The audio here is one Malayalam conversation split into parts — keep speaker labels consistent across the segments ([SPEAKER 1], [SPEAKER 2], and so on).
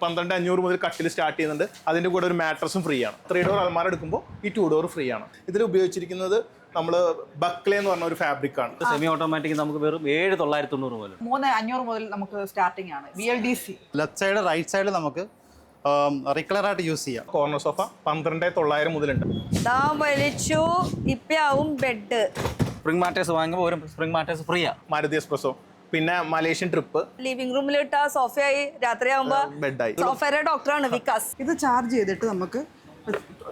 [SPEAKER 1] 12,500 മുതൽ കട്ടിൽ സ്റ്റാർട്ട് ചെയ്യുന്നുണ്ട്. അതിൻ്റെ കൂടെ ഒരു മാട്രസും ഫ്രീ ആണ്. 3 ഡോർ അൽമാര എടുക്കുമ്പോൾ ഈ 2 ഡോർ ഫ്രീ ആണ്. ഇതിൽ ഉപയോഗിച്ചിരിക്കുന്നത് നമ്മൾ ബക്ലെ എന്ന് പറഞ്ഞ ഒരു ഫാബ്രിക് ആണ്.
[SPEAKER 2] സെമി ഓട്ടോമാറ്റിക് നമുക്ക് വെറും 7,990 മുതൽ
[SPEAKER 3] 3,500 മുതൽ നമുക്ക് സ്റ്റാർട്ടിംഗ് ആണ്. BLDC
[SPEAKER 4] left side right side നമുക്ക് റിക്ലർ ആയിട്ട് യൂസ് ചെയ്യാം.
[SPEAKER 1] കോർണർ സോഫ 12,900 മുതലുണ്ട്.
[SPEAKER 5] വലിച്ചു ഇപ്പാവും ബെഡ്.
[SPEAKER 2] സ്പ്രിംഗ് മാറ്റേഴ്സ് വാങ്ങുമ്പോൾ ഒരു സ്പ്രിംഗ് മാറ്റേഴ്സ് ഫ്രീയാ.
[SPEAKER 1] മാരുതി എക്സ്പ്രസോ, പിന്നെ മലേഷ്യൻ ട്രിപ്പ്,
[SPEAKER 5] ലിവിംഗ് റൂമിലിട്ട സോഫയായി, രാത്രിയാകുമ്പോ
[SPEAKER 1] ബെഡായി.
[SPEAKER 5] സോഫയുടെ ഡോക്ടറാണ് വികാസ്.
[SPEAKER 3] ഇത് ചാർജ് ചെയ്തിട്ട് നമുക്ക്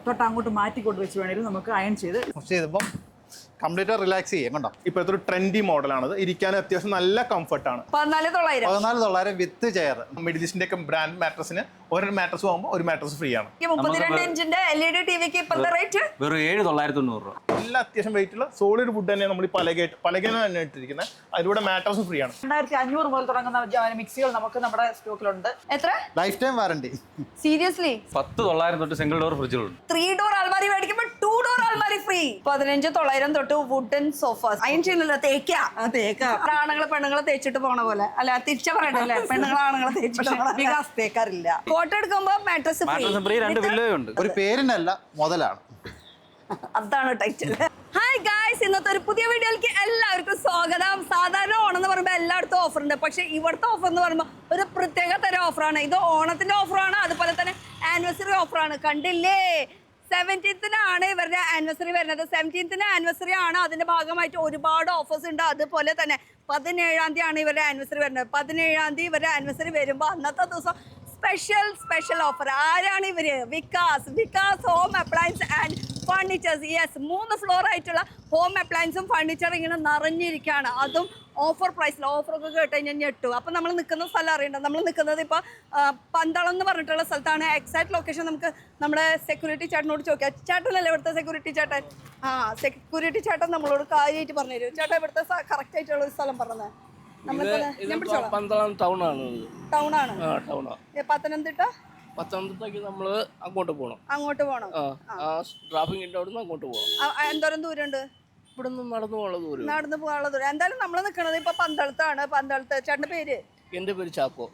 [SPEAKER 3] തൊട്ടങ്ങോട്ട് മാറ്റിക്കൊണ്ട് വെച്ച് വേണമെങ്കിലും നമുക്ക് അയൺ ചെയ്ത്
[SPEAKER 4] ചെയ്തപ്പം കംപ്ലീറ്റ് റിലാക്സ് ചെയ്യാം. കണ്ടോ,
[SPEAKER 1] ഇപ്പോഴത്തെ ഒരു ട്രെൻഡി മോഡലാണത്. ഇരിക്കാൻ അത്യാവശ്യം നല്ല കംഫർട്ടാണ്.
[SPEAKER 5] 14,900.
[SPEAKER 4] 14,900 വിത്ത് ചെയർ.
[SPEAKER 1] മിഡിൽ ഈസ്റ്റിന്റെ ഒക്കെ ബ്രാൻഡ് മാട്രസിന് ഒരു മാട്രസ് വാങ്ങുമ്പോൾ ഒരു മാട്രസ് ഫ്രീ ആണ്.
[SPEAKER 5] 32 ഇഞ്ചിന്റെ LED ടിവിക്ക് ഇപ്പോഴത്തെ റേറ്റ്
[SPEAKER 2] വെറും 7,990 രൂപ.
[SPEAKER 1] എല്ലാ അത്യാവശ്യം വെയിറ്റുള്ള സോളിഡ് വുഡ് തന്നെ നമ്മൾ ഈ പലകേന തന്നെ ഇട്ടിരിക്കുന്നത്. അതിലൂടെ മാട്രസും ഫ്രീ ആണ്.
[SPEAKER 3] 2,500 മുതൽ തുടങ്ങുന്ന മിക്സികൾ നമുക്ക് നമ്മുടെ സ്റ്റോക്കിലുണ്ട്.
[SPEAKER 5] എത്ര?
[SPEAKER 4] Life time warranty.
[SPEAKER 5] സീരിയസ്ലി
[SPEAKER 2] 10,900 തൊട്ട് സിംഗിൾ ഡോർ ഫ്രിഡ്ജുകളുണ്ട്.
[SPEAKER 5] 3 ഡോർ അൽമാരി മേടിക്കുമ്പോൾ 2 ഡോർ അൽമാരി ഫ്രീ. 15,900 തൊട്ട് വുഡൻ സോഫാസ്. അയൺ ചെയ്യുന്നില്ല, തേക്കാ. ആണുങ്ങളെ പെണ്ണുങ്ങളെ തേച്ചിട്ട് പോണ പോലെ. അല്ല, തിരിച്ച പറയണ്ടല്ലേ, പെണ്ണുങ്ങളെ ആണുങ്ങളെ തേച്ചിട്ട് വികാസ് തേക്കാറില്ല. ഫോട്ടോ എടുക്കുമ്പോ മാട്രസ്
[SPEAKER 2] ഫ്രീ. 2 വില്ലയും ഉണ്ട്.
[SPEAKER 4] ഒരു പേരിനല്ല, മുതലാണ്.
[SPEAKER 5] അതാണ് ടൈറ്റിൽ. ഹായ് ഗായ്സ്, ഇന്നത്തെ ഒരു പുതിയ വീഡിയോയിലേക്ക് എല്ലാവർക്കും സ്വാഗതം. സാധാരണ ഓണം എന്ന് പറയുമ്പോൾ എല്ലായിടത്തും ഓഫർ ഉണ്ട്. പക്ഷെ ഇവിടുത്തെ ഓഫർ എന്ന് പറയുമ്പോൾ ഒരു പ്രത്യേക തരം ഓഫറാണ്. ഇത് ഓണത്തിന്റെ ഓഫറാണ്, അതുപോലെ തന്നെ ആനിവേഴ്സറി ഓഫറാണ്. കണ്ടില്ലേ, 17th ഇവരുടെ ആനിവേഴ്സറി വരുന്നത്. 17th ആനിവേഴ്സറി ആണ്. അതിന്റെ ഭാഗമായിട്ട് ഒരുപാട് ഓഫേഴ്സ് ഉണ്ട്. അതുപോലെ തന്നെ 17-ാം തീയതിയാണ് ഇവരുടെ ആനിവേഴ്സറി വരുന്നത്. 17-ാം തീയതി ഇവരുടെ ആനിവേഴ്സറി വരുമ്പോൾ അന്നത്തെ ദിവസം സ്പെഷ്യൽ ഓഫർ. ആരാണ് ഇവര്? Vikas home appliance and furnitures. Yes, 3 floor ആയിട്ടുള്ള ഹോം അപ്ലയൻസും ഫർണിച്ചറും ഇങ്ങനെ നിറഞ്ഞിരിക്കുകയാണ്. അതും ഓഫർ പ്രൈസിൽ. ഓഫറൊക്കെ കേട്ട് കഴിഞ്ഞാൽ ഞെട്ടു. അപ്പം നമ്മൾ നിൽക്കുന്ന സ്ഥലം അറിയണ്ട. നമ്മൾ നിൽക്കുന്നത് ഇപ്പോൾ പന്തളം എന്ന് പറഞ്ഞിട്ടുള്ള സ്ഥലത്താണ്. എക്സാക്ട് ലൊക്കേഷൻ നമുക്ക് നമ്മുടെ സെക്യൂരിറ്റി ചേട്ടനോട് ചോദിക്കാം. ചേട്ടനല്ലേ ഇവിടുത്തെ സെക്യൂരിറ്റി ചേട്ടൻ? സെക്യൂരിറ്റി ചേട്ടൻ നമ്മളോട് കാര്യമായിട്ട് പറഞ്ഞു തരും. ചേട്ടൻ ഇവിടുത്തെ കറക്റ്റ് ആയിട്ടുള്ള ഒരു സ്ഥലം പറഞ്ഞത്.
[SPEAKER 6] പന്തളം ടൗൺ ആണ്. പത്തനംതിട്ടയ്ക്ക് നമ്മള് അങ്ങോട്ട് പോകണം. ട്രാഫിക്കിന്റെ അവിടെ നിന്ന് അങ്ങോട്ട് പോകണം.
[SPEAKER 5] എന്തോരം ദൂരം ഉണ്ട്?
[SPEAKER 6] ഇവിടെ നിന്ന് നടന്നു
[SPEAKER 5] പോകാനുള്ള ദൂരം. എന്തായാലും നമ്മൾ നിൽക്കുന്നത് ഇപ്പൊ പന്തളത്താണ്. ചേട്ടന്റെ പേര്?
[SPEAKER 6] എന്റെ പേര്
[SPEAKER 5] ചാക്കോ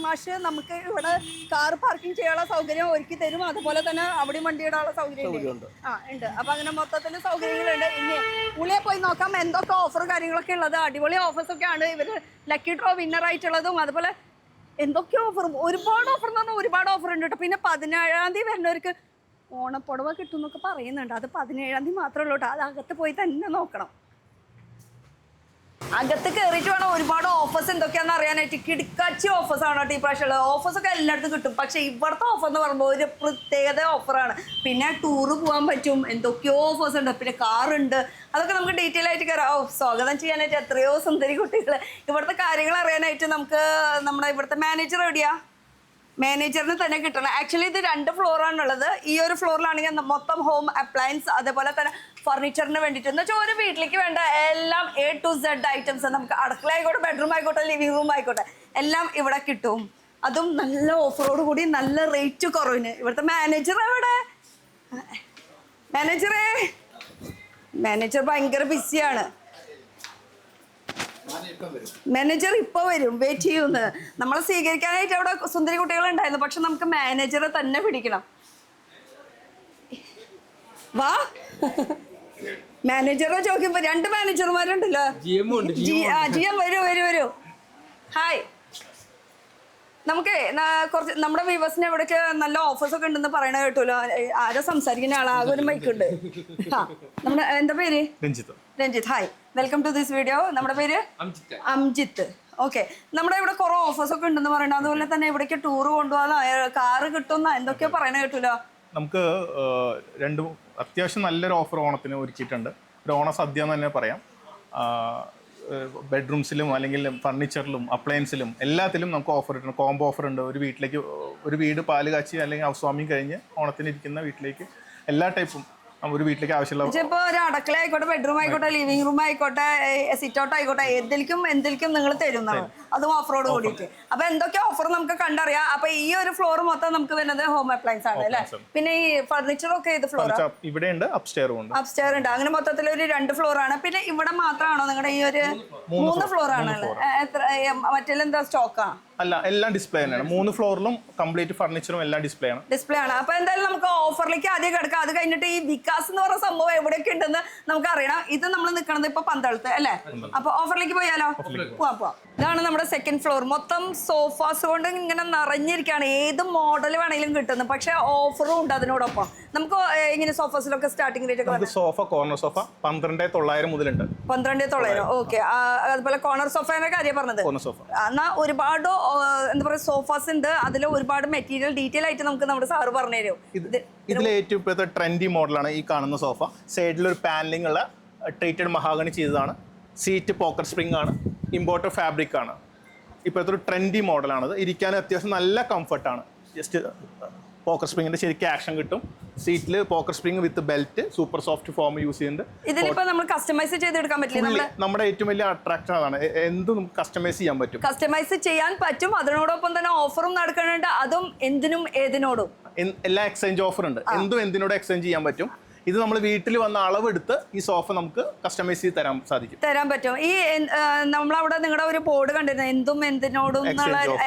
[SPEAKER 5] മാഷ്. നമുക്ക് ഇവിടെ കാർ പാർക്കിംഗ് ചെയ്യാനുള്ള സൗകര്യം ഒരുക്കി തരും. അതുപോലെ തന്നെ അവിടെ വണ്ടി ഇടാനുള്ള സൗകര്യം ഉണ്ട്. അപ്പൊ അങ്ങനെ മൊത്തത്തിൽ സൗകര്യങ്ങളുണ്ട്. ഇനി ഉള്ളിയെ പോയി നോക്കാം എന്തൊക്കെ ഓഫർ കാര്യങ്ങളൊക്കെ ഉള്ളത്. അടിപൊളി ഓഫേഴ്സ് ഒക്കെയാണ്. ഇവര് ലക്കി ഡ്രോ വിന്നർ ആയിട്ടുള്ളതും അതുപോലെ എന്തൊക്കെ ഓഫറും, ഒരുപാട് ഓഫർ എന്ന് പറഞ്ഞാൽ ഒരുപാട് ഓഫർ ഉണ്ട് കേട്ടോ. പിന്നെ 17-ാം തീയതി വരുന്നവർക്ക് ഓണപ്പുടവ കിട്ടും എന്നൊക്കെ പറയുന്നുണ്ട്. അത് 17-ാം തീയതി മാത്രമേ ഉള്ളൂ കേട്ടോ. അത് അകത്ത് പോയി തന്നെ നോക്കണം. അകത്ത് കയറിയിട്ട് വേണം ഒരുപാട് ഓഫേഴ്സ് എന്തൊക്കെയാണെന്ന് അറിയാനായിട്ട്. കിടക്കാച്ചി ഓഫേഴ്സ് ആണ് കേട്ടോ ഈ പ്രാവശ്യമുള്ളത്. ഓഫേഴ്സൊക്കെ എല്ലായിടത്തും കിട്ടും. പക്ഷെ ഇവിടുത്തെ ഓഫർ എന്ന് പറയുമ്പോൾ ഒരു പ്രത്യേകത ഓഫറാണ്. പിന്നെ ടൂറ് പോകാൻ പറ്റും. എന്തൊക്കെയോ ഓഫേഴ്സ് ഉണ്ട്. പിന്നെ കാറുണ്ട്. അതൊക്കെ നമുക്ക് ഡീറ്റെയിൽ ആയിട്ട് കയറാം. സ്വാഗതം ചെയ്യാനായിട്ട് എത്രയോ സുന്ദരി കുട്ടികൾ. ഇവിടുത്തെ കാര്യങ്ങൾ അറിയാനായിട്ട് നമുക്ക് നമ്മുടെ ഇവിടുത്തെ മാനേജർ എവിടെയാ? മാനേജറിന് തന്നെ കിട്ടണം. ആക്ച്വലി ഇത് 2 ഫ്ലോറാണുള്ളത്. ഈ ഒരു ഫ്ലോറിലാണെങ്കിൽ മൊത്തം ഹോം അപ്ലയൻസ് അതുപോലെ തന്നെ ഫർണിച്ചറിന് വേണ്ടിയിട്ട് എന്ന് വെച്ചാൽ ഒരു വീട്ടിലേക്ക് വേണ്ട എല്ലാം A to Z ഐറ്റംസ് നമുക്ക് അടുക്കള ആയിക്കോട്ടെ, ബെഡ്റൂം ആയിക്കോട്ടെ, ലിവിംഗ് റൂം ആയിക്കോട്ടെ, എല്ലാം ഇവിടെ കിട്ടും. അതും നല്ല ഓഫറോട് കൂടി, നല്ല റേറ്റ് കുറവിന്. ഇവിടുത്തെ മാനേജർ എവിടെ? മാനേജർ ഭയങ്കര ബിസിയാണ്. മാനേജർ ഇപ്പൊ വരും, വെയിറ്റ് ചെയ്യുന്നു. നമ്മളെ സ്വീകരിക്കാനായിട്ട് അവിടെ സുന്ദരി കുട്ടികൾ ഉണ്ടായിരുന്നു. പക്ഷെ നമുക്ക് മാനേജറെ തന്നെ പിടിക്കണം. വാ, മാനേജറെ ചോദിക്കുമ്പോ 2 മാനേജർമാരുണ്ടല്ലോ. GM വരൂ. ഹായ്, നമുക്ക് കുറച്ച് നമ്മുടെ വ്യൂവേഴ്സിന് എവിടേക്ക് നല്ല ഓഫേഴ്സ് ഒക്കെ ഉണ്ടെന്ന് പറയണ കേട്ടല്ലോ. ആരാ സംസാരിക്കുന്ന ആളാ? ആകെ ഒരു മൈക്കുണ്ട്. നമ്മുടെ എന്താ പേര്? Ranjith. Hi, welcome to this video. നമ്മുടെ പേര് അംജിത്ത്. ഓക്കെ, നമ്മുടെ ഇവിടെ കുറെ ഓഫേഴ്സ് ഒക്കെ ഉണ്ടെന്ന് പറയണത്. അതുപോലെ തന്നെ ഇവിടേക്ക് ടൂർ കൊണ്ടുപോകാൻ കാറ് കിട്ടുന്ന എന്തൊക്കെയോ പറയണ കേട്ടല്ലോ.
[SPEAKER 1] നമുക്ക് അത്യാവശ്യം നല്ലൊരു ഓഫർ ഓണത്തിന് ഒരുക്കിയിട്ടുണ്ട്. ഒരു ഓണ സദ്യ എന്ന് തന്നെ പറയാം. ബെഡ്റൂംസിലും അല്ലെങ്കിൽ ഫർണിച്ചറിലും അപ്ലയൻസിലും എല്ലാത്തിലും നമുക്ക് ഓഫർ ഇട്ടുണ്ട്. കോംബോ ഓഫർ ഉണ്ട്. ഒരു വീട് പാല് കാച്ചി അല്ലെങ്കിൽ ഹൗസ് വാമിങ് കഴിഞ്ഞ് ഓണത്തിന് ഇരിക്കുന്ന വീട്ടിലേക്ക് എല്ലാ ടൈപ്പും ഒരു വീട്ടിലേക്ക് ആവശ്യമുള്ള
[SPEAKER 5] ഇപ്പൊ ഒരു അടുക്കള ആയിക്കോട്ടെ, ബെഡ്റൂം ആയിക്കോട്ടെ, ലിവിംഗ് റൂം ആയിക്കോട്ടെ, സിറ്റ് ഔട്ട് ആയിക്കോട്ടെ, എന്തിലേക്കും നിങ്ങൾ തരുന്നതാണ്. അതും ഓഫറോട് കൂടിയിട്ട്. അപ്പൊ എന്തൊക്കെ ഓഫർ നമുക്ക് കണ്ടറിയാം. അപ്പൊ ഈ ഒരു ഫ്ലോർ മൊത്തം നമുക്ക് വരുന്നത് ഹോം അപ്ലയൻസ് ആണ് അല്ലെ. പിന്നെ ഈ ഫർണിച്ചറൊക്കെ ഏത് ഫ്ലോർ?
[SPEAKER 1] ഇവിടെ ഉണ്ട്, അപ്സ്റ്റെയർ ഉണ്ട്.
[SPEAKER 5] അങ്ങനെ മൊത്തത്തിൽ ഒരു 2 ഫ്ലോർ ആണ്. പിന്നെ ഇവിടെ മാത്രമാണോ നിങ്ങളുടെ ഈ ഒരു 3 ഫ്ലോർ ആണല്ലോ? എത്ര മറ്റെല്ലാം എന്താ സ്റ്റോക്കാണ്?
[SPEAKER 1] അല്ല, എല്ലാം ഡിസ്പ്ലേ തന്നെയാണ്. 3 ഫ്ലോറിലും കംപ്ലീറ്റ് ഫർണിച്ചറും എല്ലാം ഡിസ്പ്ലേ ആണ്.
[SPEAKER 5] ഡിസ്പ്ലേ ആണ്. അപ്പൊ എന്തായാലും നമുക്ക് ഓഫറിലേക്ക് ആദ്യം കിടക്കാം. അത് കഴിഞ്ഞിട്ട് ഈ വികാസ് എന്ന് പറയുന്ന സംഭവം എവിടെയൊക്കെ ഉണ്ടെന്ന് നമുക്ക് അറിയണം. ഇത് നമ്മൾ നിൽക്കുന്നത് ഇപ്പൊ പന്തളത്ത് അല്ലേ? അപ്പൊ ഓഫറിലേക്ക് പോയാലോ? പോവാം. ഇതാണ് നമ്മുടെ സെക്കൻഡ് ഫ്ലോർ. മൊത്തം സോഫാസ് കൊണ്ട് ഇങ്ങനെ നിറഞ്ഞിരിക്കുകയാണ്. ഏത് മോഡൽ വേണമെങ്കിലും കിട്ടുന്നു. പക്ഷെ ഓഫറും ഉണ്ട് അതിനോടൊപ്പം. നമുക്ക് ഇങ്ങനെ സോഫാസിലൊക്കെ സ്റ്റാർട്ടിംഗ് റേറ്റ് ഒക്കെ
[SPEAKER 1] സോഫ, കോർണർ സോഫ 12,900 മുതലുണ്ട്.
[SPEAKER 5] 12,900. ഓക്കെ. അതുപോലെ കോർണർ സോഫയുടെ കാര്യം പറഞ്ഞത്.
[SPEAKER 1] കോർണർ സോഫ
[SPEAKER 5] എന്നാ ഒരുപാട് എന്താ പറയുക സോഫാസ് ഉണ്ട്. അതിൽ ഒരുപാട് മെറ്റീരിയൽ ഡീറ്റെയിൽ ആയിട്ട് നമുക്ക് നമ്മുടെ സാറ് പറഞ്ഞു തരും.
[SPEAKER 1] ഇതിലെ ഏറ്റവും ഇപ്പോഴത്തെ ട്രെൻഡി മോഡലാണ് ഈ കാണുന്ന സോഫ. സൈഡിലൊരു പാനലിംഗ് ഉള്ള ട്രീറ്റഡ് മഹാഗണി ചെയ്തതാണ്. സീറ്റ് പോക്കറ്റ് സ്പ്രിംഗ് ആണ്. ഇമ്പോർട്ടഡ് ഫാബ്രിക് ആണ്. ഇപ്പോഴത്തെ ഒരു ട്രെൻഡി മോഡലാണത്. ഇരിക്കാൻ അത്യാവശ്യം നല്ല കംഫർട്ടാണ്. ജസ്റ്റ് പോക്കറ്റ് സ്പ്രിങ്ങിന്റെ ശരിക്കും ആക്ഷൻ കിട്ടും. സീറ്റിൽ pocket spring with belt, super soft foam use ചെയ്യുന്നുണ്ട്.
[SPEAKER 5] ഇതിലിപ്പോ നമ്മൾ കസ്റ്റമൈസ് ചെയ്തെടുക്കാൻ പറ്റില്ല.
[SPEAKER 1] നമ്മുടെ ഏറ്റവും വലിയ അട്രാക്ഷൻ അതാണ്. എന്തും നമുക്ക് കസ്റ്റമൈസ് ചെയ്യാൻ പറ്റും.
[SPEAKER 5] കസ്റ്റമൈസ് ചെയ്യാൻ പറ്റും. അതിനോടൊപ്പം തന്നെ ഓഫറും നടക്കുന്നുണ്ട്. അതും എന്തിനും ഏതിനോടും
[SPEAKER 1] എല്ലാ എക്സ്ചേഞ്ച് ഓഫർ ഉണ്ട്. എന്തും എന്തിനോടും എക്സ്ചേഞ്ച് ചെയ്യാൻ പറ്റും. ഇത് നമ്മൾ വീട്ടിൽ വന്ന അളവെടുത്ത് ഈ സോഫ നമുക്ക് കസ്റ്റമൈസ് ചെയ്ത് തരാൻ പറ്റും. ഈ നമ്മളവിടെ നിങ്ങളുടെ ഒരു ബോർഡ് കണ്ടിരുന്നു, എന്തും എന്തിനോടും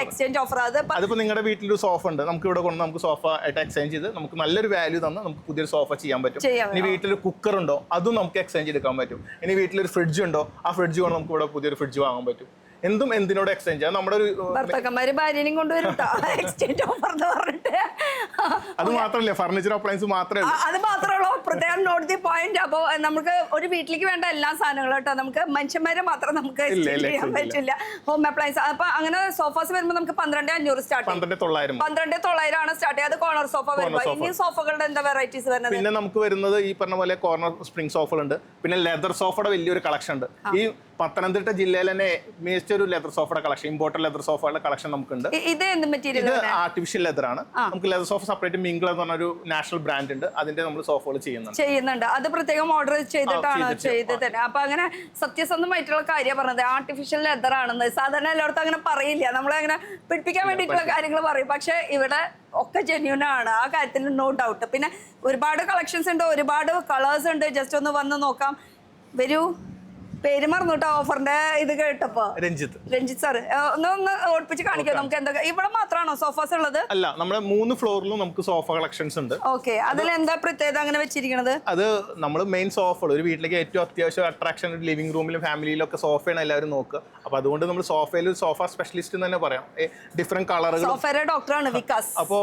[SPEAKER 1] എക്സ്ചേഞ്ച് ഓഫർ. അതിപ്പോ നിങ്ങളുടെ വീട്ടിലൊരു സോഫ ഉണ്ട്, നമുക്ക് ഇവിടെ കൊണ്ട് നമുക്ക് സോഫ ആയിട്ട് എക്സ്ചേഞ്ച് ചെയ്ത് നമുക്ക് നല്ലൊരു വാല്യൂ തന്ന് നമുക്ക് പുതിയൊരു സോഫ ചെയ്യാൻ പറ്റും. ഇനി വീട്ടിലൊരു കുക്കർ ഉണ്ടോ, അതും നമുക്ക് എക്സ്ചേഞ്ച് എടുക്കാൻ പറ്റും. ഇനി വീട്ടിലൊരു ഫ്രിഡ്ജ് ഉണ്ടോ, ആ ഫ്രിഡ്ജ് കൊണ്ട് നമുക്ക് ഇവിടെ പുതിയൊരു ഫ്രിഡ്ജ് വാങ്ങാൻ പറ്റും. എന്തും എന്തിനോട് എക്സ്ചേഞ്ച് ചെയ്യാം. നമ്മുടെ ഒരു
[SPEAKER 5] ഭർത്താക്കന്മാര് ഭാര്യനെയും കൊണ്ടുവരും എക്സ്ചേഞ്ച് ഓഫർ എന്ന് പറഞ്ഞിട്ട്.
[SPEAKER 1] അത് മാത്രമല്ല, ഫർണിച്ചർ അപ്ലയൻസ് മാത്രമേ
[SPEAKER 5] അത് മാത്രമല്ലോ. പ്രത്യേകം നോട്ട് ദി പോയിന്റ്. അപ്പോൾ നമുക്ക് ഒരു വീട്ടിലേക്ക് വേണ്ട എല്ലാ സാധനങ്ങളും കേട്ടോ. നമുക്ക് മനുഷ്യന്മാരെ മാത്രം നമുക്ക് എക്സ്ചേഞ്ച് ചെയ്യാൻ പറ്റില്ല. Home appliance. അപ്പൊ അങ്ങനെ സോഫാസ് വരുമ്പോൾ നമുക്ക് 12,500 സ്റ്റാർട്ട് 12,900 ആണ് സ്റ്റാർട്ട് ചെയ്യുക. അത് കോർണർ സോഫ വരുമ്പോൾ. ഇനി സോഫകളുടെ എന്താ വെറൈറ്റീസ് വരുന്നത്?
[SPEAKER 1] പിന്നെ നമുക്ക് വരുന്നത് ഈ പറഞ്ഞ പോലെ കോർണർ സ്പ്രിംഗ് സോഫകളുണ്ട്. പിന്നെ ലെതർ സോഫയുടെ വലിയൊരു കളക്ഷൻ ഉണ്ട്. ഈ പത്തനംതിട്ട ജില്ലയിൽ തന്നെ മികച്ച ഒരു ലെതർ സോഫയുടെ കളക്ഷൻ, ഇമ്പോർട്ടഡ് ലെതർ സോഫയുടെ കളക്ഷൻ നമുക്കുണ്ട്.
[SPEAKER 5] ഇത് എന്ത് മെറ്റീരിയൽ?
[SPEAKER 1] ഇത് ആർട്ടിഫിഷ്യൽ ലെതർ ആണ്. നമുക്ക് ലെതർ സോഫ സെപ്പറേറ്റ് മിംഗ്ലർ എന്ന് പറഞ്ഞൊരു നാഷണൽ ബ്രാൻഡ് ഉണ്ട്. അതിന്റെ നമ്മൾ സോഫകൾ ചെയ്യുന്നുണ്ട്. അത് പ്രത്യേകം ഓർഡർ ചെയ്തിട്ടാണ് ചെയ്ത് തന്നെ. അപ്പൊ അങ്ങനെ സത്യസന്ധമായിട്ടുള്ള കാര്യം പറഞ്ഞത് ആർട്ടിഫിഷ്യൽ ലെതർ ആണെന്ന്. സാധാരണ എല്ലായിടത്തും അങ്ങനെ പറയില്ല. നമ്മളങ്ങനെ പിടിപ്പിക്കാൻ വേണ്ടിയിട്ടുള്ള കാര്യങ്ങൾ പറയും. പക്ഷെ ഇവിടെ ഒക്കെ ജെന്യൂൻ ആണ്. ആ കാര്യത്തിൽ നോ ഡൗട്ട്. പിന്നെ ഒരുപാട് കളക്ഷൻസ് ഉണ്ട്, ഒരുപാട് കളേഴ്സ് ഉണ്ട്. ജസ്റ്റ് ഒന്ന് വന്ന് നോക്കാം. വരൂ. പേര് മറന്നു കേട്ടോ ഓഫറിന്റെ ഇത് കേട്ടപ്പോ. രഞ്ജിത്ത് സാർ ഒന്ന് ഓടിപ്പിച്ച് കാണിക്കാം. നമുക്ക് എന്തൊക്കെ ഇവിടെ മാത്രമാണോ സോഫാസ് ഉള്ളത്? അല്ല, നമ്മുടെ 3 ഫ്ലോറിലും നമുക്ക് സോഫ കളക്ഷൻസ് ഉണ്ട്.
[SPEAKER 5] ഓക്കെ. അതിൽ എന്താ പ്രത്യേകത അങ്ങനെ വെച്ചിരിക്കുന്നത്?
[SPEAKER 1] അത് നമ്മൾ മെയിൻ സോഫകൾ ഒരു വീട്ടിലേക്ക് ഏറ്റവും അത്യാവശ്യം അട്രാക്ഷൻ ലിവിംഗ് റൂമിലും ഫാമിലിയിലും ഒക്കെ സോഫയാണ് എല്ലാവരും നോക്കുക. അപ്പൊ അതുകൊണ്ട് നമ്മൾ സോഫയിൽ സോഫ സ്പെഷ്യലിസ്റ്റ് തന്നെ പറയാം. ഡിഫറെന്റ് കളറുകൾ.
[SPEAKER 5] സോഫയുടെ ഡോക്ടറാണ് വികാസ്.
[SPEAKER 1] അപ്പോ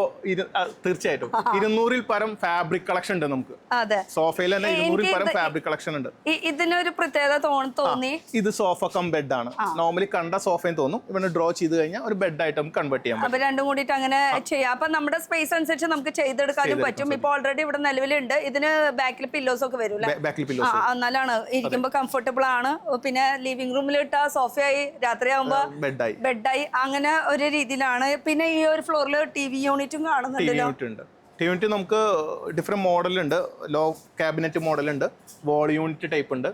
[SPEAKER 1] തീർച്ചയായിട്ടും 200-ൽ പരം ഫാബ്രിക് കളക്ഷൻ ഉണ്ട് നമുക്ക്.
[SPEAKER 5] അതെ,
[SPEAKER 1] സോഫയിൽ തന്നെ 200-ൽ പരം ഫാബ്രിക് കളക്ഷൻ ഉണ്ട്.
[SPEAKER 5] ഇതിനൊരു പ്രത്യേകത തോന്നി.
[SPEAKER 1] ഇത് സോഫ കം ബെഡ് ആണ്. നോർമലി കണ്ട സോഫയും തോന്നും. ഇവിടെ ഡ്രോ ചെയ്ത് കഴിഞ്ഞാൽ ഒരു ബെഡ് ആയിട്ട് നമുക്ക് കൺവേർട്ട് ചെയ്യാം.
[SPEAKER 5] അപ്പൊ രണ്ടും കൂടിയിട്ട് അങ്ങനെ ചെയ്യാം. അപ്പൊ നമ്മുടെ സ്പേസ് അനുസരിച്ച് നമുക്ക് ചെയ്തെടുക്കാനും പറ്റും. ഇപ്പൊ ഓൾറെഡി ഇവിടെ നിലവിലുണ്ട്. ഇതിന് ബാക്കിൽ പില്ലോസ് ഒക്കെ വരും. എന്നാലാണ് ഇരിക്കുമ്പോ കംഫർട്ടബിൾ ആണ്. പിന്നെ ലിവിംഗ് റൂമിൽ ഇട്ട സോഫയായി, രാത്രിയാകുമ്പോ ബെഡായി, അങ്ങനെ ഒരു രീതിയിലാണ്. പിന്നെ ഈ ഒരു ഫ്ലോറിൽ TV യൂണിറ്റും കാണുന്നുണ്ടല്ലോ.
[SPEAKER 1] യൂണിറ്റ് നമുക്ക് ഡിഫറെന്റ് മോഡലുണ്ട്. ലോ ക്യാബിനറ്റ് മോഡലുണ്ട്, വാൾ യൂണിറ്റ് ടൈപ്പ് ഉണ്ട്.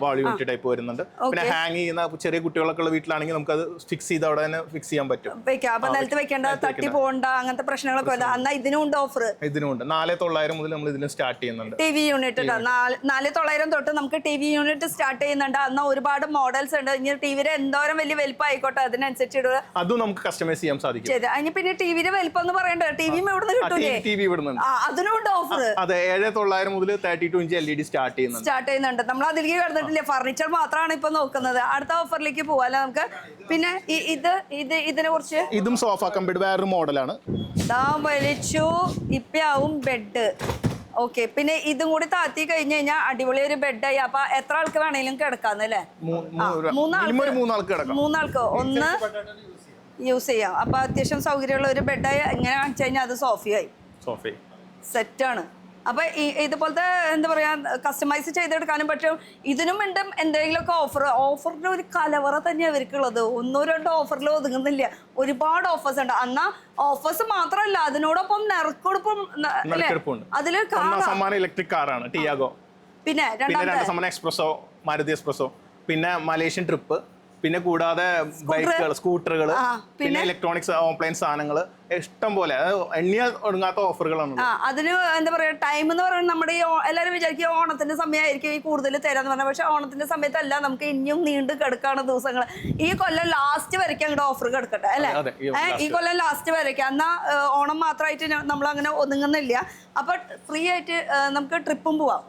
[SPEAKER 1] വാൾ യൂണിറ്റ് ടൈപ്പ് വരുന്നുണ്ട്. പിന്നെ ഹാങ് ചെയ്യുന്ന ചെറിയ കുട്ടികളൊക്കെ ഉള്ള വീട്ടിലാണെങ്കിൽ നമുക്ക് അത് ഫിക്സ് ചെയ്ത് അവിടെ തന്നെ ഫിക്സ് ചെയ്യാൻ പറ്റും.
[SPEAKER 5] അപ്പൊ നിലത്ത് വെക്കേണ്ട, തട്ടി പോകണ്ട, അങ്ങനത്തെ പ്രശ്നങ്ങളൊക്കെ. എന്നാൽ ഇതിനുണ്ട് ഓഫർ.
[SPEAKER 1] ഇതിനുണ്ട് 4,900 മുതൽ നമ്മൾ ഇതിന് സ്റ്റാർട്ട് ചെയ്യുന്നുണ്ട്.
[SPEAKER 5] TV യൂണിറ്റ് 4,900 തൊട്ട് നമുക്ക് TV യൂണിറ്റ് സ്റ്റാർട്ട് ചെയ്യുന്നുണ്ട്. എന്നാൽ ഒരുപാട് മോഡൽസ് ഉണ്ട്. ഇനി ടിവിയുടെ എന്തോരം വലിയ വലിപ്പം ആയിക്കോട്ടെ, അതിനനുസരിച്ച് ഇടുക.
[SPEAKER 1] അതും നമുക്ക് കസ്റ്റമൈസ് ചെയ്യാൻ സാധിക്കും.
[SPEAKER 5] അതിന് പിന്നെ ടിവിയുടെ വലിപ്പം എന്ന് പറയണ്ടേ, ടിവിയും ഇവിടുന്ന് കിട്ടൂലേ?
[SPEAKER 1] TV ഇവിടുന്നുണ്ട്.
[SPEAKER 5] അതിനുണ്ട് ഓഫർ.
[SPEAKER 1] അതെ, 7,900 മുതൽ 32 ഇഞ്ച് LED സ്റ്റാർട്ട് ചെയ്യുന്നുണ്ട്.
[SPEAKER 5] നമ്മൾ അതിലേക്ക് കടന്നിട്ടില്ല. ഫർണിച്ചർ മാത്രമാണ് ഇപ്പൊ നോക്കുന്നത്. അടുത്ത ഓഫറിലേക്ക് പോവാല്ലേ നമുക്ക്. പിന്നെ ഇതിനെ കുറിച്ച്,
[SPEAKER 1] ഇതും സോഫ കമ്പനി വേറൊരു മോഡലാണ്.
[SPEAKER 5] വലിച്ചു ഇപ്പാവും ബെഡ്. ഓക്കെ. പിന്നെ ഇതും കൂടി താത്തി കഴിഞ്ഞു കഴിഞ്ഞാൽ അടിപൊളി ഒരു ബെഡായി. അപ്പൊ എത്ര ആൾക്ക് വേണമെങ്കിലും കിടക്കാന്നല്ലേ? 3 ഒന്ന് യൂസ് ചെയ്യാം. അപ്പൊ അത്യാവശ്യം സൗകര്യമുള്ള ഒരു ബെഡായി. എങ്ങനെ കാണിച്ചു കഴിഞ്ഞാൽ അത് സോഫയായി സെറ്റാണ്. അപ്പൊ ഇതുപോലത്തെ എന്താ പറയാ, കസ്റ്റമൈസ് ചെയ്തെടുക്കാനും പറ്റും. ഇതിനും ഉണ്ട് എന്തെങ്കിലുമൊക്കെ ഓഫറിന്റെ ഒരു കലവറ തന്നെയാണ് അവർക്കുള്ളത്. 1-2 ഓഫറിൽ ഒതുങ്ങുന്നില്ല. ഒരുപാട് ഓഫേഴ്സ് ഉണ്ട്. എന്നാ ഓഫേഴ്സ് മാത്രമല്ല, അതിനോടൊപ്പം നെറുക്കെടുപ്പും. അതില്
[SPEAKER 1] ഇലക്ട്രിക് കാറാണ് ടിയാഗോ.
[SPEAKER 5] പിന്നെ 2
[SPEAKER 1] സമ്മാനം എക്സ്പ്രസോ, മാരുതി എക്സ്പ്രസോ. പിന്നെ മലേഷ്യൻ ട്രിപ്പ്. പിന്നെ കൂടാതെ ബൈക്കുകൾ, സ്കൂട്ടറുകൾ, പിന്നെ ഇലക്ട്രോണിക്സ് അപ്ലയൻസ് സാധനങ്ങൾ ഇഷ്ടം പോലെ എണ്ണിയാൽ ഒടുങ്ങാത്ത ഓഫറുകളാണ്.
[SPEAKER 5] അതിന് എന്താ പറയാ, ടൈം എന്ന് പറയുന്നത് നമ്മുടെ ഈ എല്ലാവരും വിചാരിക്കും ഓണത്തിന്റെ സമയമായിരിക്കും ഈ കൂടുതൽ തരാന്ന് പറഞ്ഞാൽ, പക്ഷെ ഓണത്തിന്റെ സമയത്തല്ല, നമുക്ക് ഇനിയും നീണ്ടു കിടക്കാണ് ദിവസങ്ങൾ. ഈ കൊല്ലം ലാസ്റ്റ് വരയ്ക്ക് അങ്ങോട്ട് ഓഫർ കിടക്കട്ടെ അല്ലെ? ഈ കൊല്ലം ലാസ്റ്റ് വരയ്ക്ക്, എന്നാ ഓണം മാത്രമായിട്ട് നമ്മൾ അങ്ങനെ ഒതുങ്ങുന്നില്ല. അപ്പൊ ഫ്രീ ആയിട്ട് നമുക്ക് ട്രിപ്പും പോവാം.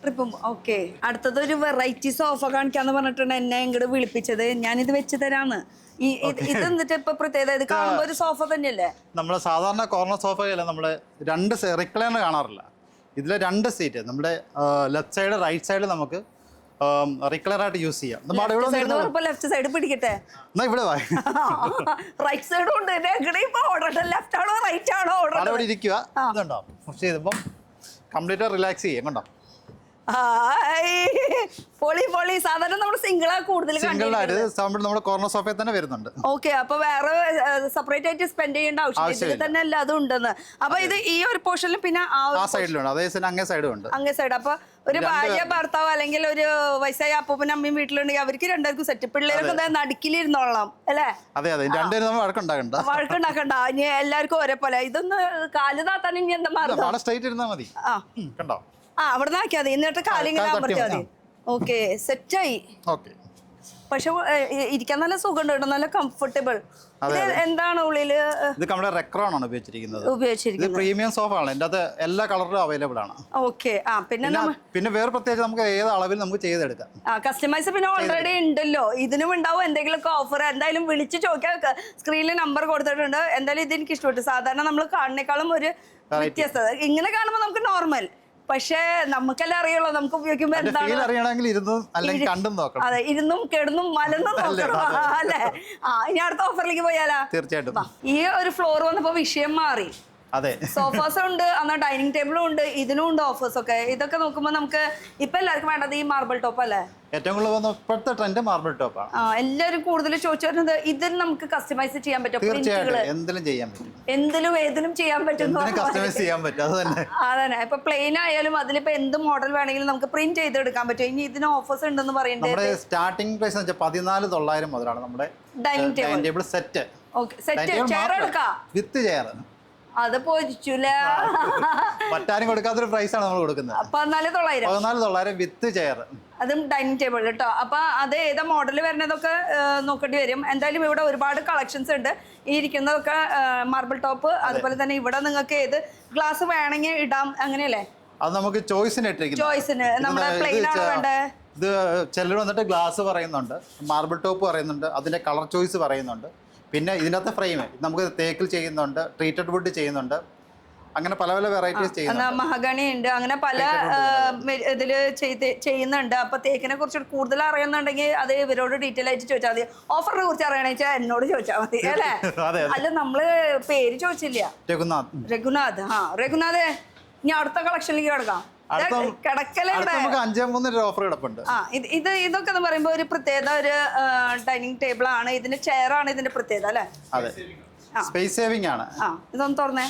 [SPEAKER 5] ട്രിപ്പും ഓക്കെ. അടുത്തത് ഒരു വെറൈറ്റി സോഫ കാണിക്കാന്ന് പറഞ്ഞിട്ടാണ് എന്നെ ഇങ്ങോട്ട് വിളിപ്പിച്ചത്. ഞാനിത് വെച്ച് തരാന്ന്. ഇത് എന്നിട്ട് ഇപ്പൊ പ്രത്യേകത, ഇത് കാണുമ്പോ ഒരു സോഫ തന്നെയല്ലേ?
[SPEAKER 4] നമ്മള് സാധാരണ കോർണർ സോഫയല്ല, നമ്മള് രണ്ട് റിക്ലൈനർ കാണാറില്ല. ഇതിലെ രണ്ട് സീറ്റ് നമ്മുടെ ലെഫ്റ്റ് സൈഡ് റൈറ്റ് സൈഡ് നമുക്ക് റിക്ലൈനർ ആയിട്ട് യൂസ് ചെയ്യാം.
[SPEAKER 5] ലെഫ്റ്റ് സൈഡ് പിടിക്കട്ടെ,
[SPEAKER 4] എന്നാ ഇവിടെ
[SPEAKER 5] റൈറ്റ് സൈഡും ഉണ്ട്. ലെഫ്റ്റ് ആണോ റൈറ്റ് ആണോ
[SPEAKER 4] അവിടെ ഇരിക്കുക. ഇതുണ്ടോ പുഷ് ചെയ്തപ്പോ കംപ്ലീറ്റ് റിലാക്സ് ചെയ്യാം. കണ്ടോ,
[SPEAKER 5] പൊളി പൊളി. സാധാരണ നമ്മൾ സിംഗിളാ കൂടുതൽ
[SPEAKER 4] നമ്മുടെ കോർണർ സോഫയിൽ തന്നെ വരുന്നുണ്ട്.
[SPEAKER 5] ഓക്കെ, അപ്പൊ വേറെ സെപ്പറേറ്റ് ആയിട്ട് സ്പെൻഡ് ചെയ്യേണ്ട ആവശ്യമില്ല, തന്നെ അല്ല അതും ഉണ്ടെന്ന്. അപ്പൊ ഇത് ഈ ഒരു പോർഷനിൽ പിന്നെ
[SPEAKER 4] ആ സൈഡിലുണ്ട്, അതേ അങ്ങേ സൈഡും ഉണ്ട്.
[SPEAKER 5] അങ്ങേ സൈഡ്. അപ്പൊ ഒരു ഭാര്യ ഭർത്താവ് അല്ലെങ്കിൽ ഒരു വയസ്സായ അപ്പൂപ്പനും അമ്മയും വീട്ടിലുണ്ടെങ്കിൽ അവർക്ക് രണ്ടുപേർക്കും സെറ്റ്. പിള്ളേരൊക്കെ നടുക്കിലിരുന്നോളാം അല്ലേ?
[SPEAKER 4] അതെ അതെ, രണ്ടുപേരും നമ്മൾ
[SPEAKER 5] വഴക്കുണ്ടാക്കണ്ട. ഇനി എല്ലാവർക്കും ഒരേപോലെ. ഇതൊന്ന് കാല് താത്താൻ ഇനി എന്താ മാറും?
[SPEAKER 4] സ്ട്രൈറ്റ് ഇരുന്നാ മതി. കണ്ടോ,
[SPEAKER 5] അവിടെ നിന്നാക്കിയാൽ മതി, എന്നിട്ട് കാലിങ്ങനെ അമർത്തിയാൽ മതി. ഓക്കെ, സെറ്റായി. പക്ഷെ ഇരിക്കാൻ നല്ല സുഖമുണ്ട് കേട്ടോ, നല്ല കംഫർട്ടബിൾ. എന്താണ് ഉള്ളില്?
[SPEAKER 4] ഇത് നമ്മുടെ റെക്രോൺ ആണ് ഉപയോഗിച്ചിരിക്കുന്നത്. പ്രീമിയം സോഫ ആണ്, ഇതിന്റെ അകത്ത് എല്ലാ കളറിലും അവൈലബിൾ ആണ്.
[SPEAKER 5] ഓക്കെ.
[SPEAKER 4] പിന്നെ വേറെ പ്രത്യേകിച്ച് നമുക്ക് ഏത് അളവിൽ നമുക്ക് ചെയ്തെടുക്കാം.
[SPEAKER 5] കസ്റ്റമൈസ് പിന്നെ ഓൾറെഡി ഉണ്ടല്ലോ. ഇതിനും ഉണ്ടാവും എന്തെങ്കിലുമൊക്കെ ഓഫർ. എന്തായാലും വിളിച്ച് ചോദിക്കാൻ സ്ക്രീനിൽ നമ്പർ കൊടുത്തിട്ടുണ്ട്. എന്തായാലും ഇത് എനിക്ക് ഇഷ്ടപ്പെട്ടു. സാധാരണ നമ്മൾ കാണുന്നേക്കാളും ഒരു വ്യത്യസ്തത. ഇങ്ങനെ കാണുമ്പോൾ നമുക്ക് നോർമൽ, പക്ഷേ നമുക്കെല്ലാം അറിയുള്ളൂ നമുക്ക് ഉപയോഗിക്കുമ്പോ എന്താണ്. അതെ, ഇരുന്നും കിടന്നും മലന്നും നോക്കണം അല്ലെ? ഇനി അടുത്ത ഓഫറിലേക്ക് പോയാലാ?
[SPEAKER 4] തീർച്ചയായിട്ടും.
[SPEAKER 5] ഈ ഒരു ഫ്ലോർ വന്നപ്പോ വിഷയം മാറി.
[SPEAKER 4] അതെ,
[SPEAKER 5] സോഫാസും ഉണ്ട്, എന്നാ ഡൈനിങ് ടേബിളും ഉണ്ട്, ഇതിനും ഉണ്ട് ഓഫേഴ്സ് ഒക്കെ. ഇതൊക്കെ നോക്കുമ്പോ നമുക്ക് ഇപ്പൊ എല്ലാവർക്കും വേണ്ടത് ഈ മാർബിൾ ടോപ്പ് അല്ലേ?
[SPEAKER 4] ഏറ്റവും കൂടുതൽ ഇപ്പോഴത്തെ ട്രെൻഡ് മാർബിൾ ടോപ്പാണ്.
[SPEAKER 5] എല്ലാവരും കൂടുതൽ ചോദിച്ചു വരുന്നത് ഇതിന് നമുക്ക് കസ്റ്റമൈസ് ചെയ്യാൻ പറ്റും.
[SPEAKER 4] എന്തിലും ചെയ്യാൻ പറ്റും,
[SPEAKER 5] ഏതിലും ചെയ്യാൻ പറ്റും. അതന്നെ. ഇപ്പൊ പ്ലെയിൻ ആയാലും അതിലിപ്പോ എന്ത് മോഡൽ വേണമെങ്കിലും നമുക്ക് പ്രിന്റ് ചെയ്തെടുക്കാൻ പറ്റും. ഇനി ഇതിന് ഓഫേഴ്സ് ഉണ്ടെന്ന് പറയുന്നത്
[SPEAKER 4] സ്റ്റാർട്ടിംഗ് പ്രൈസ് 14,900 മുതലാണ് നമ്മുടെ
[SPEAKER 5] dining table
[SPEAKER 4] set.
[SPEAKER 5] Set chair എടുക്കാം
[SPEAKER 4] വിത്ത് ചെയർ.
[SPEAKER 5] അത് പോയിച്ചില്ല,
[SPEAKER 4] മറ്റാരും കൊടുക്കാത്തൊരു പ്രൈസ് ആണ് നമ്മൾ കൊടുക്കുന്നത്. 14,900 വിത്ത് ചെയർ,
[SPEAKER 5] അതും ഡൈനിങ് ടേബിൾ കേട്ടോ. അപ്പൊ അത് ഏതാ മോഡൽ വരുന്നതൊക്കെ നോക്കേണ്ടി വരും. എന്തായാലും ഇവിടെ ഒരുപാട് കളക്ഷൻസ് ഉണ്ട്. ഈ ഇരിക്കുന്നതൊക്കെ മാർബിൾ ടോപ്പ്. അതുപോലെ തന്നെ ഇവിടെ നിങ്ങൾക്ക് ഏത് ഗ്ലാസ് വേണമെങ്കിൽ ഇടാം, അങ്ങനെയല്ലേ?
[SPEAKER 4] അത് നമുക്ക് ചോയ്സിന്
[SPEAKER 5] നമ്മുടെ പ്ലെയിൻ ആണ് വേണ്ടേ?
[SPEAKER 4] ഇത് ചിലർ വന്നിട്ട് ഗ്ലാസ് പറയുന്നുണ്ട്, മാർബിൾ ടോപ്പ് പറയുന്നുണ്ട്, അതിന്റെ കളർ ചോയ്സ് പറയുന്നുണ്ട്. പിന്നെ ഇതിനകത്ത് ഫ്രെയിം നമുക്ക് തേക്കിൽ ചെയ്യുന്നുണ്ട്, ട്രീറ്റഡ് വുഡ് ചെയ്യുന്നുണ്ട്, അങ്ങനെ പല പല വെറൈറ്റീസ് ചെയ്യുന്നുണ്ട്.
[SPEAKER 5] മഹഗണി ഉണ്ട്, അങ്ങനെ പല ഇതിൽ ചെയ്യുന്നുണ്ട്. അപ്പൊ തേക്കിനെ കുറിച്ച് കൂടുതൽ അറിയുന്നുണ്ടെങ്കിൽ അത് ഇവരോട് ഡീറ്റെയിൽ ആയിട്ട് ചോദിച്ചാൽ മതി. ഓഫറിനെ കുറിച്ച് അറിയണമെന്ന് വെച്ചാൽ എന്നോട് ചോദിച്ചാൽ മതി അല്ലേ? അല്ല, നമ്മള് പേര് ചോദിച്ചില്ല. രഘുനാഥ്. രഘുനാഥ്, ഇനി അടുത്ത കളക്ഷനിലേക്ക് കിടക്കാം. ഇതൊക്കെ എന്ന് പറയുമ്പോ ഒരു പ്രത്യേകത, ഒരു ഡൈനിങ് ടേബിൾ ആണ്. ഇതിന്റെ ചെയർ ആണ് ഇതിന്റെ പ്രത്യേകത അല്ലെ?
[SPEAKER 4] സ്പേസ് സേവിംഗ് ആണ്.
[SPEAKER 5] ഇതൊന്ന് തുറന്നേ.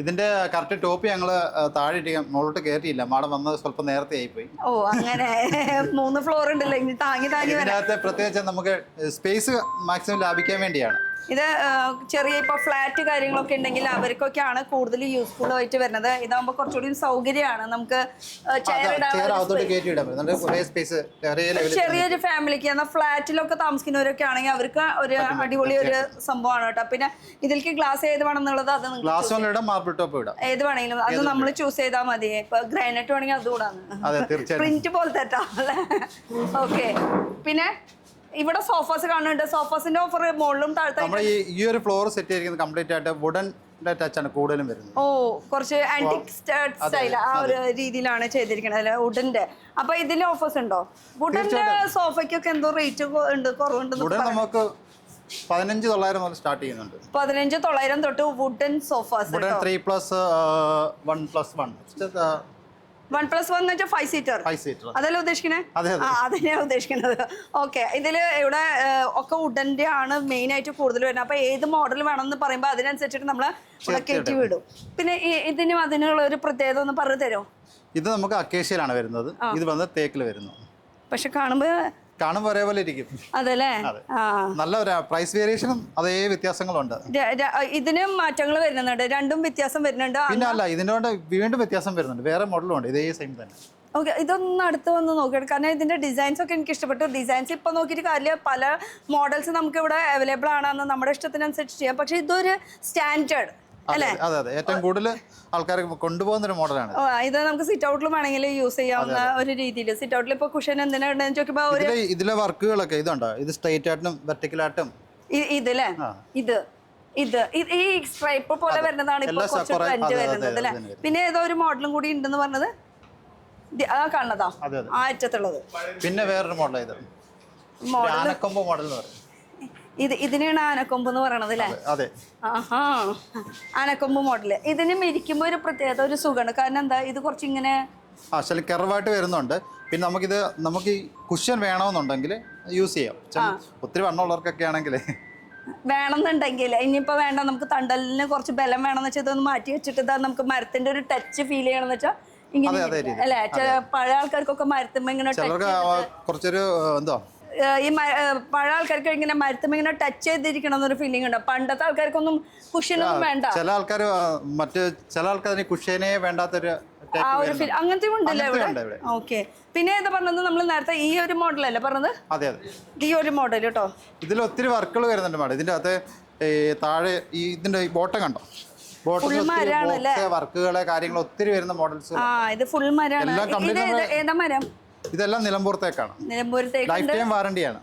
[SPEAKER 4] ഇതിന്റെ കറക്റ്റ് ടോപ്പ് ഞങ്ങള് താഴെ മുകളിലോട്ട് കയറ്റിയില്ല, മാഡം വന്നത് സ്വല്പം നേരത്തെ ആയിപ്പോയി.
[SPEAKER 5] ഓ, അങ്ങനെ 3 ഫ്ലോർ ഉണ്ടല്ലോ, ഇനി താങ്ങി
[SPEAKER 4] പ്രത്യേകിച്ച് നമുക്ക് സ്പേസ് മാക്സിമം ലാഭിക്കാൻ വേണ്ടിയാണ്.
[SPEAKER 5] ഇത് ചെറിയ ഇപ്പൊ ഫ്ലാറ്റ് കാര്യങ്ങളൊക്കെ ഉണ്ടെങ്കിൽ അവർക്കൊക്കെയാണ് കൂടുതൽ യൂസ്ഫുൾ ആയിട്ട് വരുന്നത്. ഇതാകുമ്പോ കുറച്ചുകൂടി സൗകര്യമാണ്. നമുക്ക് ചെറിയൊരു ഫാമിലിക്ക് എന്നാൽ ഫ്ലാറ്റിലൊക്കെ താമസിക്കുന്നവരൊക്കെ ആണെങ്കിൽ അവർക്ക് ഒരു അടിപൊളി ഒരു സംഭവമാണ് കേട്ടോ. പിന്നെ ഇതിലേക്ക് ഗ്ലാസ് ഏത് വേണം എന്നുള്ളത് അത് ഏത് വേണമെങ്കിലും അത് നമ്മൾ ചൂസ് ചെയ്താൽ മതി. ഇപ്പൊ ഗ്രാനൈറ്റ് വേണമെങ്കിൽ അത് കൂടാണ്, പ്രിന്റ് പോലത്തെ അല്ലേ? ഓക്കെ. പിന്നെ ഇവിടെ സോഫാസ് കാണുന്നുണ്ട്. സോഫാസിന്റെ ഓഫർ മുകളിലും താഴത്തെ.
[SPEAKER 4] ഈ ഒരു ഫ്ലോർ സെറ്റ് ചെയ്തിരിക്കുന്നത് കംപ്ലീറ്റ് ആയിട്ട് വുഡൻ ടച്ച് ആണ് കൂടുതലും വരുന്നത്.
[SPEAKER 5] ഓ, കുറച്ച് ആന്റിക് സ്റ്റൈൽ ആ ഒരു രീതിയിലാണ് ചെയ്തിരിക്കുന്നത് വുഡന്റെ. അപ്പൊ ഇതിന് ഓഫേഴ്സ് ഉണ്ടോ? വുഡന്റെ സോഫയ്ക്കൊക്കെ എന്തോ റേറ്റ് ഉണ്ട്, കുറവുണ്ട്.
[SPEAKER 4] നമുക്ക് 15,900 മുതൽ സ്റ്റാർട്ട് ചെയ്യുന്നുണ്ട്.
[SPEAKER 5] 15,900 തൊട്ട് വുഡൻ സോഫാസ്.
[SPEAKER 4] 3+1+1
[SPEAKER 5] 1+1 5 സീറ്റർ അതല്ലേ ഉദ്ദേശിക്കണേ? അതന്നെയാണ് ഉദ്ദേശിക്കുന്നത്. ഓക്കെ. ഇതില് ഇവിടെ ഒക്കെ വുഡന്റെ ആണ് മെയിൻ ആയിട്ട് കൂടുതൽ വരുന്നത്. അപ്പൊ ഏത് മോഡൽ വേണമെന്ന് പറയുമ്പോൾ അതിനനുസരിച്ചിട്ട് നമ്മള് ഇവിടെ കയറ്റി വിടും. പിന്നെ ഇതിനും അതിനുള്ള ഒരു പ്രത്യേകത ഒന്ന് പറഞ്ഞു തരുമോ?
[SPEAKER 4] ഇത് നമുക്ക് അക്കേഷ്യയിലാണ് വരുന്നത്, ഇത് വന്ന് തേക്കിൽ വരുന്നു.
[SPEAKER 5] പക്ഷെ കാണുമ്പോ
[SPEAKER 4] കാണുമ്പോൾ ഒരേപോലെ ഇരിക്കും.
[SPEAKER 5] അതല്ലേ? ആ,
[SPEAKER 4] നല്ല ഒരു പ്രൈസ് വേരിയേഷനും അതേ വ്യത്യാസങ്ങളുണ്ട്.
[SPEAKER 5] ഇതിനും മാറ്റങ്ങൾ വരുന്നുണ്ട്, രണ്ടും വ്യത്യാസം വരുന്നുണ്ട്.
[SPEAKER 4] പിന്നെ അല്ല, ഇതിനോട് വീണ്ടും വ്യത്യാസം വരുന്നുണ്ട്, വേറെ മോഡലും ഉണ്ട് ഇതേ സെയിം തന്നെ.
[SPEAKER 5] ഓക്കെ, ഇതൊന്ന് അടുത്ത് വന്ന് നോക്കിയിട്ട്, കാരണം ഇതിന്റെ ഡിസൈൻസ് ഒക്കെ എനിക്ക് ഇഷ്ടപ്പെട്ടു. ഡിസൈൻസ് ഇപ്പൊ നോക്കിയിട്ട് കാര്യമില്ല, പല മോഡൽസ് നമുക്ക് ഇവിടെ അവൈലബിൾ ആണെന്ന് നമ്മുടെ ഇഷ്ടത്തിനനുസരിച്ച് ചെയ്യാം. പക്ഷെ ഇതൊരു സ്റ്റാൻഡേർഡ് അല്ലേ?
[SPEAKER 4] അതെ അതെ, ഏറ്റവും കൂടുതൽ ആൾക്കാർ കൊണ്ടുപോകുന്ന ഒരു മോഡലാണ്.
[SPEAKER 5] ഇത് നമുക്ക് സിറ്റ് ഔട്ടിൽ വേണമെങ്കിൽ യൂസ് ചെയ്യാവുന്ന ഒരു രീതിയിൽ. സിറ്റ് ഔട്ടിൽ ഇപ്പൊ കുഷൻ എന്തിനാ ഉണ്ടെന്ന് ചോദിക്കുമ്പോ
[SPEAKER 4] ഇതിലെ വർക്കുകളൊക്കെ ഇതുണ്ടോ, ഇത് സ്ട്രൈറ്റ് ആയിട്ടും വെർട്ടിക്കലായിട്ടും
[SPEAKER 5] ഇതല്ലേ, ഇത് ഈ സ്ട്രൈപ്പ് പോലെ വരുന്നതാണ് ഇപ്പൊ കുറച്ച് ട്രെൻഡ് വരുന്നത് അല്ലേ? പിന്നെ ഏതോ ഒരു മോഡലും കൂടി ഉണ്ടെന്ന് പറഞ്ഞത് കാണുന്നതാ ആ അറ്റത്തുള്ളത്.
[SPEAKER 4] പിന്നെ വേറൊരു മോഡൽ, ഇത് ആനക്കൊമ്പ് മോഡൽ എന്ന് പറയും.
[SPEAKER 5] ഇതിനാണ് ആനക്കൊമ്പ് എന്ന് പറയണത് അല്ലേ?
[SPEAKER 4] അതെ.
[SPEAKER 5] ആഹാ, ആനക്കൊമ്പ് മോഡല്. ഇതിനും ഇരിക്കുമ്പോ ഒരു പ്രത്യേകത, ഒരു സുഖമാണ്. കാരണം എന്താ, ഇത് കുറച്ച് ഇങ്ങനെ
[SPEAKER 4] ശരി കർവായിട്ട് വരുന്നുണ്ട്. പിന്നെ നമുക്ക് ഈ കുഷ്യൻ വേണമെന്നുണ്ടെങ്കിൽ യൂസ് ചെയ്യാം. ഒത്തിരി വണ്ണമുള്ളവർക്കൊക്കെ ആണെങ്കിൽ
[SPEAKER 5] വേണമെന്നുണ്ടെങ്കിൽ. ഇനിയിപ്പോ വേണ്ട, നമുക്ക് തണ്ടലിന് കുറച്ച് ബലം വേണമെന്ന് വെച്ചാൽ ഇതൊന്ന് മാറ്റി വെച്ചിട്ട് ഇതാ നമുക്ക് മരത്തിന്റെ ഒരു ടച്ച് ഫീൽ ചെയ്യണമെന്ന് വെച്ചാൽ ഇങ്ങനെ അല്ലെ? പഴയ ആൾക്കാർക്കൊക്കെ മരത്തുമ്പോ ഇങ്ങനെ
[SPEAKER 4] കുറച്ചൊരു എന്തോ
[SPEAKER 5] ഈ പഴയ ആൾക്കാർക്ക് ഇങ്ങനെ മരത്തുമ്പോ ഇങ്ങനെ ടച്ച് ചെയ്തിരിക്കണം എന്നൊരു ഫീലിംഗ് ഉണ്ട്. പണ്ടത്തെ ആൾക്കാർക്കൊന്നും കുഷ്യനൊന്നും വേണ്ട.
[SPEAKER 4] ചില ആൾക്കാർ കുഷ്യനെ വേണ്ടാത്തൊരു
[SPEAKER 5] ആ ഒരു ഫീൽ അങ്ങനത്തെ ഉണ്ടല്ലോ ഇവിടെ. ഓക്കെ, പിന്നെ ഏതാ പറഞ്ഞത് നമ്മൾ നേരത്തെ ഈ ഒരു മോഡലല്ലേ പറഞ്ഞത്?
[SPEAKER 4] അതെ അതെ,
[SPEAKER 5] ഈ ഒരു മോഡൽ കേട്ടോ.
[SPEAKER 4] ഇതിൽ ഒത്തിരി വർക്കുകൾ വരുന്നുണ്ട് മാഡം. ഇതിന്റെ അകത്ത് താഴെ ഇതിന്റെ ബോട്ടം കണ്ടോ, വർക്കുകള് കാര്യങ്ങൾ ഒത്തിരി വരുന്ന മോഡൽസ്.
[SPEAKER 5] ഇത് ഫുൾ മരമാണ്. ഏതാ മരം?
[SPEAKER 4] ഇതെല്ലാം നിലമ്പൂർത്തേക്കാണ്. Life time വാറണ്ടിയാണ്.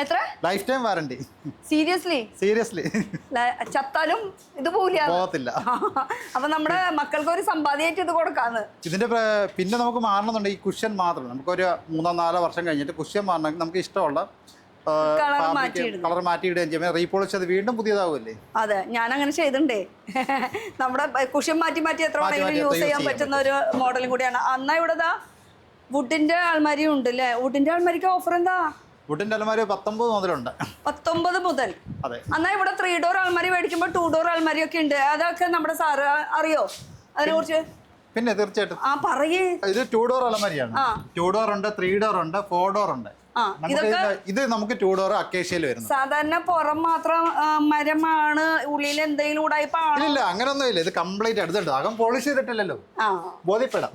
[SPEAKER 5] എത്ര?
[SPEAKER 4] Life time warranty. സീരിയസ്ലി
[SPEAKER 5] ചത്താലും ഇത് പോകത്തില്ല. അപ്പൊ നമ്മുടെ മക്കൾക്ക് ഒരു സമ്പാദ്യമായിട്ട് ഇത് കൊടുക്കാന്ന്.
[SPEAKER 4] ഇതിന്റെ പിന്നെ നമുക്ക് മാറണമെന്നുണ്ട് ഈ കുഷ്യൻ മാത്രം. നമുക്കൊരു 3-4 വർഷം കഴിഞ്ഞിട്ട് കുഷ്യൻ മാറണമെങ്കിൽ നമുക്ക് ഇഷ്ടമുള്ള കളർ മാറ്റിയിടുകയും ചെയ്യും. റീപോളിഷ് അത് വീണ്ടും പുതിയതാവുമല്ലേ?
[SPEAKER 5] അതെ, ഞാൻ അങ്ങനെ ചെയ്തിട്ടുണ്ടേ. നമ്മുടെ കുഷ്യൻ മാറ്റി എത്ര വേണമെങ്കിലും യൂസ് ചെയ്യാൻ പറ്റുന്ന ഒരു മോഡലും കൂടിയാണ്. അന്നാ ഇവിടെ വുഡിന്റെ അൽമാരി ഉണ്ട് അല്ലേ? വുഡിന്റെ അൽമാരിക്ക് ഓഫർ എന്താ?
[SPEAKER 4] വുഡിന്റെ അൽമാരി 19 മുതലുണ്ട്.
[SPEAKER 5] 19 മുതൽ.
[SPEAKER 4] അതെ.
[SPEAKER 5] എന്നാ ഇവിടെ 3 ഡോർ അൽമാരി മേടിക്കുമ്പോൾ 2 ഡോർ അൽമാരി ഒക്കെ ഉണ്ട്. അതൊക്കെ നമ്മുടെ സാറ് അറിയോ അതിനെ കുറിച്ച്?
[SPEAKER 4] പിന്നെ തീർച്ചയായിട്ടും.
[SPEAKER 5] പറയേ.
[SPEAKER 4] ഇത് 2 ഡോർ അലമാരിയാണ്. 2 ഡോർ ഉണ്ട്, 3 ഡോർ ഉണ്ട്, 4 ഡോർ ഉണ്ട്. ഇത് നമുക്ക് 2 ഡോർ അക്കേഷ്യയിൽ വരുന്നത്.
[SPEAKER 5] സാധാരണ പുറം മാത്രം മരമാണ്, ഉള്ളിൽ എന്തെങ്കിലും ഉടായ്പാണോ?
[SPEAKER 4] ഇല്ല, അങ്ങനൊന്നും ഇല്ല. ഇത് കംപ്ലീറ്റ് എടുത്തിട്ടുണ്ട്. അകം പോളിഷ് ചെയ്തിട്ടില്ലല്ലോ. ബോധ്യപ്പെടാം.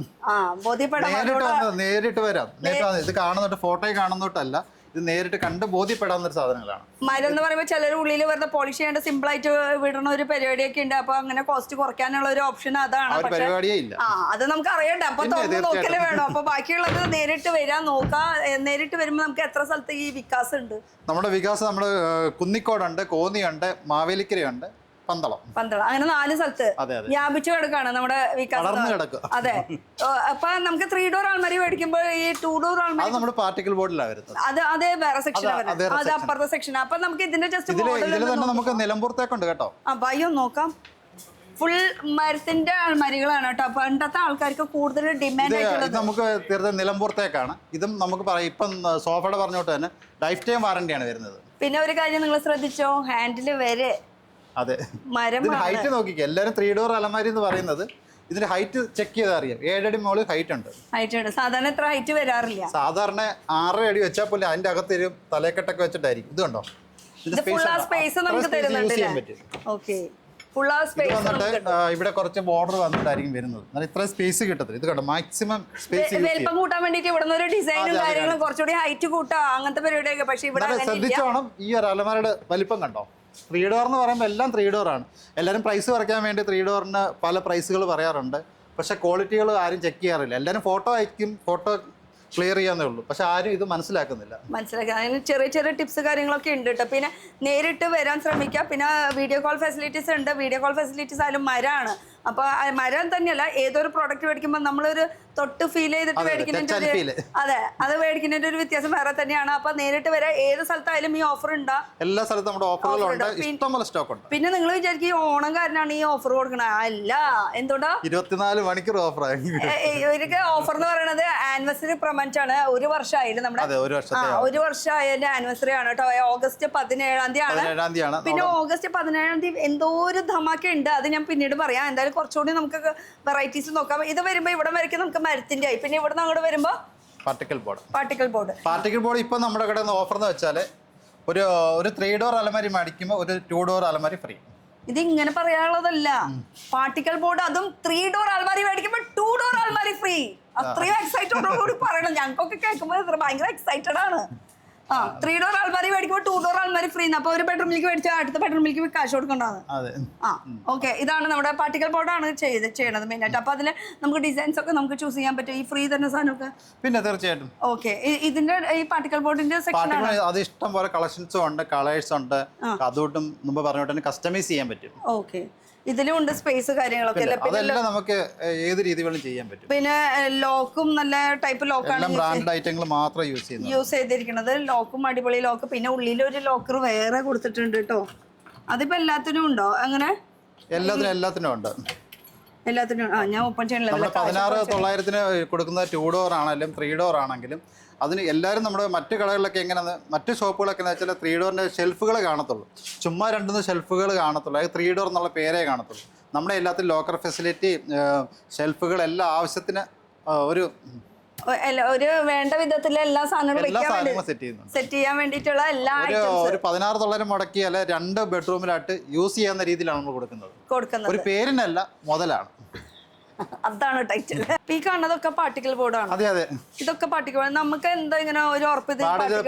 [SPEAKER 4] നേരിട്ട് വരാം. ഇത് കാണുന്നോട്ട്, ഫോട്ടോയിൽ കാണുന്നോട്ടല്ല, ഇത് നേരിട്ട് കണ്ട് ബോധ്യപ്പെടാവുന്ന സാധനങ്ങളാണ്.
[SPEAKER 5] മരം എന്ന് പറയുമ്പോൾ ചിലർ ഉള്ളിൽ വെറുതെ പോളിഷ് ചെയ്യേണ്ട സിമ്പിൾ ആയിട്ട് വിടുന്ന ഒരു പരിപാടിയൊക്കെ ഉണ്ട്. അപ്പൊ അങ്ങനെ കോസ്റ്റ് കുറയ്ക്കാനുള്ള ഒരു ഓപ്ഷൻ അതാണ്.
[SPEAKER 4] പരിപാടിയേ ഇല്ല.
[SPEAKER 5] അത് നമുക്ക് അറിയണ്ട. അപ്പൊ നോക്കലേ വേണം. അപ്പൊ ബാക്കിയുള്ളത് നേരിട്ട് വരാൻ നോക്കാം. നേരിട്ട് വരുമ്പോൾ നമുക്ക് എത്ര സ്ഥലത്ത് ഈ വികാസം ഉണ്ട്?
[SPEAKER 4] നമ്മുടെ വികാസം നമ്മള് കുന്നിക്കോടുണ്ട്, കോന്നിയുണ്ട്, മാവേലിക്കരയുണ്ട്, പന്തളം,
[SPEAKER 5] അങ്ങനെ 4 സ്ഥലത്ത് വ്യാപിച്ചു കിടക്കാണ് നമ്മുടെ വികാസം. അതെ. അപ്പൊ നമുക്ക് 3 ഡോർ അൽമാരി മേടിക്കുമ്പോൾ ഈ 2 ഡോർ അൽമാരി
[SPEAKER 4] നമ്മുടെ പാർട്ടിക്കൽ ബോർഡിലാണ് വരുന്നത്.
[SPEAKER 5] അതേ വേറെ സെക്ഷൻ, അത് അപ്പുറത്തെ സെക്ഷൻ. അപ്പൊ നമുക്ക് ഇതിന്റെ ജസ്റ്റ്
[SPEAKER 4] നമുക്ക് നിലമ്പൂർത്തേക്കുണ്ട് കേട്ടോ.
[SPEAKER 5] അയ്യോ നോക്കാം. ഫുൾ മരത്തിന്റെ അൽമാരികളാണ് കേട്ടോ. പണ്ടത്തെ ആൾക്കാർക്ക് കൂടുതൽ ഡിമാൻഡ് ആയിട്ടുള്ളത്.
[SPEAKER 4] നമുക്ക് തീർച്ചയായും നിലമ്പൂർത്തേക്കാണ്. ഇതും നമുക്ക് പറയാം. ഇപ്പം സോഫയുടെ പറഞ്ഞോട്ട് തന്നെ ലൈഫ് ടൈം വാറണ്ടിയാണ് വരുന്നത്.
[SPEAKER 5] പിന്നെ ഒരു കാര്യം നിങ്ങൾ ശ്രദ്ധിച്ചോ, ഹാൻഡില് വരെ
[SPEAKER 4] അതെ മരം. ഹൈറ്റ് നോക്കിക്കോ. എല്ലാരും 3 ഡോർ അലമാരി എന്ന് പറയുന്നത് ഇതിന്റെ ഹൈറ്റ് ചെക്ക് ചെയ്താൽ അറിയാം. 7 അടി മുകളിൽ ഹൈറ്റ് ഉണ്ട്.
[SPEAKER 5] സാധാരണ എത്ര ഹൈറ്റ് വരാറില്ല.
[SPEAKER 4] സാധാരണ 6 അടി വെച്ചാൽ പോലെ അതിന്റെ അകത്ത് ഒരു തലക്കെട്ടൊക്കെ വെച്ചിട്ടായിരിക്കും. ഇത് കണ്ടോ, ഇവിടെ കുറച്ച് ബോർഡർ വന്നിട്ടായിരിക്കും വരുന്നത്. ഇത്ര സ്പേസ് കിട്ടത്തില്ല. ഇത് കണ്ടോ, മാക്സിമം സ്പേസ്
[SPEAKER 5] വലിപ്പം കൂട്ടാൻ വേണ്ടിട്ട് ഇവിടെ ഒരു ഡിസൈനും കാര്യങ്ങളും കുറച്ചുകൂടി ഹൈറ്റ് കൂട്ടാ അങ്ങനത്തെ പരിപാടിയൊക്കെ. പക്ഷെ ഇവിടെ
[SPEAKER 4] ശ്രദ്ധിച്ചോണം. ഈ ഒരു അലമാരയുടെ വലിപ്പം കണ്ടോ. 3 ഡോർ എന്ന് പറയുമ്പോൾ എല്ലാം 3 ഡോർ ആണ്. എല്ലാവരും പ്രൈസ് കുറയ്ക്കാൻ വേണ്ടി 3 ഡോറിന് പല പ്രൈസുകൾ പറയാറുണ്ട്. പക്ഷെ ക്വാളിറ്റികൾ ആരും ചെക്ക് ചെയ്യാറില്ല. എല്ലാവരും ഫോട്ടോ അയക്കും, ഫോട്ടോ ക്ലിയർ ചെയ്യാന്നേ ഉള്ളൂ. പക്ഷെ ആരും ഇത് മനസ്സിലാക്കുന്നില്ല.
[SPEAKER 5] അതിന് ചെറിയ ചെറിയ ടിപ്സ് കാര്യങ്ങളൊക്കെ ഉണ്ട് കേട്ടോ. പിന്നെ നേരിട്ട് വരാൻ ശ്രമിക്കുക. പിന്നെ വീഡിയോ കോൾ ഫെസിലിറ്റീസ് ഉണ്ട്. വീഡിയോ കോൾ ഫെസിലിറ്റീസ് ആയാലും മരമാണ്. അപ്പോൾ മരം തന്നെയല്ല, ഏതൊരു പ്രോഡക്റ്റ് മേടിക്കുമ്പോൾ നമ്മളൊരു തൊട്ട് ഫീൽ ചെയ്തിട്ട് മേടിക്കുന്നതിന്റെ അതെ അത് മേടിക്കുന്നതിന്റെ ഒരു വ്യത്യാസം വേറെ തന്നെയാണ്. അപ്പൊ നേരിട്ട് വരാം. ഏത് സ്ഥലത്തായാലും ഈ ഓഫർ ഉണ്ടാ.
[SPEAKER 4] എല്ലാ സ്ഥലത്തും നമ്മുടെ ഓഫറുകളുണ്ട്. ഇഷ്ടംപോലെ സ്റ്റോക്ക് ഉണ്ട്.
[SPEAKER 5] പിന്നെ നിങ്ങൾ വിചാരിക്കും ഈ ഓണം കാരനാണ് ഈ ഓഫർ കൊടുക്കണത്. അല്ല, എന്തുകൊണ്ടാ
[SPEAKER 4] 24 മണിക്കൂർ ഓഫർ.
[SPEAKER 5] ഇവർക്ക് ഓഫർ എന്ന് പറയുന്നത് ആനിവേഴ്സറി പ്രൊമന്റ് ആണ്. 1 വർഷമായാലും നമ്മുടെ 1 വർഷമായതിന്റെ ആനിവേഴ്സറി ആണ് കേട്ടോ. ഓഗസ്റ്റ് 17-ാം തീയതി ആണ്. പിന്നെ ഓഗസ്റ്റ് 17-ാം തീയതി എന്തോ ഒരു ധമാക്ക ഉണ്ട്. അത് ഞാൻ പിന്നീട് പറയാം. എന്തായാലും കുറച്ചുകൂടി നമുക്ക് വെറൈറ്റീസ് നോക്കാം. ഇത് വരുമ്പോ ഇവിടെ വരയ്ക്കും നമുക്ക് മരത്തിന്റെ ആയി. പിന്നെ ഇവിടെ നിന്ന് അങ്ങോട്ട് വരുമ്പോ
[SPEAKER 4] പാർട്ടിക്കൽ ബോർഡ്.
[SPEAKER 5] പാർട്ടിക്കൽ ബോർഡ്
[SPEAKER 4] ഇപ്പം നമ്മുടെ കടയിൽ നിന്ന് ഓഫർ എന്ന് വെച്ചാൽ ഒരു 3 ഡോർ അലമാരി മേടിക്കുമ്പോൾ ഒരു 2 ഡോർ അലമാരി ഫ്രീ.
[SPEAKER 5] ഇത് ഇങ്ങനെ പറയാനുള്ളതല്ല, പാർട്ടിക്കൽ ബോർഡ് അതും 3 ഡോർ അൽമാരി മേടിക്കുമ്പോൾ 2 ഡോർ അൽമാരി ഫ്രീ. അത്രയും എക്സൈറ്റഡോടുകൂടി പറയണം. ഞങ്ങൾക്കൊക്കെ കേൾക്കുമ്പോൾ ഭയങ്കര എക്സൈറ്റഡ് ആണ്. 3 ഡോർ അൽമാരി മേടിക്കുമ്പോൾ 2 ഡോർ അൽമാരി ഫ്രീ. അപ്പൊ ഒരു ബെഡ്റൂമിലേക്ക് മേടിച്ചാൽ അടുത്ത ബെഡ്റൂമിലേക്ക് കാശ് കൊടുക്കേണ്ടതാണ്. ഓക്കെ, ഇതാണ് നമ്മുടെ പാർട്ടിക്കൽ ബോർഡാണ് ചെയ്യണത് മെയിൻ ആയിട്ട്. അപ്പൊ അതിൽ നമുക്ക് ഡിസൈൻസ് ഒക്കെ നമുക്ക് ചൂസ് ചെയ്യാൻ പറ്റും ഈ ഫ്രീ തന്നെ സാധനമൊക്കെ.
[SPEAKER 4] പിന്നെ തീർച്ചയായിട്ടും.
[SPEAKER 5] ഓക്കെ, ഇതിന്റെ ഈ പാർട്ടിക്കൽ ബോർഡിന്റെ സെക്ഷൻ ആണ്.
[SPEAKER 4] അത് ഇഷ്ടം പോലെ കളക്ഷൻസും ഉണ്ട്, കളേഴ്സ് ഉണ്ട്. അതുകൊണ്ടും മുമ്പ് പറഞ്ഞിട്ട് കസ്റ്റമൈസ് ചെയ്യാൻ പറ്റും.
[SPEAKER 5] ഓക്കെ, ഇതിലും ഉണ്ട് സ്പേസ് കാര്യങ്ങളൊക്കെ.
[SPEAKER 4] അതെല്ലാം നമുക്ക് ഏത് രീതികളും ചെയ്യാൻ പറ്റും.
[SPEAKER 5] പിന്നെ ലോക്കും നല്ല ടൈപ്പ് ലോക്കാണ്
[SPEAKER 4] ബ്രാൻഡ് ഐറ്റങ്ങൾ മാത്രം യൂസ്
[SPEAKER 5] ചെയ്തിരിക്കുന്നത്. ലോക്കും അടിപൊളി ലോക്ക്. പിന്നെ ഉള്ളിൽ ഒരു ലോക്കർ വേറെ കൊടുത്തിട്ടുണ്ട് കേട്ടോ. അതിപ്പോ എല്ലാത്തിനും ഉണ്ടോ അങ്ങനെ?
[SPEAKER 4] എല്ലാത്തിനും ഉണ്ട്.
[SPEAKER 5] എല്ലാത്തിനും ഞാൻ ഓപ്പൺ ചെയ്യണില്ല.
[SPEAKER 4] 16,900 കൊടുക്കുന്ന 2 ഡോർ ആണെങ്കിലും 3 ഡോർ ആണെങ്കിലും അതിന് എല്ലാവരും നമ്മുടെ മറ്റു കടകളിലൊക്കെ എങ്ങനെയാണ്, മറ്റു ഷോപ്പുകളൊക്കെ എന്ന് വെച്ചാൽ 3 ഡോറിൻ്റെ ഷെൽഫുകൾ കാണത്തുള്ളൂ. ചുമ്മാ 2 ഷെൽഫുകൾ കാണത്തുള്ളൂ. അത് 3 ഡോർ എന്നുള്ള പേരേ കാണത്തുള്ളൂ. നമ്മുടെ എല്ലാത്തിലും ലോക്കർ ഫെസിലിറ്റി, ഷെൽഫുകൾ എല്ലാം ആവശ്യത്തിന് ഒരു
[SPEAKER 5] വേണ്ട വിധത്തിൽ എല്ലാ സാധനങ്ങളും സെറ്റ് ചെയ്യാൻ വേണ്ടിയിട്ടുള്ള എല്ലാ
[SPEAKER 4] ഒരു 16,900 മുടക്കിയാൽ 2 ബെഡ്റൂമിലായിട്ട് യൂസ് ചെയ്യാവുന്ന രീതിയിലാണ് നമ്മൾ കൊടുക്കുന്നത്. ഒരു പേരിനല്ല, മുതലാണ്.
[SPEAKER 5] അതാണ് ടൈറ്റിൽ. ഈ കാണുന്നതൊക്കെ പാർട്ടിക്കൽ ബോർഡാണ്.
[SPEAKER 4] അതെ അതെ,
[SPEAKER 5] ഇതൊക്കെ പാർട്ടിക്കൽ ബോർഡ്. നമുക്ക് എന്താ ഇങ്ങനെ ഒരു ഉറപ്പ്?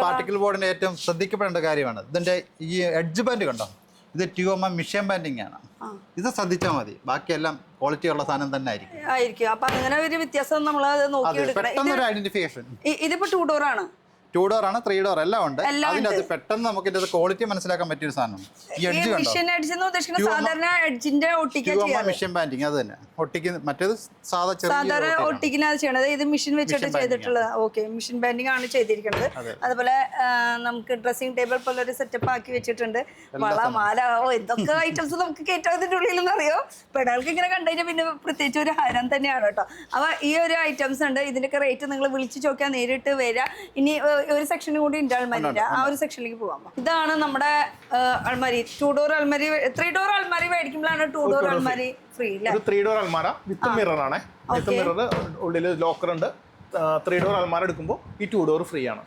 [SPEAKER 4] പാർട്ടിക്കൽ ബോർഡിന്റെ ഏറ്റവും ശ്രദ്ധിക്കപ്പെടേണ്ട കാര്യമാണ് ഇതിന്റെ ഈ എഡ്ജ് ബാൻഡ് കണ്ടോ. ഇത് ട്യൂമ മിഷൻ ബാൻഡിങ് ആണ്. ഇത് ശ്രദ്ധിച്ചാൽ മതി, ബാക്കിയെല്ലാം ക്വാളിറ്റി ഉള്ള സാധനം തന്നെ ആയിരിക്കും.
[SPEAKER 5] അപ്പൊ അങ്ങനെ ഒരു വ്യത്യാസം നമ്മൾ നോക്കിയെടുക്കണം.
[SPEAKER 4] ഐഡന്റിഫിക്കേഷൻ.
[SPEAKER 5] ഇതിപ്പോ 2 ഡോർ ആണ്,
[SPEAKER 4] 2 ഡോർ ആണ്, 3 ഡോർ എല്ലാം ഉണ്ട്. അതിന്റെ അത് പെട്ടെന്ന് നമുക്ക് ഇതിന്റെ ക്വാളിറ്റി മനസ്സിലാക്കാൻ പറ്റിയ ഒരു സാധനം. ഈ എഡ്ജ് കണ്ടോ,
[SPEAKER 5] സാധാരണ എഡ്ജിന്റെ
[SPEAKER 4] മിഷൻ ബാൻഡിങ്. അത് തന്നെ ഒട്ടിക്കുന്ന, മറ്റേത്
[SPEAKER 5] സാധാരണ ഒട്ടിക്കുന്നത് ചെയ്യണത്. ഇത് മെഷീൻ വെച്ചിട്ട് ചെയ്തിട്ടുള്ളത്. ഓക്കെ, മെഷീൻ ബാൻഡിങ് ആണ് ചെയ്തിരിക്കുന്നത്. അതുപോലെ നമുക്ക് ഡ്രസ്സിംഗ് ടേബിൾ പോലെ ഒരു സെറ്റപ്പ് ആക്കി വെച്ചിട്ടുണ്ട്. വള, മാല, എന്തൊക്കെ ഐറ്റംസ് നമുക്ക് കയറ്റതിന്റെ ഉള്ളിൽ അറിയോ. പെടകൾക്ക് ഇങ്ങനെ കണ്ടുകഴിഞ്ഞാൽ പിന്നെ പ്രത്യേകിച്ച് ഒരു ഹരം തന്നെയാണ് കേട്ടോ. അപ്പൊ ഈ ഒരു ഐറ്റംസ് ഉണ്ട്. ഇതിന്റെയൊക്കെ റേറ്റ് നിങ്ങൾ വിളിച്ചു ചോദിക്കാൻ നേരിട്ട് വരിക. ഇനി ഒരു സെക്ഷനും കൂടി ഉണ്ട് അൾമാരിന്റെ, ആ ഒരു സെക്ഷനിലേക്ക് പോകാം. ഇതാണ് നമ്മുടെ അൾമാരി. 2 ഡോർ അൾമാരി. 3 ഡോർ അൾമാരി മേടിക്കുമ്പോഴാണ് 2 ഡോർ അൾമാരി ഫ്രീ.
[SPEAKER 1] 3 ഡോർ അൾമാര വിത്ത് മിറർ ആണ്. വിത്ത് മിറർ, ഉള്ളിൽ ലോക്കർ ഉണ്ട്. 3 ഡോർ അൾമാര എടുക്കുമ്പോൾ ഈ 2 ഡോർ ഫ്രീ ആണ്.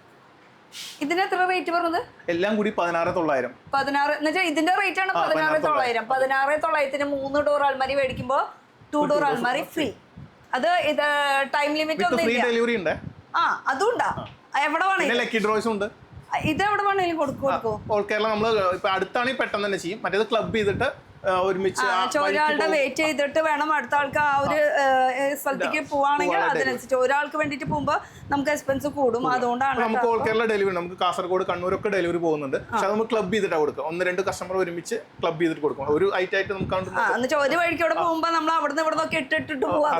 [SPEAKER 5] ഇതിന് എത്ര റേറ്റ് പറഞ്ഞത്?
[SPEAKER 1] എല്ലാം കൂടി 16,900.
[SPEAKER 5] 16 എന്നുവെച്ചാൽ ഇതിന്റെ റേറ്റ് ആണ് 16,900. 16,900 3 ഡോർ അൾമാരി മേടിക്കുമ്പോൾ 2 ഡോർ അൾമാരി ഫ്രീ. അത് ഇത് ടൈം ലിമിറ്റ് ഒന്നും
[SPEAKER 1] ഫ്രീ ഡെലിവറി ഉണ്ട്.
[SPEAKER 5] അതുണ്ടാ എവിടെ വേണമെങ്കിലും.
[SPEAKER 1] ലക്കി ഡ്രോയ്സ് ഉണ്ട്.
[SPEAKER 5] ഇത് എവിടെ വേണമെങ്കിലും കൊടുക്കും.
[SPEAKER 1] ഓൾ കേരള നമ്മൾ ഇപ്പൊ അടുത്താണെങ്കിൽ പെട്ടെന്ന് തന്നെ ചെയ്യും. മറ്റേത് ക്ലബ് ചെയ്തിട്ട് ഒരുമിച്ച്
[SPEAKER 5] ഒരാളുടെ വെയിറ്റ് ചെയ്തിട്ട് വേണം അടുത്ത ആൾക്ക് ആ ഒരു സ്ഥലത്തേക്ക് പോവാണെങ്കിൽ അതിനനുസരിച്ച് ഒരാൾക്ക് വേണ്ടിട്ട് പോകുമ്പോ നമുക്ക് എക്സ്പെൻസ് കൂടും. അതുകൊണ്ടാണ്
[SPEAKER 1] നമുക്ക് ഓൾ കേരള ഡെലിവറി, നമുക്ക് കാസർഗോഡ്, കണ്ണൂരൊക്കെ ഡെലിവറി പോകുന്നുണ്ട്. പക്ഷെ അത് നമുക്ക് ക്ലബ് ചെയ്തിട്ടാണ് കൊടുക്കുക. 1-2 കസ്റ്റമർ ഒരുമിച്ച് ക്ലബ് ചെയ്തിട്ട് കൊടുക്കും. ഒരു ഐറ്റായിട്ട് നമുക്ക്
[SPEAKER 5] ഒരു വഴിക്ക് ഇവിടെ പോകുമ്പോ നമ്മൾ അവിടുന്ന് ഇവിടെ നിന്നൊക്കെ ഇട്ടിട്ട് പോവാ.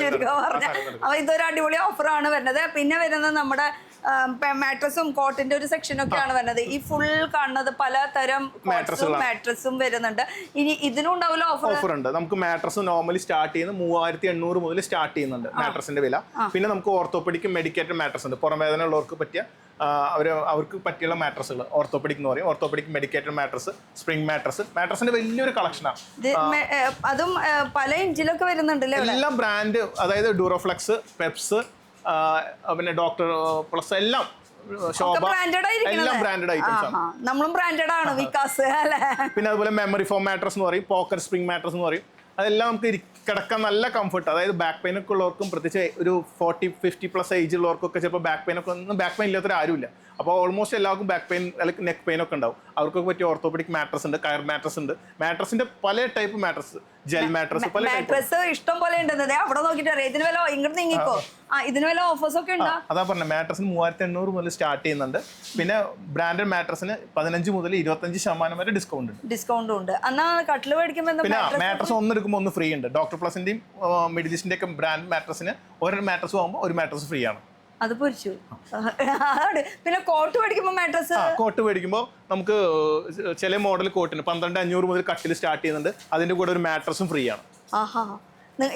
[SPEAKER 5] ചുരുക്കം പറഞ്ഞ അപ്പൊ ഇതൊരു അടിപൊളി ഓഫറാണ് വരുന്നത്. പിന്നെ വരുന്നത് നമ്മുടെ മാട്രസും കോട്ടിന്റെ ഒരു സെക്ഷനൊക്കെയാണ് വരുന്നത്. ഈ ഫുൾ കാണുന്നത് പലതരം മാട്രസും വരുന്നുണ്ട്. ഇനി ഇതിനും ഉണ്ടാവില്ല ഓഫർ ഉണ്ട്.
[SPEAKER 1] നമുക്ക് മാട്രസ് നോർമലി സ്റ്റാർട്ട് ചെയ്യുന്നത് 3,800 മുതൽ സ്റ്റാർട്ട് ചെയ്യുന്നുണ്ട് മാട്രസിന്റെ വില. പിന്നെ നമുക്ക് ഓർത്തോപെഡിക് മെഡിക്കേറ്റഡ് മാട്രസ് ഉണ്ട്. പുറംവേദന ഉള്ളവർക്ക് പറ്റിയ അവർക്ക് പറ്റിയുള്ള മാട്രസുകൾ ഓർത്തോപെഡിക് എന്ന് പറയും. ഓർത്തോപെഡിക് മെഡിക്കേറ്റഡ് മാട്രസ്, സ്പ്രിംഗ് മാട്രസിന്റെ വലിയൊരു കളക്ഷനാണ്.
[SPEAKER 5] അതും പല ഇഞ്ചിലൊക്കെ വരുന്നുണ്ടല്ലേ.
[SPEAKER 1] എല്ലാം ബ്രാൻഡ്, അതായത് ഡ്യൂറോഫ്ലെക്സ്, പെപ്സ്, പിന്നെ ഡോക്ടർ പ്ലസ് എല്ലാം എല്ലാം ബ്രാൻഡഡ് ഐറ്റംസ് ആണ്.
[SPEAKER 5] നമ്മളും ബ്രാൻഡഡ് ആണ് വികാസ് അല്ലേ.
[SPEAKER 1] പിന്നെ അതുപോലെ മെമ്മറി ഫോം മാട്രസ് എന്ന് പറയും, പോക്കറ്റ് സ്പ്രിംഗ് മാട്രസ് എന്ന് പറയും. അതെല്ലാം നമുക്ക് കിടക്കാൻ നല്ല കംഫർട്ട്. അതായത് ബാക്ക് പെയിൻ ഒക്കെ ഉള്ളവർക്കും, പ്രത്യേകിച്ച് ഒരു 40-50+ ഏജ് ഉള്ളവർക്കൊക്കെ ചിലപ്പോൾ ബാക്ക് പെയിൻ ഇല്ലാത്തൊരു ആരുമില്ല. അപ്പോൾ ഓൾമോസ്റ്റ് എല്ലാവർക്കും ബാക്ക് പെയിൻ അല്ലെങ്കിൽ നെക്ക് പെയിൻ ഒക്കെ ഉണ്ടാവും. അവർക്കൊക്കെ പറ്റിയ ഓർത്തോപെഡിക് മാട്രസ് ഉണ്ട്, കയർ മാട്രസ് ഉണ്ട്. മാട്രസിന്റെ പല ടൈപ്പ് മാട്രസ്, ജെൽ മാട്രസ്, പല
[SPEAKER 5] മാട്രസ് ഇഷ്ടം പോലെ ഉണ്ട്. അവിടെ നോക്കിട്ട് ഇതിന് വില ഇങ്ങോട്ട് നീങ്ങിക്കോ. ഇതിന് വില ഓഫേഴ്സ് ഒക്കെ ഉണ്ടോ?
[SPEAKER 1] അതാ പറഞ്ഞത്, മാട്രസിന് 3,800 മുതൽ സ്റ്റാർട്ട് ചെയ്യുന്നുണ്ട്. പിന്നെ ബ്രാൻഡഡ് മാട്രസിന് 15 മുതൽ 25% വരെ ഡിസ്കൗണ്ട് ഉണ്ട്.
[SPEAKER 5] എന്നാ കട്ടില് മേടിക്കുമ്പോൾ
[SPEAKER 1] പിന്നെ മാട്രസ് ഒന്ന് എടുക്കുമ്പോൾ ഒന്ന് ഫ്രീ ഉണ്ട്. ഡോക്ടർ പ്ലസിന്റെയും മെഡിസിന്റെ ഒക്കെ ബ്രാൻഡ് മാട്രസിന് ഒരു മാട്രസ് ആകുമ്പോൾ ഒരു മാട്രസ് ഫ്രീ ആണ്.
[SPEAKER 5] അത് പൊരിച്ചു. പിന്നെ കോട്ട് മേടിക്കുമ്പോൾ മാട്രസ്,
[SPEAKER 1] കോട്ട് മേടിക്കുമ്പോൾ നമുക്ക് ചില മോഡൽ കോട്ടിന് 12,500 മുതൽ കട്ടിൽ സ്റ്റാർട്ട് ചെയ്യുന്നുണ്ട്. അതിന്റെ കൂടെ ഒരു മാട്രസും ഫ്രീ ആണ്.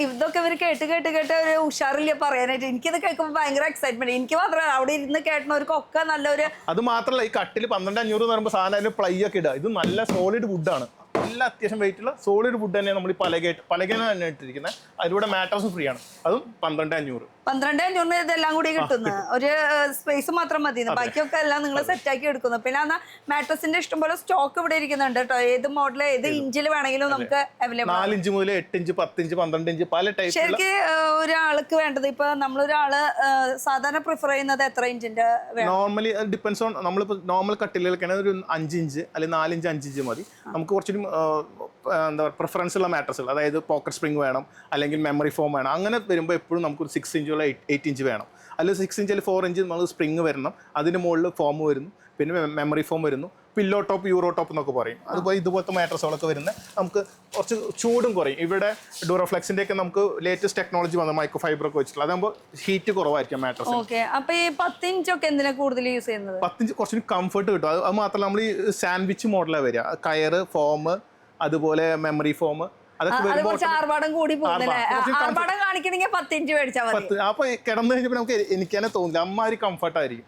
[SPEAKER 5] ഇതൊക്കെ ഇവർ കേട്ട് ഒരു ഉഷാറില്ല പറയാനായിട്ട്. എനിക്കിത് കേൾക്കുമ്പോൾ ഭയങ്കര എക്സൈറ്റ്മെന്റ്. എനിക്ക് മാത്രമല്ല, അവിടെ ഇരുന്ന് കേട്ടവർക്കൊക്കെ നല്ലൊരു.
[SPEAKER 1] അത് മാത്രമല്ല, ഈ കട്ടിൽ 12,500 എന്ന് പറയുമ്പോൾ സാധനം അതിന് പ്ലൈ ഒക്കെ ഇടുക. ഇത് നല്ല സോളിഡ് വുഡാണ്. നല്ല അത്യാവശ്യം വെയിറ്റുള്ള സോളിഡ് വുഡ് തന്നെയാണ് നമ്മൾ ഈ പലകയാണ് തന്നെ ഇട്ടിരിക്കുന്നത്. അതിലൂടെ മാട്രസും ഫ്രീ ആണ്. അതും 12,500.
[SPEAKER 5] 12,500 ഇതെല്ലാം കൂടി കിട്ടുന്നു. ഒരു സ്പേസ് മാത്രം മതി, ബാക്കിയൊക്കെ എല്ലാം നിങ്ങൾ സെറ്റ് ആക്കി എടുക്കുന്നു. പിന്നെ മാട്രസിന്റെ ഇഷ്ടംപോലെ സ്റ്റോക്ക് ഇവിടെ ഇരിക്കുന്നുണ്ട് കേട്ടോ. ഏത് മോഡൽ ഏത് ഇഞ്ചിൽ വേണമെങ്കിലും നമുക്ക് അവൈലബിൾ.
[SPEAKER 1] 4 ഇഞ്ച് മുതൽ 8 ഇഞ്ച് 10 ഇഞ്ച് 12 ഇഞ്ച് പല ടൈപ്പ്.
[SPEAKER 5] ശരിക്കും ഒരാൾക്ക് വേണ്ടത് ഇപ്പൊ നമ്മളൊരാള് സാധാരണ പ്രിഫർ ചെയ്യുന്നത് എത്ര ഇഞ്ചിന്റെ?
[SPEAKER 1] Normally depends on. നമ്മളിപ്പോ നോർമൽ കട്ടിലുകൾക്കാണെങ്കിൽ ഒരു 5 ഇഞ്ച് അല്ലെങ്കിൽ 4 ഇഞ്ച് 5 ഇഞ്ച് മതി. നമുക്ക് കുറച്ചുകൂടി എന്താ പറയുക പ്രിഫറൻസ് ഉള്ള മാട്രസുകൾ, അതായത് പോക്കറ്റ് സ്പ്രിംഗ് വേണം അല്ലെങ്കിൽ മെമ്മറി ഫോം വേണം. അങ്ങനെ വരുമ്പോൾ എപ്പോഴും നമുക്കൊരു 6 ഇഞ്ച് 8 ഇഞ്ച് വേണം. അല്ലെങ്കിൽ 6 ഇഞ്ച് 4 ഇഞ്ച് നമ്മൾ സ്പ്രിംഗ് വരണം. അതിന് മുകളിൽ ഫോം വരുന്നു, പിന്നെ മെമ്മറി ഫോം വരുന്നു, പില്ലോ ടോപ്പ് യൂറോ ടോപ്പ് എന്നൊക്കെ പറയും. അതുപോലെ ഇതുപോലത്തെ മാട്രസുകളൊക്കെ വരുന്നത് നമുക്ക് കുറച്ച് ചൂടും കുറയും. ഇവിടെ ഡ്യൂറോഫ്ലെക്സിന്റെ ഒക്കെ നമുക്ക് ലേറ്റസ്റ്റ് ടെക്നോളജി വന്നത് മൈക്രോ ഫൈബർ ഒക്കെ വെച്ചിട്ടുള്ള, അതാകുമ്പോൾ ഹീറ്റ് കുറവായിരിക്കും മാട്രസ്.
[SPEAKER 5] ഓക്കെ. അപ്പൊ ഈ 10 ഇഞ്ചൊക്കെ എന്തിനാ കൂടുതൽ യൂസ് ചെയ്യുന്നത്?
[SPEAKER 1] 10 ഇഞ്ച് കുറച്ചുകൂടി കംഫർട്ട് കിട്ടും. അത് മാത്രമല്ല നമ്മൾ ഈ സാൻഡ്വിച്ച് മോഡലാണ് വരിക. കയറ് ഫോം, അതുപോലെ മെമ്മറി ഫോം, അതൊക്കെ വരുമ്പോൾ
[SPEAKER 5] ആർഭാടം കൂടി പോകുന്നില്ലേ? ആർഭാടം കാണിക്കണമെങ്കിൽ 10 ഇഞ്ച് മേടിച്ചാൽ മതി.
[SPEAKER 1] അപ്പൊ കിടന്നു കഴിഞ്ഞപ്പോൾ നമുക്ക് എനിക്ക് തന്നെ തോന്നില്ല, അമ്മാതിരി കംഫർട്ടായിരിക്കും.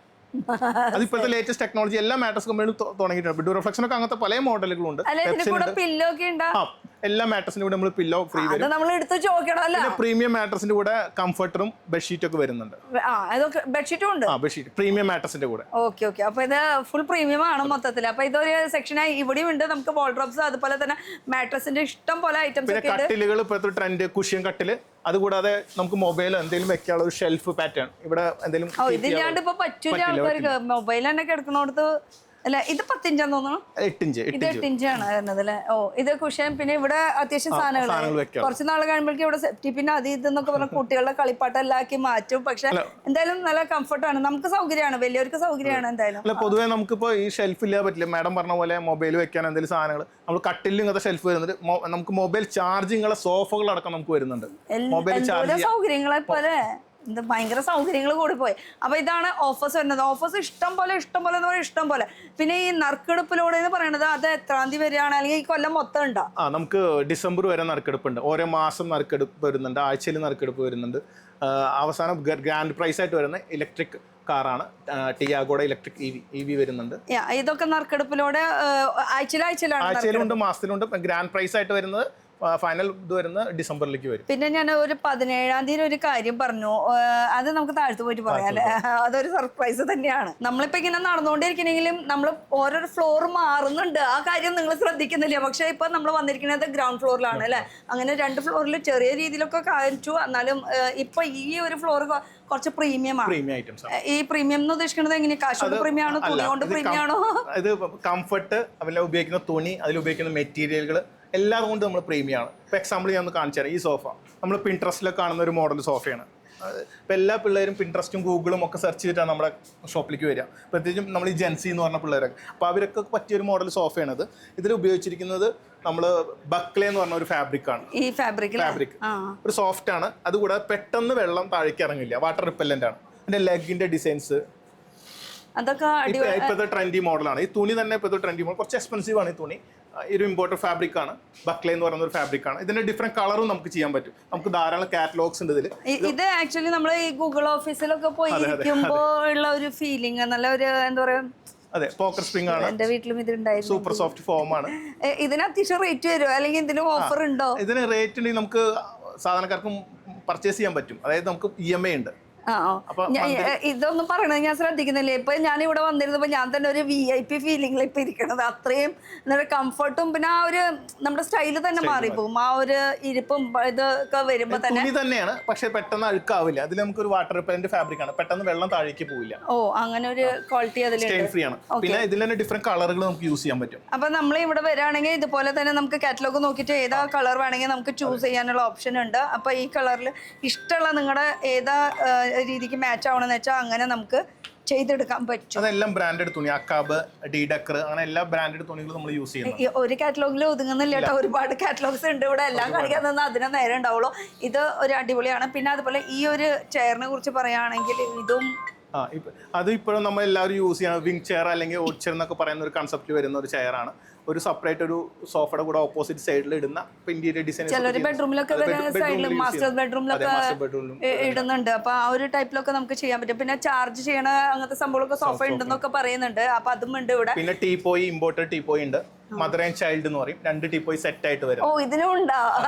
[SPEAKER 1] അത് ഇപ്പോഴത്തെ ലേറ്റസ്റ്റ് ടെക്നോളജി എല്ലാ മാട്രസ് കമ്പനികളും തുടങ്ങിയിട്ടുണ്ട്. ഡ്യൂറോഫ്ലെക്സിന് ഒക്കെ അങ്ങനത്തെ പല മോഡലുകളുണ്ട്.
[SPEAKER 5] പില്ലോ ഒക്കെ ഉണ്ടോ?
[SPEAKER 1] എല്ലാ മാട്രസിന്റെ കൂടെ നമ്മൾ പില്ലോ ഫ്രീ വരും.
[SPEAKER 5] നമ്മൾ എടുത്ത് ചോദിക്കണമല്ലോ.
[SPEAKER 1] പ്രീമിയം മാട്രസിന്റെ കൂടെ കംഫർട്ടറും ബെഡ്ഷീറ്റും ഒക്കെ വരുന്നുണ്ട്.
[SPEAKER 5] ബെഡ്ഷീറ്റും ഉണ്ട്.
[SPEAKER 1] ബെഡ്ഷീറ്റ് പ്രീമിയം മാട്രസിന്റെ കൂടെ.
[SPEAKER 5] Okay okay. അപ്പൊ ഇത് ഫുൾ പ്രീമിയം ആണ് മൊത്തത്തിൽ. അപ്പൊ ഇതൊരു സെക്ഷനായി ഇവിടെയും ഉണ്ട്. നമുക്ക് വാൾഡ്രോബ്സ് അതുപോലെ തന്നെ മാട്രസിന്റെ ഇഷ്ടം പോലെ ഐറ്റംസ്
[SPEAKER 1] പിന്നെ കട്ടിലുകൾ ഇപ്പോഴത്തെ ട്രെൻഡ് കുഷ്യൻ കട്ടില്, അതുകൂടാതെ നമുക്ക് മൊബൈൽ എന്തെങ്കിലും വെക്കാനുള്ള ഒരു ഷെൽഫ് പാറ്റേൺ ഇവിടെ എന്തെങ്കിലും.
[SPEAKER 5] ഇതില്ലാണ്ട് ഇപ്പൊ പറ്റൂല ആൾക്കാർക്ക്. മൊബൈൽ തന്നെ കിടക്കണോടത്ത് അല്ല. ഇത് 10 ഇഞ്ചാന്ന് തോന്നുന്നു.
[SPEAKER 1] 8 ഇഞ്ച്.
[SPEAKER 5] ഇത് 8 ഇഞ്ചാണ് വരുന്നത് അല്ലേ? ഓ, ഇത് കുഷൻ. പിന്നെ ഇവിടെ അത്യാവശ്യം സാധനങ്ങൾ കുറച്ച് നാൾ കഴിയുമ്പോഴേക്കും ഇവിടെ സെഫ്റ്റി പിന്നെ അത് ഇതെന്നൊക്കെ പറഞ്ഞ കുട്ടികളുടെ കളിപ്പാട്ടെല്ലാം ആക്കി മാറ്റും. പക്ഷെ എന്തായാലും നല്ല കംഫർട്ടാണ്, നമുക്ക് സൗകര്യമാണ്, വലിയവർക്ക് സൗകര്യമാണ് എന്തായാലും.
[SPEAKER 1] അല്ല, പൊതുവേ നമുക്കിപ്പോ ഈ ഷെൽഫ് ഇല്ലാതെ പറ്റില്ല. മാഡം പറഞ്ഞ പോലെ മൊബൈൽ വെക്കാൻ എന്തെങ്കിലും സാധനങ്ങൾ നമ്മൾ കട്ടിലും ഇങ്ങനത്തെ ഷെൽഫ് വരുന്നുണ്ട്. നമുക്ക് മൊബൈൽ ചാർജിങ്ങുള്ള സോഫകളടക്കം നമുക്ക് വരുന്നുണ്ട്. മൊബൈൽ ചാർജ്
[SPEAKER 5] സൗകര്യങ്ങളെ പോലെ ഇത് ഭയങ്കര സൗകര്യങ്ങൾ കൂടി പോയി. അപ്പൊ ഇതാണ് ഓഫേഴ്സ് വരുന്നത്. ഓഫേഴ്സ് ഇഷ്ടം പോലെ എന്ന് പറയുന്നത് ഇഷ്ടം പോലെ. പിന്നെ ഈ നറുക്കെടുപ്പിലൂടെ എന്ന് പറയുന്നത് അത് എത്രാം തീയതി വരികയാണ്, അല്ലെങ്കിൽ ഈ കൊല്ലം മൊത്തം ഉണ്ടോ?
[SPEAKER 1] നമുക്ക് ഡിസംബർ വരെ നറുക്കെടുപ്പുണ്ട്. ഓരോ മാസം നറുക്കെടുപ്പ് വരുന്നുണ്ട്, ആഴ്ചയിൽ നറുക്കെടുപ്പ് വരുന്നുണ്ട്. അവസാനം ഗ്രാൻഡ് പ്രൈസ് ആയിട്ട് വരുന്ന ഇലക്ട്രിക് കാറാണ് ടിയാഗോയുടെ ഇലക്ട്രിക് EV വരുന്നുണ്ട്.
[SPEAKER 5] ഇതൊക്കെ നറുക്കെടുപ്പിലൂടെ
[SPEAKER 1] ആഴ്ചയിലുണ്ട്, മാസത്തിലുണ്ട്. ഗ്രാൻഡ് പ്രൈസ് ആയിട്ട് വരുന്നത് ഫൈനൽ ഇത് വരുന്ന ഡിസംബറിലേക്ക് വരും.
[SPEAKER 5] പിന്നെ ഞാൻ ഒരു 17-ാം തീയതി ഒരു കാര്യം പറഞ്ഞു, അത് നമുക്ക് താഴ്ത്തു പോയിട്ട് പറയാം അല്ലെ? അതൊരു സർപ്രൈസ് തന്നെയാണ്. നമ്മളിപ്പോ ഇങ്ങനെ നടന്നുകൊണ്ടിരിക്കണെങ്കിലും നമ്മൾ ഓരോ ഫ്ലോർ മാറുന്നുണ്ട്. ആ കാര്യം നിങ്ങൾ ശ്രദ്ധിക്കുന്നില്ല. പക്ഷെ ഇപ്പൊ നമ്മൾ വന്നിരിക്കുന്നത് ഗ്രൗണ്ട് ഫ്ലോറിലാണ് അല്ലെ? അങ്ങനെ 2 ഫ്ലോറിൽ ചെറിയ രീതിയിലൊക്കെ കാണിച്ചു. എന്നാലും ഇപ്പൊ ഈ ഒരു ഫ്ലോർ കുറച്ച് പ്രീമിയം ആണ്. ഈ പ്രീമിയം എന്ന് ഉദ്ദേശിക്കുന്നത് എങ്ങനെയാ? കാശ് പ്രീമിയം ആണോ, തുണി കൊണ്ട് പ്രീമിയം ആണോ?
[SPEAKER 1] ഇത് കംഫർട്ട്, അതിൽ ഉപയോഗിക്കുന്ന തുണി, അതിൽ ഉപയോഗിക്കുന്ന മെറ്റീരിയലുകൾ എല്ലാം കൊണ്ട് നമ്മൾ പ്രീമിയം ആണ്. ഇപ്പോൾ എക്സാമ്പിൾ ഞാൻ ഒന്ന് കാണിച്ചു തരാം. ഈ സോഫ നമ്മൾ പിൻട്രസ്റ്റിലൊക്കെ കാണുന്ന ഒരു മോഡൽ സോഫയാണ്. ഇപ്പോൾ എല്ലാ പിള്ളേരും പിൻട്രസ്റ്റും ഗൂഗിളും ഒക്കെ സെർച്ച് ചെയ്തിട്ടാണ് നമ്മുടെ ഷോപ്പിലേക്ക് വരിക. പ്രത്യേകിച്ചും നമ്മൾ ഈ ജെൻസി എന്ന് പറഞ്ഞ പിള്ളേരൊക്കെ. അപ്പോൾ അവരൊക്കെ പറ്റിയൊരു മോഡൽ സോഫയാണിത്. ഇതിൽ ഉപയോഗിച്ചിരിക്കുന്നത് നമ്മൾ ബക്ലെ എന്ന് പറഞ്ഞ ഒരു ഫാബ്രിക്കാണ്.
[SPEAKER 5] ഈ ഫാബ്രിക്
[SPEAKER 1] ഒരു സോഫ്റ്റ് ആണ്. അതുകൂടാതെ പെട്ടെന്ന് വെള്ളം താഴേക്ക് ഇറങ്ങില്ല, വാട്ടർ റിപ്പല്ലൻ്റ് ആണ്. അതിൻ്റെ ലെഗിൻ്റെ ഡിസൈൻസ്
[SPEAKER 5] അതൊക്കെ
[SPEAKER 1] ഇപ്പോഴത്തെ ട്രെൻഡി മോഡലാണ്. ഈ തുണി തന്നെ ഇപ്പോഴത്തെ ട്രെൻഡി മോഡൽ. കുറച്ച് എക്സ്പെൻസീവ് ആണ് ഈ തുണി. ഒരു ഇമ്പോർട്ടഡ് ഫാബ്രിക് ആണ്, ബക്ലെ എന്ന് പറയുന്ന ഒരു ഫാബ്രിക് ആണ്. ഇതിന്റെ ഡിഫറെന്റ് കളറും നമുക്ക് ചെയ്യാൻ പറ്റും. നമുക്ക് ധാരാളം കാറ്റലോഗ്സ് ഉണ്ട് ഇതിൽ.
[SPEAKER 5] ഇത് ആക്ച്വലി നമ്മൾ ഈ ഗൂഗിൾ ഓഫീസിലൊക്കെ പോയി ഇരിക്കുമ്പോൾ ഉള്ള ഒരു ഫീലിംഗ്, നല്ല ഒരു എന്താ പറയാ.
[SPEAKER 1] അതെ, പോക്കറ്റ് സ്പ്രിംഗ് ആണ്.
[SPEAKER 5] എന്റെ വീട്ടിലും ഇതുണ്ടായിരുന്നു.
[SPEAKER 1] സൂപ്പർ സോഫ്റ്റ് ഫോം ആണ്.
[SPEAKER 5] ഇതിന് അത്യാവശ്യം റേറ്റ് വരുമോ, അല്ലെങ്കിൽ ഇതിന് ഓഫർ ഉണ്ടോ?
[SPEAKER 1] ഇതിന് റേറ്റ് ഉണ്ടെങ്കിൽ നമുക്ക് സാധാരണക്കാർക്കും പർച്ചേസ് ചെയ്യാൻ പറ്റും. അതായത് നമുക്ക് EMI ഉണ്ട്.
[SPEAKER 5] ഇതൊന്നും പറയണത് ഞാൻ ശ്രദ്ധിക്കുന്നില്ലേ. ഇപ്പൊ ഞാൻ ഇവിടെ വന്നിരുന്നപ്പോ ഞാൻ തന്നെ ഒരു VIP ഫീലിംഗിൽ ഇപ്പൊ ഇരിക്കണത്. അത്രയും കംഫർട്ടും പിന്നെ ആ ഒരു നമ്മുടെ സ്റ്റൈല് തന്നെ മാറിപ്പോകും. ആ ഒരു ഇരിപ്പും ഇതൊക്കെ വരുമ്പോ തന്നെ
[SPEAKER 1] തന്നെയാണ്. പക്ഷെ പെട്ടെന്ന് അഴുക്കാവില്ല. അതിൽ നമുക്ക് ഒരു വാട്ടർ റിപ്പല്ലന്റ് ഫാബ്രിക് ആണ്. പെട്ടെന്ന് വെള്ളം താഴേക്ക് പോവില്ല.
[SPEAKER 5] ഓ, അങ്ങനെ ഒരു ക്വാളിറ്റി അതിലുണ്ട്.
[SPEAKER 1] ഫ്രീ ആണ്. പിന്നെ ഇതിൽ തന്നെ ഡിഫറെന്റ് കളറുകൾ നമുക്ക് യൂസ് ചെയ്യാൻ പറ്റും.
[SPEAKER 5] അപ്പൊ നമ്മൾ ഇവിടെ വരികയാണെങ്കിൽ ഇതുപോലെ തന്നെ നമുക്ക് കാറ്റലോഗ് നോക്കിയിട്ട് ഏതാ കളർ വേണമെങ്കിൽ നമുക്ക് ചൂസ് ചെയ്യാനുള്ള ഓപ്ഷൻ ഉണ്ട്. അപ്പൊ ഈ കളറിൽ ഇഷ്ടമുള്ള നിങ്ങളുടെ ഏതാ രീതിക്ക് മാച്ച് ആവണമെന്ന് വെച്ചാൽ അങ്ങനെ നമുക്ക് ചെയ്തെടുക്കാൻ പറ്റും.
[SPEAKER 1] അതെല്ലാം ബ്രാൻഡഡ് തുണി, അക്കാബ്, ഡീഡക്കർ, അങ്ങനെ എല്ലാ ബ്രാൻഡഡ് തുണികളും നമ്മൾ യൂസ് ചെയ്യുന്നു.
[SPEAKER 5] ഒരു കാറ്റലോഗിൽ ഒതുങ്ങുന്നില്ല കേട്ടോ, ഒരുപാട് കാറ്റലോഗ്സ് ഉണ്ട് ഇവിടെ. എല്ലാം കാണിക്കാൻ തന്നെ അതിനെ നേരെ ഉണ്ടാവുള്ളൂ. ഇത് ഒരു അടിപൊളിയാണ്. പിന്നെ അതുപോലെ ഈ ഒരു ചെയറിനെ കുറിച്ച് പറയുകയാണെങ്കിൽ ഇതും
[SPEAKER 1] അത് ഇപ്പോഴും നമ്മൾ എല്ലാവരും യൂസ് ചെയ്യണം. വിങ് ചെയർ അല്ലെങ്കിൽ ഓട്ട് ചെയർ എന്നൊക്കെ പറയുന്ന ഒരു കൺസെപ്റ്റ് വരുന്ന ഒരു ചെയറാണ്. ഒരു സെപ്പറേറ്റ് ഒരു സോഫയുടെ കൂടെ ഓപ്പോസിറ്റ് സൈഡിൽ ഇടുന്ന ഇന്റീരിയർ ഡിസൈൻ.
[SPEAKER 5] ചിലര് ബെഡ്റൂമിലൊക്കെ സൈഡിൽ മാസ്റ്റർ ബെഡ്റൂമിലൊക്കെ ഇടുന്നുണ്ട്. അപ്പൊ ആ ഒരു ടൈപ്പിലൊക്കെ നമുക്ക് ചെയ്യാൻ പറ്റും. പിന്നെ ചാർജ് ചെയ്യണ അങ്ങനത്തെ സംഭവങ്ങളൊക്കെ സോഫ ഉണ്ടെന്നൊക്കെ പറയുന്നുണ്ട്. അപ്പൊ അതും ഉണ്ട് ഇവിടെ.
[SPEAKER 1] പിന്നെ ടീപ്പോയി, ഇമ്പോർട്ടഡ് ടീപ്പോയി ഉണ്ട്. മദർ ആൻഡ് ചൈൽഡ് എന്ന് പറയും. 2 ടീപ്പോയി സെറ്റ് ആയിട്ട് വരും.
[SPEAKER 5] ഓ ഇതിനും ഉണ്ടാ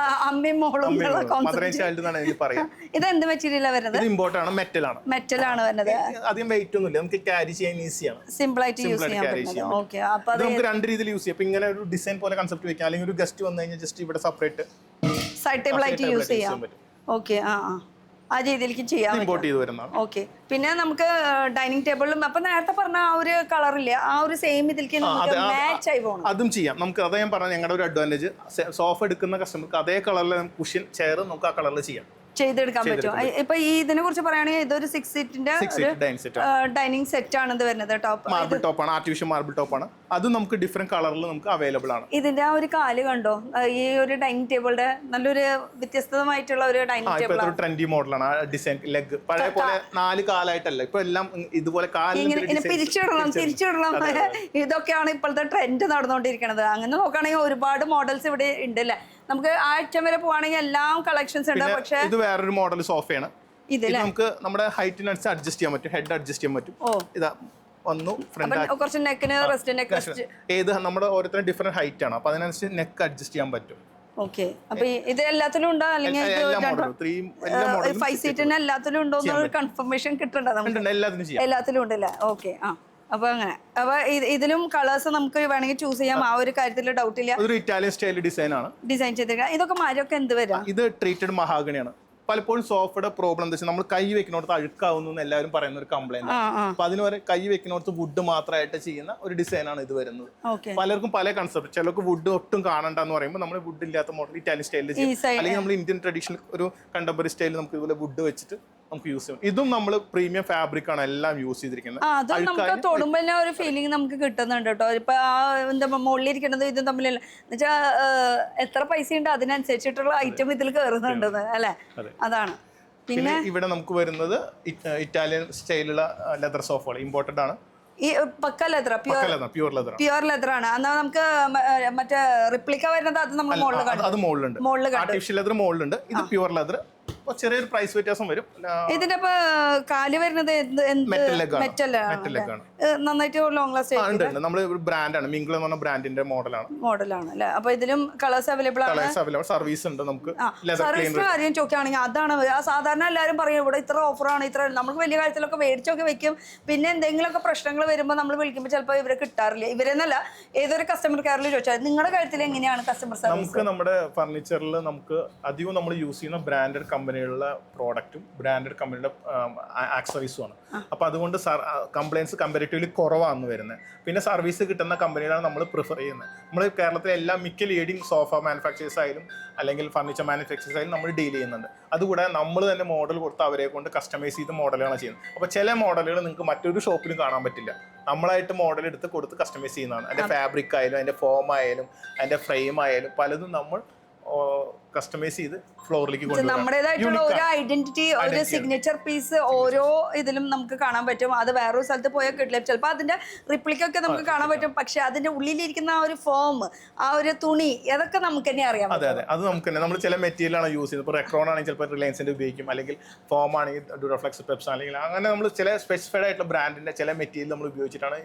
[SPEAKER 5] അമ്മയും മോളും
[SPEAKER 1] മദർ ആൻഡ് ചൈൽഡ് എന്നാണ് ഇതിൽ പറയാം.
[SPEAKER 5] ഇത് എന്ത് മെറ്റീരിയൽ വരുന്നത്?
[SPEAKER 1] ഇത് ഇമ്പോർട്ട് ആണ്, മെറ്റൽ ആണ്.
[SPEAKER 5] മെറ്റൽ ആണ് വരുന്നത്.
[SPEAKER 1] അധികം വെയിറ്റ് ഒന്നുമില്ല, നമുക്ക് ക്യാരി ചെയ്യാൻ ഈസിയാണ്,
[SPEAKER 5] സിമ്പിൾ ആയിട്ട് യൂസ് ചെയ്യാൻ പറ്റുന്നത്. ഓക്കെ, അപ്പൊ അത്
[SPEAKER 1] നമുക്ക് 2 രീതിയിൽ യൂസ് ചെയ്യാം. ഇപ്പൊ ഇങ്ങനെ ഒരു ഡിസൈൻ പോലെ കൺസെപ്റ്റ് വെക്കാം, അല്ലെങ്കിൽ ഒരു ഗസ്റ്റ് വന്നു കഴിഞ്ഞാൽ ജസ്റ്റ് ഇവിടെ സെപ്പറേറ്റ്
[SPEAKER 5] സൈഡ് ടേബിൾ ആയിട്ട് യൂസ് ചെയ്യാം. ഓക്കെ, ആ രീതിയിലേക്ക് ചെയ്യാം.
[SPEAKER 1] ഇമ്പോർട്ട് ചെയ്ത് വരുന്നതാണ്.
[SPEAKER 5] ഓക്കെ, പിന്നെ നമുക്ക് ഡൈനിങ് ടേബിളിലും അപ്പൊ നേരത്തെ പറഞ്ഞ ആ ഒരു കളറില്ല, ആ ഒരു സെയിം ഇതിലേക്ക് മാച്ച് ആയി പോകണം.
[SPEAKER 1] അതും ചെയ്യാം നമുക്ക്. അതാ ഞാൻ പറഞ്ഞ ഞങ്ങളുടെ ഒരു അഡ്വാൻറ്റേജ്. സോഫ എടുക്കുന്ന കസ്റ്റമർക്ക് അതേ കളറിൽ കുഷ്യൻ ചെയർ നമുക്ക് ആ കളറിൽ ചെയ്യാം,
[SPEAKER 5] ചെയ്തെടുക്കാൻ പറ്റും. ഇപ്പൊ ഈ ഇതിനെ കുറിച്ച് പറയുകയാണെങ്കിൽ ഇതൊരു 6 സീറ്റിന്റെ ഡൈനിങ് സെറ്റ് ആണ് ഇത് വരുന്നത്. ടോപ്പ്
[SPEAKER 1] മാർബിൾ ടോപ്പ് ആണ്, ആർട്ടിഫിഷ്യൽ മാർബിൾ ടോപ്പ് ആണ്. അത് നമുക്ക് ഡിഫറെന്റ് കളറിൽ നമുക്ക് അവൈലബിൾ ആണ്.
[SPEAKER 5] ഇതിന്റെ ആ ഒരു കാല് കണ്ടോ, ഈ ഒരു ഡൈനിങ് ടേബിളിന്റെ നല്ലൊരു വ്യത്യസ്തമായിട്ടുള്ള ഒരു ഡൈനിങ് ടേബിൾ ആണ്.
[SPEAKER 1] ട്രെൻഡി മോഡലാണ്. ഡിസൈൻ ലെഗ് പഴയ പോലെ 4 കാലായിട്ടല്ല, ഇപ്പൊ എല്ലാം ഇതുപോലെ
[SPEAKER 5] പിരിച്ചിടണം തിരിച്ചിടണം. ഇതൊക്കെയാണ് ഇപ്പോഴത്തെ ട്രെൻഡ് നടന്നുകൊണ്ടിരിക്കുന്നത്. അങ്ങനെ നോക്കുകയാണെങ്കിൽ ഒരുപാട് മോഡൽസ് ഇവിടെ ഉണ്ട് അല്ലേ. നമുക്ക് ആ അറ്റം വരെ പോവാണെങ്കിൽ എല്ലാം കളക്ഷൻസ് ഉണ്ട്. പക്ഷേ
[SPEAKER 1] ഇത് വേറൊരു മോഡൽ സോഫയാണ്. ഇത് നമുക്ക് നമ്മുടെ ഹൈറ്റിനനുസരിച്ച് അഡ്ജസ്റ്റ് ചെയ്യാൻ പറ്റും, ഹെഡ് അഡ്ജസ്റ്റ് ചെയ്യാൻ പറ്റും. ഇതാ വന്നു ഫ്രണ്ട്
[SPEAKER 5] കുറച്ച് നെക്കിന് റെസ്റ്റ്
[SPEAKER 1] ഏത് നമ്മുടെ ഓരോരുത്തരും ഡിഫറെന്റ് ഹൈറ്റ് ആണ്, അപ്പൊ അതിനനുസരിച്ച് നെക്ക് അഡ്ജസ്റ്റ് ചെയ്യാൻ പറ്റും.
[SPEAKER 5] ഓക്കെ, അപ്പൊ ഇത് എല്ലാത്തിലും ഉണ്ടോ അല്ലെങ്കിൽ 5 സീറ്റിന് എല്ലാത്തിലും ഉണ്ടോ എന്നൊരു കൺഫർമേഷൻ കിട്ടണ്ട? എല്ലാത്തിലും ഉണ്ടല്ലേ. ഓക്കെ, അപ്പൊ അങ്ങനെ അപ്പൊ ഇതിലും കളേഴ്സ് നമുക്ക് വേണമെങ്കിൽ ചൂസ് ചെയ്യാം. ആ ഒരു കാര്യത്തിൽ ഡൗട്ട് ഇല്ല.
[SPEAKER 1] ഒരു ഇറ്റാലിയൻ സ്റ്റൈൽ ഡിസൈൻ ആണ്
[SPEAKER 5] ഡിസൈൻ ചെയ്തിരിക്കുന്നത്. ഇതൊക്കെ മരമൊക്കെ എന്ത് വരാം?
[SPEAKER 1] ഇത് ട്രീറ്റഡ് മഹാഗണിയാണ്. പലപ്പോഴും സോഫയുടെ പ്രോബ്ലം എന്താ വെച്ചാൽ നമ്മൾ കൈ വെക്കുന്നിടത്ത് അഴുക്കാവുന്നു എന്ന് എല്ലാവരും പറയുന്ന ഒരു കംപ്ലൈന്റ്. അപ്പൊ അതിന് വരെ കൈ വെക്കുന്നിടത്ത് വുഡ് മാത്രമായിട്ട് ചെയ്യുന്ന ഒരു ഡിസൈൻ ആണ് ഇത് വരുന്നത്. പലർക്കും പല കൺസെപ്റ്റ്. ചിലർക്ക് വുഡ് ഒട്ടും കാണണ്ടെന്ന് പറയുമ്പോൾ നമ്മൾ വുഡ് ഇല്ലാത്ത മോഡൽ ഇറ്റാലിയൻ സ്റ്റൈലിൽ ചെയ്യും, അല്ലെങ്കിൽ നമ്മൾ ഇന്ത്യൻ ട്രഡീഷണൽ ഒരു കണ്ടംപററി സ്റ്റൈലിൽ നമുക്ക് ഇതുപോലെ വുഡ് വെച്ചിട്ട് നമുക്ക് യൂസ് ചെയ്യാം. ഇതും നമ്മൾ പ്രീമിയം ഫാബ്രിക് ആണ് എല്ലാം യൂസ് ചെയ്തിരിക്കുന്നത്.
[SPEAKER 5] അതും നമുക്ക് തൊടുമ്പോ തന്നെ ഒരു ഫീലിംഗ് നമുക്ക് കിട്ടുന്നുണ്ട് കേട്ടോ. ഇപ്പൊ എന്താ മുകളിലിരിക്കുന്നത് ഇതും തമ്മിലല്ല എന്നുവെച്ചാൽ എത്ര പൈസ ഉണ്ട് അതിനനുസരിച്ചിട്ടുള്ള ഐറ്റം ഇതിൽ കയറുന്നുണ്ട് അല്ലെ. അതാണ്.
[SPEAKER 1] പിന്നെ ഇവിടെ നമുക്ക് വരുന്നത് ഇറ്റാലിയൻ സ്റ്റൈലുള്ള ലെതർ സോഫകൾ ഇമ്പോർട്ടഡ് ആണ്.
[SPEAKER 5] ഈ പക്ക ലെതർ, പ്യുവർ ലെതർ ആണ്. എന്നാ നമുക്ക് മറ്റേ റിപ്ലിക്ക വരുന്നത് അത് നമ്മൾ
[SPEAKER 1] മുകളിലുണ്ട്. ആർട്ടിഫിഷ്യൽ ലെതർ മുകളിലുണ്ട്. ഇത് പ്യുവർ ലെതർ. ചെറിയൊരു പ്രൈസ് വ്യത്യാസം വരും.
[SPEAKER 5] ഇതിന്റെ കാല് വരുന്നത് മെറ്റൽ നന്നായിട്ട് ലോങ് ലാസ്റ്റ്
[SPEAKER 1] നമ്മൾ ബ്രാൻഡാണ്, മിംഗിൾ എന്ന് പറഞ്ഞ ബ്രാൻഡിന്റെ മോഡലാണ്
[SPEAKER 5] അല്ലേ. അപ്പൊ ഇതിലും കളേഴ്സ് അവൈലബിൾ ആണ്.
[SPEAKER 1] സർവീസ് ഉണ്ട് നമുക്ക്.
[SPEAKER 5] സർവീസിന്റെ കാര്യം ചോദിക്കുകയാണെങ്കിൽ അതാണ് സാധാരണ എല്ലാവരും പറയും ഇവിടെ ഇത്ര ഓഫറാണ് ഇത്ര. നമുക്ക് വലിയ കാര്യത്തിലൊക്കെ മേടിച്ചൊക്കെ വെക്കും. പിന്നെ എന്തെങ്കിലുമൊക്കെ പ്രശ്നങ്ങൾ വരുമ്പോൾ നമ്മൾ വിളിക്കുമ്പോൾ ചിലപ്പോൾ ഇവരെ കിട്ടാറില്ല. ഇവരെന്നല്ല ഏതൊരു കസ്റ്റമർ കെയറിൽ ചോദിച്ചാൽ നിങ്ങളുടെ കാര്യത്തിൽ എങ്ങനെയാണ് കസ്റ്റമർ സർവീസ്?
[SPEAKER 1] നമുക്ക് നമ്മുടെ ഫർണിച്ചറിൽ നമുക്ക് അധികം നമ്മൾ യൂസ് ചെയ്യുന്ന ബ്രാൻഡഡ് കമ്പനികളുടെ പ്രോഡക്റ്റും ബ്രാൻഡഡ് കമ്പനിയുടെ ആക്സറീസും ആണ്. അപ്പോൾ അതുകൊണ്ട് കംപ്ലൈൻസ് കമ്പാരിറ്റീവ്ലി കുറവാണ് വരുന്നത്. പിന്നെ സർവീസ് കിട്ടുന്ന കമ്പനികളാണ് നമ്മൾ പ്രിഫർ ചെയ്യുന്നത്. നമ്മൾ കേരളത്തിലെ എല്ലാ മിക്ക ലീഡിങ് സോഫ മാനുഫാക്ചേഴ്സ് ആയാലും അല്ലെങ്കിൽ ഫർണിച്ചർ മാനുഫാക്ചേഴ്സ് ആയാലും നമ്മൾ ഡീൽ ചെയ്യുന്നുണ്ട്. അതുകൂടാതെ നമ്മൾ തന്നെ മോഡൽ കൊടുത്ത് അവരെ കൊണ്ട് കസ്റ്റമൈസ് ചെയ്ത മോഡലുകളാണ് ചെയ്യുന്നത്. അപ്പോൾ ചില മോഡലുകൾ നിങ്ങൾക്ക് മറ്റൊരു ഷോപ്പിലും കാണാൻ പറ്റില്ല. നമ്മളായിട്ട് മോഡൽ എടുത്ത് കൊടുത്ത് കസ്റ്റമൈസ് ചെയ്യുന്നതാണ്. അതിൻ്റെ ഫാബ്രിക് ആയാലും അതിൻ്റെ ഫോം ആയാലും അതിൻ്റെ ഫ്രെയിം ആയാലും പലതും നമ്മൾ കസ്റ്റമൈസ് ചെയ്ത് ഫ്ലോറിലേക്ക് കൊണ്ടുവരാം.
[SPEAKER 5] നമ്മുടേതായിട്ടുള്ള ഒരു ഐഡന്റിറ്റി, ഒരു സിഗ്നേച്ചർ പീസ് ഓരോ ഇതിലും നമുക്ക് കാണാൻ പറ്റും. അത് വേറൊരു സ്ഥലത്ത് പോയാൽ കിട്ടില്ല. ചിലപ്പോൾ അതിന്റെ റിപ്ലിക്കൊക്കെ നമുക്ക് കാണാൻ പറ്റും. പക്ഷെ അതിന്റെ ഉള്ളിലിരിക്കുന്ന ആ ഒരു ഫോം, ആ ഒരു തുണി, അതൊക്കെ നമുക്ക് തന്നെ അറിയാം.
[SPEAKER 1] അതെ, അത് നമുക്ക് തന്നെ. നമ്മൾ ചില മെറ്റീരിയലാണ് യൂസ് ചെയ്യുന്നത്. ഇപ്പോൾ റെക്രോൺ ആണെങ്കിൽ ചിലപ്പോൾ റിലയൻസിന്റെ ഉപയോഗിക്കും, അല്ലെങ്കിൽ ഫോം ആണെങ്കിൽ ഡ്യൂറോഫ്ലെക്സ് പെപ്സ് അല്ലെങ്കിൽ അങ്ങനെ നമ്മൾ ചില സ്പെസിഫൈഡ് ആയിട്ടുള്ള ബ്രാൻഡിന്റെ ചില മെറ്റീരിയൽ നമ്മൾ ഉപയോഗിച്ചിട്ടാണ്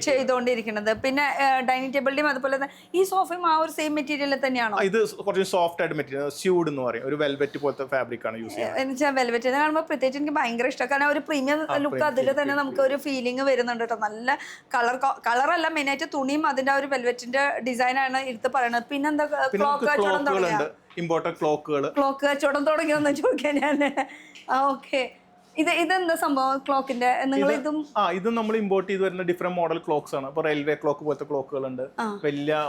[SPEAKER 5] ചെയ്തുകൊണ്ടിരിക്കുന്നത്. പിന്നെ ഡൈനിങ് ടേബിളിന്റെയും അതുപോലെ തന്നെ ഈ സോഫയും ആ ഒരു സെയിം മെറ്റീരിയൽ തന്നെയാണോ?
[SPEAKER 1] ഇത് കുറച്ച് സോഫ്റ്റ് ആയിട്ട് മെറ്റീരിയൽ, സ്യൂഡ് എന്ന് പറയും, ഒരു വെൽവെറ്റ് പോലത്തെ ഫാബ്രിക് ആണ് യൂസ് ചെയ്യുന്നത്.
[SPEAKER 5] വെൽവെറ്റ് കാണുമ്പോൾ പ്രത്യേകിച്ച് എനിക്ക് ഭയങ്കര ഇഷ്ടമാണ്. കാരണം ഒരു പ്രീമിയം ലുക്ക് അതിൽ തന്നെ നമുക്ക് ഒരു ഫീലിംഗ് വരുന്നുണ്ട് കേട്ടോ. നല്ല കളറല്ല, മെയിനായിട്ട് തുണിയും അതിന്റെ ഒരു വെൽവെറ്റിന്റെ ഡിസൈനാണ് എടുത്ത് പറയുന്നത്. പിന്നെന്താ ക്ലോക്ക് കച്ചവടം തുടങ്ങിയ
[SPEAKER 1] ഇമ്പോർട്ടഡ് ക്ലോക്ക്
[SPEAKER 5] കച്ചവടം തുടങ്ങിയെന്ന് ചോദിക്കാൻ ഞാൻ. ഓക്കെ, ഇതെന്താ സംഭവം ക്ലോക്കിന്റെ? നിങ്ങൾ
[SPEAKER 1] ഇതും നമ്മൾ ഇമ്പോർട്ട് ചെയ്ത് വരുന്ന ഡിഫറെന്റ് മോഡൽ ക്ലോക്സ് ആണ്. ഇപ്പൊ റെയിൽവേ ക്ലോക്ക് പോലത്തെ ക്ലോക്കുകളുണ്ട്, വലിയ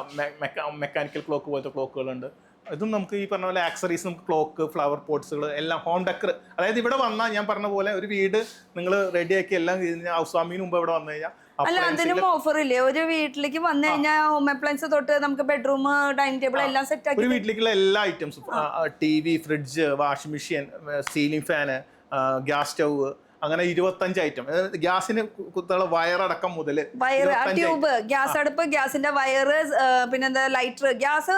[SPEAKER 1] മെക്കാനിക്കൽ ക്ലോക്ക് പോലത്തെ ക്ലോക്കുകളുണ്ട്. ഇതും നമുക്ക് ഈ പറഞ്ഞ പോലെ ആക്സറീസ്, നമുക്ക് ക്ലോക്ക്, ഫ്ലവർ പോട്ട്സുകൾ എല്ലാം ഹോം ഡെക്കർ. അതായത് ഇവിടെ വന്നാൽ ഞാൻ പറഞ്ഞ പോലെ ഒരു വീട് നിങ്ങൾ റെഡിയാക്കി എല്ലാം ഹൗസ് വാമിങ്ങിന് മുമ്പ് ഇവിടെ വന്നു കഴിഞ്ഞാൽ
[SPEAKER 5] അല്ല അതിനും ഓഫർ ഇല്ലേ? ഒരു വീട്ടിലേക്ക് വന്നു കഴിഞ്ഞാൽ ഹോം അപ്ലയൻസ് തൊട്ട് നമുക്ക് ബെഡ്റൂം, ഡൈനിങ് ടേബിൾ എല്ലാം സെറ്റ് ആക്കി
[SPEAKER 1] ഒരു വീട്ടിലേക്കുള്ള എല്ലാ ഐറ്റംസും, TV, fridge, washing machine, ceiling fan, gas stove,
[SPEAKER 7] അങ്ങനെ 25 ഐറ്റം. ഗ്യാസിന് കുത്തുള്ള വയറടക്കം മുതൽ
[SPEAKER 5] വയറ്, ട്യൂബ്, ഗ്യാസ് അടുപ്പ്, ഗ്യാസിന്റെ വയറ്, പിന്നെന്താ ലൈറ്റർ, ഗ്യാസ്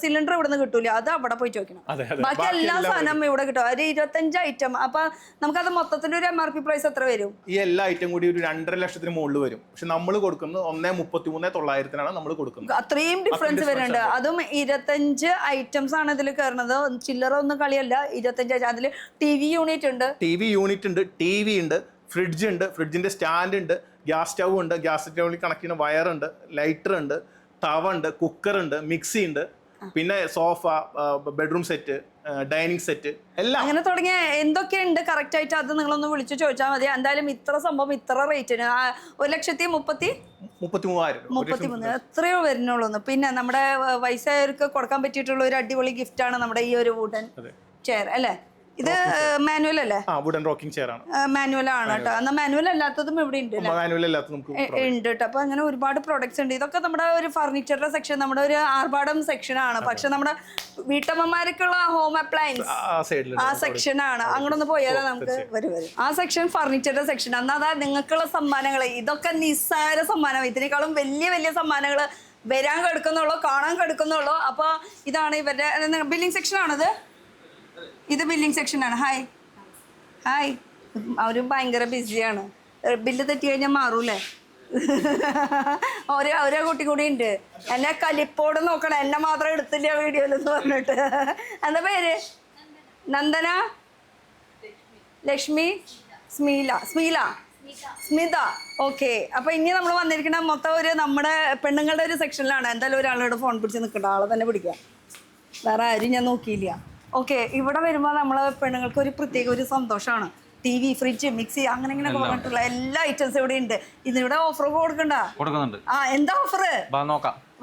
[SPEAKER 5] സിലിണ്ടർ ഇവിടെ നിന്ന് കിട്ടൂല, അത് അവിടെ പോയി ചോദിക്കണം. ബാക്കി എല്ലാ സാധനവും ഇവിടെ കിട്ടും. ഒരു 25 ഐറ്റം. അപ്പൊ നമുക്കത് മൊത്തത്തിൽ ഒരു MRP പ്രൈസ് എത്ര വരും?
[SPEAKER 7] ഈ എല്ലാ ഐറ്റം കൂടി ഒരു 2.5 ലക്ഷത്തിന് മുകളിൽ വരും. പക്ഷെ നമ്മൾ കൊടുക്കുന്നത് 1,33,900 നമ്മൾ കൊടുക്കുന്നത്.
[SPEAKER 5] അത്രയും ഡിഫറൻസ് വരുന്നുണ്ട്. അതും 25 ഐറ്റംസ് ആണ് ഇതിൽ കയറുന്നത്. ചില്ലറ ഒന്നും കളിയല്ല. 25 അതിൽ TV യൂണിറ്റ് ഉണ്ട്,
[SPEAKER 7] TV ഉണ്ട്, ഫ്രിഡ്ജ് ഉണ്ട്, ഫ്രിഡ്ജിന്റെ സ്റ്റാൻഡ് ഉണ്ട്, ഗ്യാസ് സ്റ്റവ് ഉണ്ട്, ഗ്യാസ് സ്റ്റൗവിൽ കണക്ട് ചെയ്യുന്ന വയറുണ്ട്, ലൈറ്റർ ഉണ്ട്, തവ ഉണ്ട്, കുക്കർ ഉണ്ട്, മിക്സി ഉണ്ട്, പിന്നെ sofa, bedroom set, dining set എല്ലാം
[SPEAKER 5] അങ്ങനെ തുടങ്ങിയ എന്തൊക്കെയുണ്ട് കറക്റ്റ് ആയിട്ട് അത് നിങ്ങളൊന്ന് വിളിച്ചു ചോദിച്ചാൽ മതി. എന്തായാലും ഇത്ര സംഭവം ഇത്ര റേറ്റിന് 1,33,000 എത്രയോ വരുന്നുള്ളൂ. പിന്നെ നമ്മുടെ വയസ്സായവർക്ക് കൊടുക്കാൻ പറ്റിയിട്ടുള്ള ഒരു അടിപൊളി ഗിഫ്റ്റ് ആണ് നമ്മുടെ ഈ ഒരു വുഡൻ ചെയർ അല്ലേ? ഇത് മാനുവൽ അല്ലേ?
[SPEAKER 7] വുഡൻ റോക്കിംഗ് ചെയർ ആണ്.
[SPEAKER 5] മാനുവൽ ആണ് കേട്ടോ. എന്നാൽ മാനുവൽ അല്ലാത്തതും ഇവിടെ ഉണ്ട് ഉണ്ട് കേട്ടോ. അപ്പൊ അങ്ങനെ ഒരുപാട് പ്രോഡക്ട്സ് ഉണ്ട്. ഇതൊക്കെ നമ്മുടെ ഒരു ഫർണിച്ചറിന്റെ സെക്ഷൻ, നമ്മുടെ ഒരു ആർഭാടം സെക്ഷൻ ആണ്. പക്ഷെ നമ്മുടെ വീട്ടമ്മമാർക്കുള്ള ഹോം അപ്ലയൻസ് ആ സെക്ഷൻ ആണ്. അങ്ങോട്ടൊന്ന് പോയാലോ നമുക്ക് വരും. ആ സെക്ഷൻ ഫർണിച്ചറിന്റെ സെക്ഷൻ. എന്നാൽ നിങ്ങൾക്കുള്ള സമ്മാനങ്ങൾ ഇതൊക്കെ നിസ്സാര സമ്മാനം. ഇതിനേക്കാളും വലിയ വലിയ സമ്മാനങ്ങൾ വരാൻ കിടക്കുന്നുള്ളൂ, കാണാൻ കിടക്കുന്നുള്ളൂ. അപ്പൊ ഇതാണ് ഇവരുടെ ബില്ലിംഗ് സെക്ഷൻ ആണത്. ഇത് ബില്ലിംഗ് സെക്ഷനാണ്. ഹായ്. അവരും ഭയങ്കര ബിസിയാണ്. ബില്ല് തെറ്റി കഴിഞ്ഞാൽ മാറൂലേ? ഓരോ കുട്ടി കൂടി ഉണ്ട്. എന്നെ കലിപ്പോട് നോക്കണം, എന്നെ മാത്രം എടുത്തില്ല വീഡിയോയിലെന്ന് പറഞ്ഞിട്ട്. എന്താ പേര്? നന്ദന, ലക്ഷ്മി, സ്മിത. ഓക്കെ. അപ്പൊ ഇനി നമ്മൾ വന്നിരിക്കുന്ന മൊത്തം ഒരു നമ്മുടെ പെണ്ണുങ്ങളുടെ ഒരു സെക്ഷനിലാണ്. എന്തായാലും ഒരാളോട് ഫോൺ പിടിച്ച് നിൽക്കണ്ട, ആളെ തന്നെ പിടിക്കാം. വേറെ ആരും ഞാൻ നോക്കിയില്ല. ഓക്കെ. ഇവിടെ വരുമ്പോൾ നമ്മളെ പെണ്ണുങ്ങൾക്ക് ഒരു പ്രത്യേക ഒരു സന്തോഷമാണ്. TV, ഫ്രിഡ്ജ്, മിക്സി, അങ്ങനെ ഇങ്ങനെ പറഞ്ഞിട്ടുള്ള എല്ലാ ഐറ്റംസും ഇവിടെ ഉണ്ട്. ഇതിവിടെ ഓഫർ കൊടുക്കുന്നുണ്ട്. എന്താ ഓഫർ?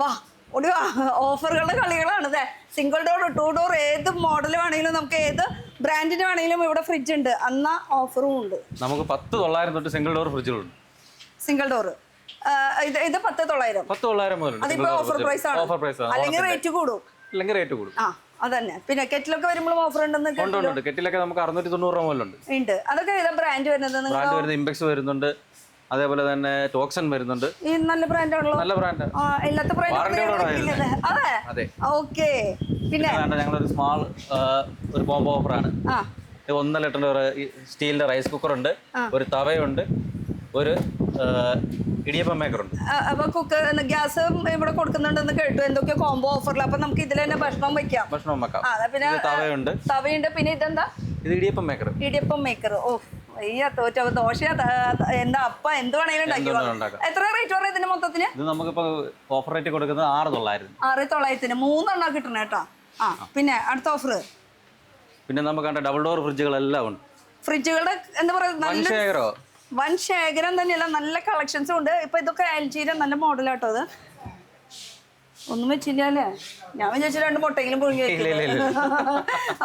[SPEAKER 5] വാ ഓടി വാ. ഓഫറുകളുടെ കളികളാണ്. സിംഗിൾ ഡോർ, 2 ഡോർ, ഏത് മോഡൽ വേണമെങ്കിലും, നമുക്ക് ഏത് ബ്രാൻഡിന് വേണമെങ്കിലും ഇവിടെ ഫ്രിഡ്ജ് ഉണ്ട്. എന്നാ ഓഫറും ഉണ്ട്.
[SPEAKER 2] നമുക്ക് 10,900 തൊട്ട് സിംഗിൾ ഡോർ ഫ്രിഡ്ജുകളുണ്ട്.
[SPEAKER 5] സിംഗിൾ ഡോർ ഇത് 10,900
[SPEAKER 2] മുതലുണ്ട്.
[SPEAKER 5] അതിപ്പോ ഓഫർ പ്രൈസ് ആണ്. അല്ലെങ്കിൽ റേറ്റ് കൂടും. അതന്നെ. പിന്നെ കെറ്റിലൊക്കെ വരുമ്പോഴും ഓഫർ ഉണ്ടെന്ന്
[SPEAKER 2] ഉണ്ട്. കെറ്റിലൊക്കെ നമുക്ക് 690 മുതലുണ്ട്.
[SPEAKER 5] ഉണ്ട്. അതൊക്കെ ഏതാ ബ്രാൻഡ് വരുന്നത്?
[SPEAKER 2] ഇംപെക്സ് വരുന്നുണ്ട്, അതേപോലെ തന്നെ ടോക്സൺ വരുന്നുണ്ട്.
[SPEAKER 5] ഈ നല്ല ബ്രാൻഡാണല്ലോ.
[SPEAKER 2] നല്ല ബ്രാൻഡ്.
[SPEAKER 5] എല്ലാത്ത അതെ. ഓക്കെ. പിന്നെ
[SPEAKER 2] ഞങ്ങളൊരു സ്മാൾ ഒരു കോംബോ ഓഫറാണ്. 1 ലിറ്ററിന്റെ ഒരു സ്റ്റീലിന്റെ റൈസ് കുക്കർ ഉണ്ട്, ഒരു തവയുണ്ട്, ഒരു ഇടിയപ്പം മേക്കർ ഉണ്ട്.
[SPEAKER 5] അപ്പൊ കുക്കർ ഗ്യാസ് ഇവിടെ കൊടുക്കുന്നുണ്ടെന്ന് കേട്ടു. എന്തൊക്കെയോ കോംബോ ഓഫറിൽ. അപ്പൊ നമുക്ക് ഇതിൽ തന്നെ ഭക്ഷണം വെക്കാം. പിന്നെ തവയുണ്ട്. പിന്നെ ഇതെന്താ?
[SPEAKER 2] ഇത് ഇടിയപ്പം
[SPEAKER 5] മേക്കർ. ഓ ദോശ എന്താ അപ്പ എന്ത് വേണമെങ്കിലും ഉണ്ടാക്കി. എത്ര റേറ്റ് പറയാം ഇതിന്റെ മൊത്തത്തിന്?
[SPEAKER 2] ഇത് നമുക്കിപ്പോ ഓഫർ റേറ്റ് കൊടുക്കുന്നത് 6,900.
[SPEAKER 5] 6,900 3 കിട്ടണം കേട്ടോ. പിന്നെ അടുത്ത ഓഫർ.
[SPEAKER 2] പിന്നെ നമുക്ക് ഡബിൾ ഡോർ ഫ്രിഡ്ജുകളെല്ലാം ഉണ്ട്.
[SPEAKER 5] ഫ്രിഡ്ജുകളുടെ എന്താ പറയുക, വൻ ശേഖരം തന്നെയല്ല, നല്ല കളക്ഷൻസും ഉണ്ട്. ഇപ്പൊ ഇതൊക്കെ LGയുടെ നല്ല മോഡലാട്ടോ. അത് ഒന്നും വെച്ചില്ല അല്ലേ? ഞാൻ വിചാരിച്ചു 2 മുട്ടയെങ്കിലും പുഴുങ്ങി.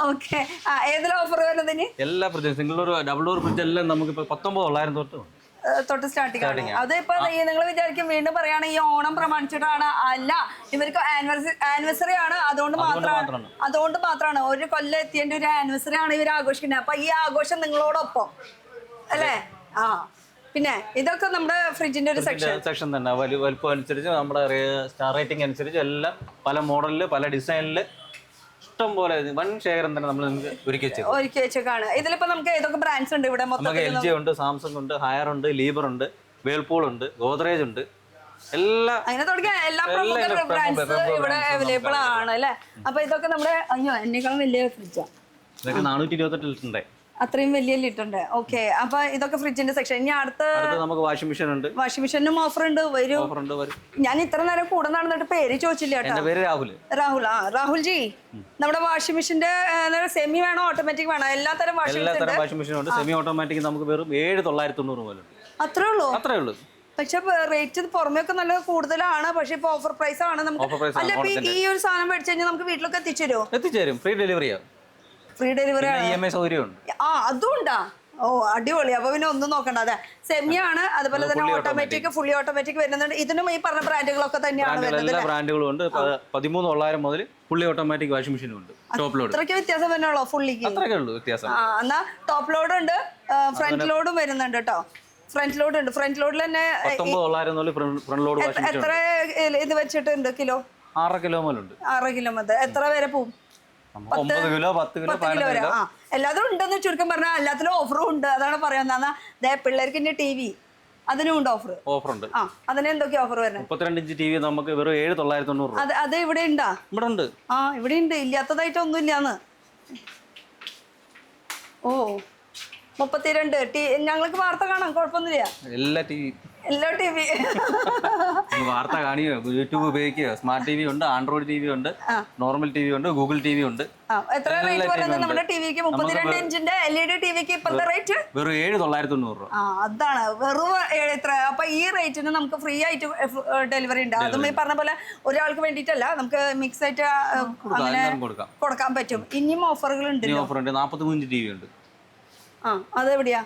[SPEAKER 5] ഓക്കെ. ഏതെല്ലാം ഓഫർ വരുന്നതിന്?
[SPEAKER 2] എല്ലാ ഫ്രിഡ്ജും single door, double door fridge എല്ലാം നമുക്ക് 19,900 തൊട്ട്
[SPEAKER 5] സ്റ്റാർട്ടിംഗ് ആണ്. അതിപ്പോ നിങ്ങൾ വിചാരിക്കും വീണ്ടും പറയാണ് ഈ ഓണം പ്രമാണിച്ചിട്ടാണ്. അല്ല, ഇവർക്ക് ആനിവേഴ്സറി ആണ്. അതുകൊണ്ട് മാത്രമാണ് 1 കൊല്ലം എത്തിയതിന്റെ ഒരു ആനിവേഴ്സറി ആണ് ഇവർ ആഘോഷിക്കുന്നത്. അപ്പൊ ഈ ആഘോഷം നിങ്ങളോടൊപ്പം അല്ലേ? പിന്നെ ഇതൊക്കെ നമ്മുടെ ഫ്രിഡ്ജിന്റെ ഒരു
[SPEAKER 2] സെക്ഷൻ തന്നെ. വലുപ്പം അനുസരിച്ച് നമ്മുടെ സ്റ്റാർ റേറ്റിംഗ് അനുസരിച്ച് എല്ലാം പല മോഡലില്, പല ഡിസൈനില് ഇഷ്ടം പോലെ വൻ ശേഖരം തന്നെ നമ്മൾ ഒരുക്കി
[SPEAKER 5] വെച്ചേക്കാണ്. ഇതിലിപ്പോ നമുക്ക് ഏതൊക്കെ ബ്രാൻഡ്സ് ഉണ്ട് ഇവിടെ?
[SPEAKER 2] നമുക്ക് LG ഉണ്ട്, സാംസങ് ഉണ്ട്, ഹയർ ഉണ്ട്, ലീബർ ഉണ്ട്, വേൾപൂൾ ഉണ്ട്, ഗോദ്രേജ് ഉണ്ട്.
[SPEAKER 5] അങ്ങനെ തുടങ്ങിയ എല്ലാ പ്രമുഖ ബ്രാൻഡ്സ് ഇവിടെ അവൈലബിൾ ആണ് അല്ലേ? അപ്പൊ ഇതൊക്കെ നമ്മുടെ എന്നെക്കാളും വലിയ ഫ്രിഡ്ജാ.
[SPEAKER 2] 428 ലിറ്ററിന്റെ
[SPEAKER 5] അത്രയും വലിയ ലിറ്ററിന്റെ. ഓക്കെ. അപ്പൊ ഇതൊക്കെ ഫ്രിഡ്ജിന്റെ സെക്ഷൻ. ഇനി അടുത്ത
[SPEAKER 2] നമുക്ക് വാഷിംഗ് മെഷീൻ ഉണ്ട്.
[SPEAKER 5] വാഷിംഗ് മെഷീനും ഓഫർ ഉണ്ട്. ഞാൻ ഇത്ര നേരം കൂടെ നടന്നിട്ട് പേര് ചോദിച്ചില്ല കേട്ടോ. രാഹുൽ ജി, നമ്മുടെ വാഷിംഗ് മെഷീന്റെ സെമി വേണോ ഓട്ടോമാറ്റിക് വേണോ? എല്ലാ തരം
[SPEAKER 2] വാഷിംഗ് മെഷീൻ ഉണ്ട്. സെമി ഓട്ടോമാറ്റിക് നമുക്ക് വെറും 7,990 മുതൽ.
[SPEAKER 5] അത്രേ ഉള്ളൂ. പക്ഷെ റേറ്റ് പുറമെ ഒക്കെ നല്ല കൂടുതലാണ്. പക്ഷെ ഇപ്പൊ ഓഫർ പ്രൈസ് ആണ്. നമുക്ക് അല്ല, ഇപ്പൊ ഈ ഒരു സാധനം മേടിച്ചു കഴിഞ്ഞാൽ നമുക്ക് വീട്ടിലൊക്കെ എത്തിച്ചേരും.
[SPEAKER 2] Free delivery
[SPEAKER 5] free delivery
[SPEAKER 2] EMI സൗകര്യമുണ്ട്.
[SPEAKER 5] അതുകൊണ്ടാ ഓ അടിപൊളി. അപ്പൊ പിന്നെ ഒന്നും നോക്കണ്ട. അതെ സെമിയാണ്, അതുപോലെ തന്നെ ഓട്ടോമാറ്റിക്, ഫുള്ളി ഓട്ടോമാറ്റിക് വരുന്നുണ്ട്. ഇതിനും ഈ പറഞ്ഞ ബ്രാൻഡുകളൊക്കെ തന്നെയാണ് വരുന്നത്.
[SPEAKER 2] എല്ലാ ബ്രാൻഡുകളും ഉണ്ട്. 13,900 മുതൽ ഫുള്ളി ഓട്ടോമാറ്റിക് വാഷിംഗ് മെഷീനും ഉണ്ട്. ടോപ്പ് ലോഡ്
[SPEAKER 5] അത്രയ്ക്ക് വ്യത്യാസം വരുന്നുള്ളൂ ഫുള്ളിക്ക്?
[SPEAKER 2] അത്രയൊക്കെ ഉള്ളൂ വ്യത്യാസം.
[SPEAKER 5] എന്നാ ടോപ്പ് ലോഡ് ഉണ്ട്, ഫ്രണ്ട് ലോഡും വരുന്നുണ്ട് കേട്ടോ. ഫ്രണ്ട് ലോഡ് ഉണ്ട്. ഫ്രണ്ട് ലോഡിൽ തന്നെ
[SPEAKER 2] 19,900 മുതൽ ഫ്രണ്ട് ലോഡ് വാഷിംഗ് മെഷീൻ
[SPEAKER 5] എത്ര ഇത് വെച്ചിട്ടുണ്ട് കിലോ?
[SPEAKER 2] 6 കിലോ മുതലുണ്ട്.
[SPEAKER 5] 6 കിലോ മുതൽ എത്ര വരെ പോവും?
[SPEAKER 2] 9 കിലോ, 10 കിലോ, 15
[SPEAKER 5] വരെ.
[SPEAKER 2] കിലോ.
[SPEAKER 5] ആ എല്ലാത്തിനും ഉണ്ടെന്ന് ചുരുക്കം പറഞ്ഞാൽ എല്ലാത്തിലും ഓഫറും ഉണ്ട്. അതാണ് പറയുന്നത്. എന്നാ പിള്ളേർക്ക് ഇനി TV അതിനും ഉണ്ട് ഓഫർ.
[SPEAKER 2] ഓഫറുണ്ട്.
[SPEAKER 5] ആ അതിന് എന്തൊക്കെയാ ഓഫർ വരുന്നത്?
[SPEAKER 2] 32 ഇഞ്ച് TV നമുക്ക് വെറും 7,990 രൂപ.
[SPEAKER 5] അത് ഇവിടെ ഉണ്ടാ?
[SPEAKER 2] ഇവിടെ ഉണ്ട്.
[SPEAKER 5] ആ ഇവിടെ ഉണ്ട്. ഇല്ലാത്തതായിട്ട് ഒന്നും ഇല്ലാന്ന്. ഓ 32. ഞങ്ങൾക്ക് വാർത്ത കാണാം, കുഴപ്പമൊന്നുമില്ല.
[SPEAKER 2] എല്ലാ TV വാർത്ത കാണിയോ, യൂട്യൂബ് ഉപയോഗിക്കുകയോ, സ്മാർട്ട് TV ഉണ്ട്, ആൻഡ്രോയിഡ് TV ഉണ്ട്, നോർമൽ TV ഉണ്ട്, ഗൂഗിൾ TV ഉണ്ട്.
[SPEAKER 5] എത്ര റേറ്റ് വരുന്നത് നമ്മുടെ ടിവിക്ക്? 32 ഇഞ്ചിന്റെ LED ടിവിക്ക് ഇപ്പോഴത്തെ റേറ്റ്
[SPEAKER 2] വെറും 7,990 രൂപ.
[SPEAKER 5] അതാണ് വെറും എത്ര. അപ്പൊ ഈ റേറ്റിന് നമുക്ക് ഫ്രീ ആയിട്ട് ഡെലിവറി ഉണ്ട്. അതും ഈ പറഞ്ഞ പോലെ ഒരാൾക്ക് വേണ്ടിയിട്ടല്ല, നമുക്ക് മിക്സ് ആയിട്ട് അങ്ങനെ കൊടുക്കാൻ പറ്റും. ഇനിയും ഓഫറുകൾ ഉണ്ട്.
[SPEAKER 2] ഓഫർ ഉണ്ട്. 43 ഇഞ്ച് TV ഉണ്ട്.
[SPEAKER 5] അതെവിടെയാ?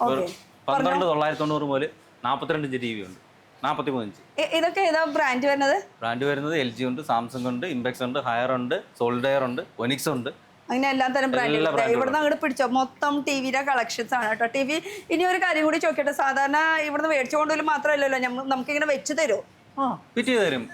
[SPEAKER 2] 12,990 മുതൽ 42 ഇഞ്ച് TV ഉണ്ട്. 43 ഇഞ്ച്.
[SPEAKER 5] ഇതൊക്കെ ഏതാ ബ്രാൻഡ് വരുന്നത്?
[SPEAKER 2] ബ്രാൻഡ് വരുന്നത് LG ഉണ്ട്, സാംസങ് ഉണ്ട്, ഇംപെക്സ് ഉണ്ട്, ഹയർ ഉണ്ട്, സോൾഡെയർ ഉണ്ട്, ഒനിക്സ് ഉണ്ട്.
[SPEAKER 5] അങ്ങനെ എല്ലാ തരം ബ്രാൻഡുകൾ ഇവിടുന്ന് അങ്ങോട്ട് പിടിച്ചോ. മൊത്തം ടിവിയുടെ കളക്ഷൻസ് ആണ് കേട്ടോ. TV ഇനി ഒരു കാര്യം കൂടി ചോദിക്കട്ടെ, സാധാരണ ഇവിടുന്ന് മേടിച്ചു കൊണ്ടുപോലും മാത്രമല്ലല്ലോ, നമുക്കിങ്ങനെ വെച്ച് തരുമോ?
[SPEAKER 2] ഫിറ്റ് ചെയ്ത് തരും.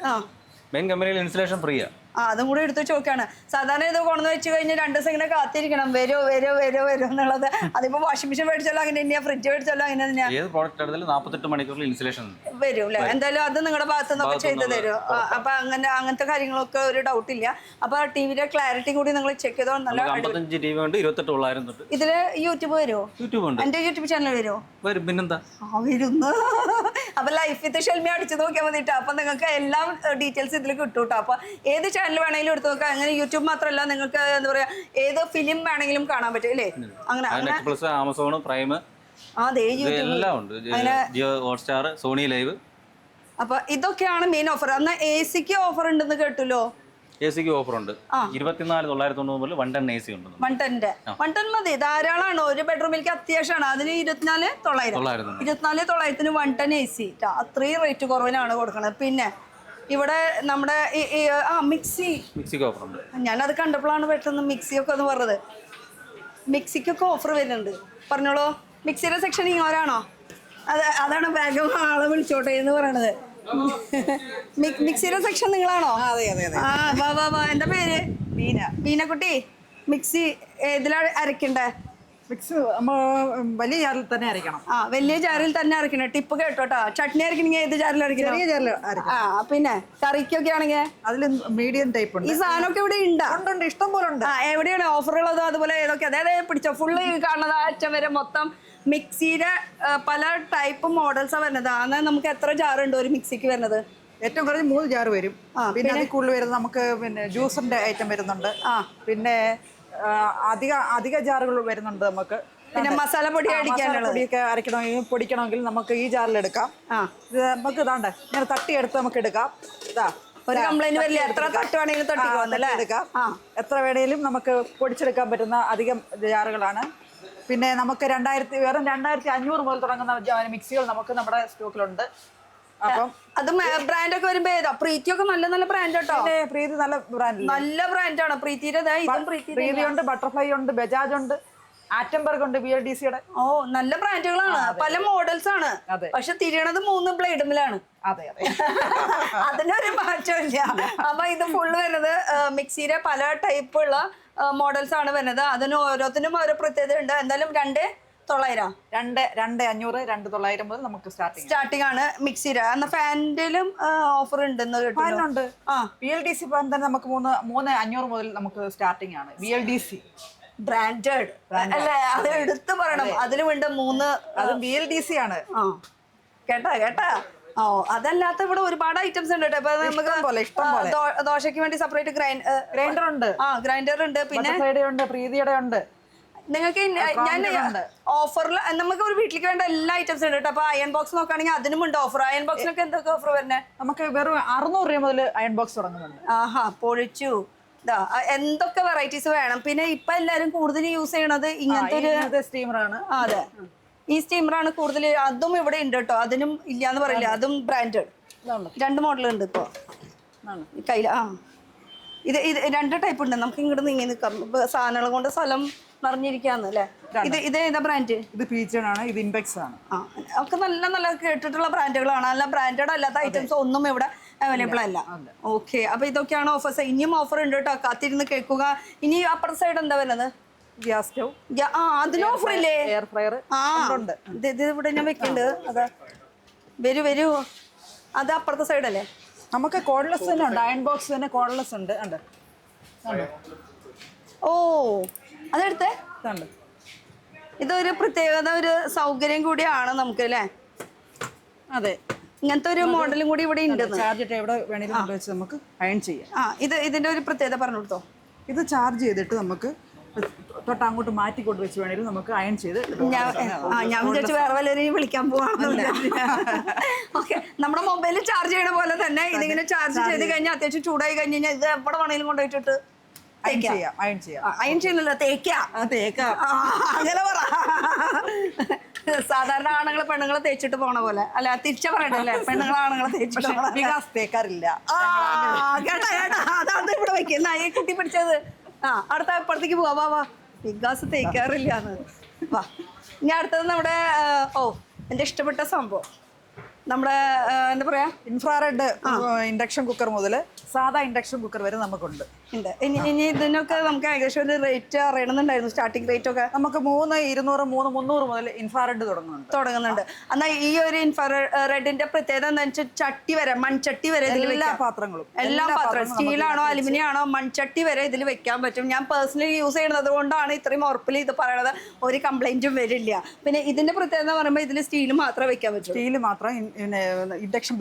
[SPEAKER 2] മെയിൻ കമ്പനിയിൽ ഇൻസ്റ്റലേഷൻ ഫ്രീ ആണ്.
[SPEAKER 5] അതും കൂടി എടുത്ത് ചോദിക്കാണ്. സാധാരണ ഇത് കൊണ്ടുവന്ന് വെച്ച് കഴിഞ്ഞാൽ 2 ദിവസം ഇങ്ങനെ കാത്തിരിക്കണം, വരുമോ എന്നുള്ളത്. അതിപ്പോ വാഷിംഗ് മെഷീൻ മേടിച്ചാലോ അങ്ങനെ തന്നെയാ, ഫ്രിഡ്ജ് മേടിച്ചാലോ അങ്ങനെ തന്നെയാ.
[SPEAKER 2] ഏത് പ്രോഡക്റ്റ് എടുത്താലും 48 മണിക്കൂറിൽ ഇൻസ്റ്റലേഷൻ
[SPEAKER 5] വരും അല്ലേ? എന്തായാലും അത് നിങ്ങളുടെ ഭാഗത്തു നിന്നൊക്കെ ചെയ്ത് തരും. അപ്പൊ അങ്ങനത്തെ കാര്യങ്ങളൊക്കെ ഒരു ഡൗട്ട് ഇല്ല. അപ്പൊ ടിവിയുടെ ക്ലാരിറ്റി കൂടി നിങ്ങൾ ചെക്ക് ചെയ്തോ. നല്ല
[SPEAKER 2] 55 TV ഉണ്ട്. 28,900 തൊട്ട്.
[SPEAKER 5] ഇതില് യൂട്യൂബ് വരുമോ?
[SPEAKER 2] യൂട്യൂബ് ഉണ്ട്.
[SPEAKER 5] എന്റെ യൂട്യൂബ് ചാനൽ വരുമോ?
[SPEAKER 2] വരും, പിന്നെന്താ.
[SPEAKER 5] വരുന്നു. അപ്പൊ ലൈഫ് വിത്ത് ഷെൽമി അടിച്ചു നോക്കിയാൽ മതിട്ടോ. അപ്പൊ നിങ്ങൾക്ക് എല്ലാം ഡീറ്റെയിൽസ് ഇതിൽ കിട്ടും കേട്ടോ. അപ്പൊ ഏത് ചാനൽ വേണമെങ്കിലും എടുത്ത് നോക്കാം. അങ്ങനെ യൂട്യൂബ് മാത്രമല്ല, നിങ്ങൾക്ക് എന്താ പറയാ, ഏത് ഫിലിം വേണമെങ്കിലും കാണാൻ പറ്റും അല്ലേ? അങ്ങനെ
[SPEAKER 2] ആമസോൺ പ്രൈം എല്ലാം ഉണ്ട്. Jio Hotstar, Sony Liv.
[SPEAKER 5] അപ്പൊ ഇതൊക്കെയാണ് മെയിൻ ഓഫർ. അന്ന് AC ഓഫർ ഉണ്ടെന്ന് കേട്ടല്ലോ.
[SPEAKER 2] AC ഓഫർ ഉണ്ട്. 24,990 മുതൽ 1 ടൺ AC ഉണ്ട്.
[SPEAKER 5] 1 ടൺ മതി, ധാരാളമാണ്. ഒരു ബെഡ്റൂമിലേക്ക് അത്യാവശ്യമാണ്. അതിന് 24,900. 24,900 1 ടൺ AC. അത്രയും റേറ്റ് കുറവിനാണ് കൊടുക്കുന്നത്. പിന്നെ ഇവിടെ നമ്മുടെ മിക്സി
[SPEAKER 2] ഓഫർ ഉണ്ട്.
[SPEAKER 5] ഞാനത് കണ്ടപ്പോഴാണ് പെട്ടെന്ന് മിക്സിയൊക്കെ ഒന്ന് പറഞ്ഞത്. മിക്സിക്കൊക്കെ ഓഫർ വരുന്നുണ്ട്. പറഞ്ഞോളൂ. മിക്സിയുടെ സെക്ഷൻ ഇങ്ങോരാണോ? അതാണ് ബാഗ് ആളെ വിളിച്ചോട്ടെ എന്ന് പറയണത്. മിക്സിയുടെ സെക്ഷൻ നിങ്ങളാണോ? വാ. എന്താ പേര്? ബീനക്കുട്ടി. മിക്സി ഏതിലാണ് അരക്കണ്ടേ?
[SPEAKER 3] മിക്സ് നമ്മൾ വലിയ ജാറിൽ തന്നെ അരയ്ക്കണം.
[SPEAKER 5] വലിയ ജാറിൽ തന്നെ അരക്കണം. ടിപ്പ് കേട്ടോട്ടോ. ചട്നി അരക്കണെങ്കിൽ ഏത് ജാറിൽ അരക്കണം?
[SPEAKER 3] ചെറിയ ജാറിൽ.
[SPEAKER 5] പിന്നെ കറിക്കൊക്കെ ആണെങ്കിൽ
[SPEAKER 3] അതിൽ മീഡിയം ടൈപ്പ് ഉണ്ട്.
[SPEAKER 5] ഈ സാധനമൊക്കെ ഇവിടെ ഉണ്ടാ?
[SPEAKER 3] ഉണ്ട്, ഇഷ്ടം പോലെ ഉണ്ട്.
[SPEAKER 5] എവിടെയാണ് ഓഫറുള്ളതോ അതുപോലെ ഏതൊക്കെ? അതായത് പിടിച്ചോ ഫുള്ള് കാണുന്നത് അച്ഛൻ വരെ മൊത്തം മിക്സിയുടെ പല ടൈപ്പ് മോഡൽസാണ് വരുന്നത്. അന്ന് നമുക്ക് എത്ര ജാറുണ്ട് ഒരു മിക്സിക്ക് വരുന്നത്?
[SPEAKER 3] ഏറ്റവും കുറഞ്ഞ് 3 ജാർ വരും. പിന്നെ അതിൽ കൂടുതൽ വരുന്നത് നമുക്ക് പിന്നെ ജ്യൂസിന്റെ ഐറ്റം വരുന്നുണ്ട്. പിന്നെ അധിക ജാറുകൾ വരുന്നുണ്ട് നമുക്ക്.
[SPEAKER 5] പിന്നെ മസാലപ്പൊടി
[SPEAKER 3] പൊടിയൊക്കെ അരയ്ക്കണമെങ്കിൽ പൊടിക്കണമെങ്കിൽ നമുക്ക് ഈ ജാറിൽ എടുക്കാം. ഇത് നമുക്ക് ഇതാണ്ട് ഇങ്ങനെ തട്ടിയെടുത്ത് നമുക്ക് എടുക്കാം.
[SPEAKER 5] ഒരു കംപ്ലൈന്റ് വരില്ല. എത്ര തട്ട് വേണമെങ്കിലും
[SPEAKER 3] എടുക്കാം. എത്ര വേണേലും നമുക്ക് പൊടിച്ചെടുക്കാൻ പറ്റുന്ന അധികം ജാറുകളാണ്. പിന്നെ നമുക്ക് 2,500 മുതൽ തുടങ്ങുന്ന മിക്സികൾ നമുക്ക് നമ്മുടെ സ്റ്റോക്കിലുണ്ട്. അപ്പം
[SPEAKER 5] അത് ബ്രാൻഡൊക്കെ വരുമ്പോ ഏതാ? പ്രീതിയൊക്കെ നല്ല ബ്രാൻഡ് കേട്ടോ.
[SPEAKER 3] പ്രീതി നല്ല
[SPEAKER 5] ബ്രാൻഡാണ് പ്രീതിയുടെ.
[SPEAKER 3] പ്രീതി ഉണ്ട്, ബട്ടർഫ്ലൈ ഉണ്ട്, ബജാജ് ഉണ്ട്, ആറ്റംബർഗ് ഉണ്ട്, BLDCയുടെ.
[SPEAKER 5] നല്ല ബ്രാൻഡുകളാണ്. പല മോഡൽസ് ആണ്. പക്ഷെ തിരിയണത് 3 ബ്ലേഡുമിലാണ്.
[SPEAKER 3] അതെ.
[SPEAKER 5] അതിനൊരു മാറ്റമില്ല. അപ്പൊ ഇത് ഫുള്ള് വരുന്നത് മിക്സിയുടെ പല ടൈപ്പുള്ള മോഡൽസ് ആണ് വരുന്നത്. അതിന് ഓരോത്തിനും ഓരോ പ്രത്യേകത ഉണ്ട്. എന്തായാലും 2,900 2,900 മുതൽ നമുക്ക് സ്റ്റാർട്ടിംഗ് ആണ് മിക്സിയുടെ. എന്നാ ഫാനിലും ഓഫർ ഉണ്ടെന്ന് കേട്ടിട്ടുണ്ട്.
[SPEAKER 3] BLDC ഫാൻ തന്നെ നമുക്ക് 3,500 മുതൽ നമുക്ക് സ്റ്റാർട്ടിംഗ് ആണ്. BLDC
[SPEAKER 5] ബ്രാൻഡഡ് അല്ലേ? അത് എടുത്ത് പറയണം. അതിലുമുണ്ട് 3.
[SPEAKER 3] അത് BLDC ആണ്.
[SPEAKER 5] കേട്ടാ. അതല്ലാത്ത ഇവിടെ ഒരുപാട് ഐറ്റംസ് ഉണ്ട് കേട്ടോ. നമുക്ക് ദോശയ്ക്ക് വേണ്ടി സെപ്പറേറ്റ് ഗ്രൈൻഡർ ഉണ്ട്. ഗ്രൈൻഡർ ഉണ്ട്. പിന്നെ
[SPEAKER 3] പ്രീതിയുടെ ഉണ്ട്.
[SPEAKER 5] നിങ്ങൾക്ക് ഞാൻ ഓഫറിൽ നമുക്ക് ഒരു വീട്ടിലേക്ക് വേണ്ട എല്ലാ ഐറ്റംസും ഉണ്ട് കേട്ടോ. അപ്പൊ അയൺ ബോക്സ് നോക്കുകയാണെങ്കിൽ അതിനും ഉണ്ട് ഓഫർ. അയൺ ബോക്സിനൊക്കെ എന്തൊക്കെ ഓഫർ വരുന്നത്?
[SPEAKER 3] നമുക്ക് വെറും 600 രൂപ മുതൽ അയൺ ബോക്സ് തുടങ്ങുന്നുണ്ട്.
[SPEAKER 5] പൊളിച്ചു. എന്തൊക്കെ വെറൈറ്റീസ് വേണം. പിന്നെ ഇപ്പൊ എല്ലാരും കൂടുതൽ യൂസ് ചെയ്യണത് ഇങ്ങനത്തെ ഒരു
[SPEAKER 3] സ്റ്റീമറാണ്.
[SPEAKER 5] അതെ, ഈ സ്റ്റീമറാണ് കൂടുതൽ. അതും ഇവിടെ ഉണ്ട് കേട്ടോ, അതിനും ഇല്ലാന്ന് പറയില്ല, അതും ബ്രാൻഡഡ്. 2 മോഡലുണ്ട് ഇപ്പൊ കയ്യിൽ. ഇത് 2 ടൈപ്പ് ഉണ്ട്. നമുക്ക് ഇങ്ങോട്ട് നീങ്ങി നിൽക്കാം, സാധനങ്ങൾ കൊണ്ട് സ്ഥലം നിറഞ്ഞിരിക്കാന്ന് അല്ലേ. ഇത് ഏതാ ബ്രാൻഡ്?
[SPEAKER 3] ഇത് പീച്ചൺ ആണ്, ഇത് ഇൻപെക്സ് ആണ്.
[SPEAKER 5] ഒക്കെ നല്ല കേട്ടിട്ടുള്ള ബ്രാൻഡുകളാണ്. അല്ല ബ്രാൻഡഡ് അല്ലാത്ത ഐറ്റംസ് ഒന്നും ഇവിടെ അവൈലബിൾ അല്ല. ഓക്കെ, അപ്പൊ ഇതൊക്കെയാണ് ഓഫേഴ്സ്. ഇനിയും ഓഫർ ഉണ്ട് കേട്ടോ, കാത്തിരുന്ന് കേൾക്കുക. ഇനി അപ്പുറത്തെ സൈഡ് എന്താ വരുന്നത്?
[SPEAKER 3] Gas stove.
[SPEAKER 5] അതിന് ഓഫർ ഇല്ലേ?
[SPEAKER 3] എയർ ഫ്രയർ ഉണ്ട്.
[SPEAKER 5] ഇത് ഇവിടെ ഞാൻ വെക്കുന്നുണ്ട്. അതാ വരൂ. അത് അപ്പുറത്തെ സൈഡ് അല്ലേ?
[SPEAKER 3] നമുക്ക് കോഡ്ലെസ് തന്നെ ഉണ്ട്. അയൺ ബോക്സ് തന്നെ കോഡ്ലെസ് ഉണ്ട്.
[SPEAKER 5] ഓ, അതെടുത്തേ. ഇതൊരു പ്രത്യേകത, ഒരു സൗകര്യം കൂടിയാണ് നമുക്ക് അല്ലേ.
[SPEAKER 3] അതെ,
[SPEAKER 5] ഇങ്ങനത്തെ ഒരു മോഡലും കൂടി ഇവിടെ ഉണ്ട്.
[SPEAKER 3] ചാർജ് ഇട്ട് എവിടെ വേണമെങ്കിലും കൊണ്ടുവച്ച് നമുക്ക് അയൺ ചെയ്യാം.
[SPEAKER 5] ഇതിന്റെ ഒരു പ്രത്യേകത പറഞ്ഞു കൊടുത്തോ.
[SPEAKER 3] ഇത് ചാർജ് ചെയ്തിട്ട് നമുക്ക് തൊട്ട് അങ്ങോട്ട് മാറ്റി കൊണ്ടുവച്ച് വേണമെങ്കിലും നമുക്ക് അയൺ ചെയ്ത്.
[SPEAKER 5] ഞാൻ വിചാരിച്ചു വേറെ വല്ലവരെയും വിളിക്കാൻ പോവാണെന്ന്. ഓക്കെ, നമ്മുടെ മൊബൈലിൽ ചാർജ് ചെയ്യണ പോലെ തന്നെ ഇതിങ്ങനെ ചാർജ് ചെയ്ത് കഴിഞ്ഞാൽ അത്യാവശ്യം ചൂടായി കഴിഞ്ഞ് കഴിഞ്ഞാൽ ഇത് എവിടെ വേണമെങ്കിലും കൊണ്ടുപോയിട്ടിട്ട്
[SPEAKER 3] അയൺ
[SPEAKER 5] ചെയ്യുന്നില്ല, തേക്കാം. അങ്ങനെ പറ. സാധാരണ ആണുങ്ങളെ പെണ്ണുങ്ങളെ തേച്ചിട്ട് പോണ പോലെ അല്ല, തിരിച്ച പറയണല്ലേ, പെണ്ണുങ്ങളെ ആണുങ്ങളെ തേച്ചിട്ട്
[SPEAKER 3] തേക്കാറില്ല.
[SPEAKER 5] കേട്ടാ അതാണ് ഇവിടെ വെക്കുന്ന ഈ കുട്ടി പിടിച്ചത്. അടുത്ത അപ്പുറത്തേക്ക് പോവാ. വാ, വികാസ് തേക്കാറില്ലാന്ന്. വാ, ഇനി അടുത്തത് നമ്മുടെ എന്റെ ഇഷ്ടപ്പെട്ട സംഭവം, നമ്മുടെ എന്താ പറയാ,
[SPEAKER 3] ഇൻഫ്രാറെഡ് ഇൻഡക്ഷൻ കുക്കർ മുതൽ സാധാ ഇൻഡക്ഷൻ കുക്കർ വരെ നമുക്കുണ്ട്.
[SPEAKER 5] ഇനി ഇതിനൊക്കെ നമുക്ക് ഏകദേശം ഒരു റേറ്റ് അറിയണമെന്നുണ്ടായിരുന്നു. സ്റ്റാർട്ടിംഗ് റേറ്റ് ഒക്കെ നമുക്ക്
[SPEAKER 3] 300, 300 മുതൽ ഇൻഫ്രാറെഡ് തുടങ്ങുന്നുണ്ട്.
[SPEAKER 5] എന്നാൽ ഈ ഒരു ഇൻഫ്രാറെഡിന്റെ പ്രത്യേകത എന്താ വെച്ചാൽ ചട്ടി വരെ, മൺചട്ടി വരെ
[SPEAKER 3] എല്ലാ പാത്രങ്ങളും,
[SPEAKER 5] സ്റ്റീലാണോ അലുമിനിയം ആണോ മൺചട്ടി വരെ ഇതിൽ വെക്കാൻ പറ്റും. ഞാൻ പേഴ്സണലി യൂസ് ചെയ്യുന്നത് കൊണ്ടാണ് ഇത്രയും ഉറപ്പിൽ ഇത് പറയണത്. ഒരു കംപ്ലൈന്റും വരില്ല. പിന്നെ ഇതിന്റെ പ്രത്യേകത പറയുമ്പോൾ ഇതിൽ സ്റ്റീൽ മാത്രമേ വെക്കാൻ പറ്റൂ.
[SPEAKER 3] സ്റ്റീൽ മാത്രം, ഇൻഡക്ഷൻ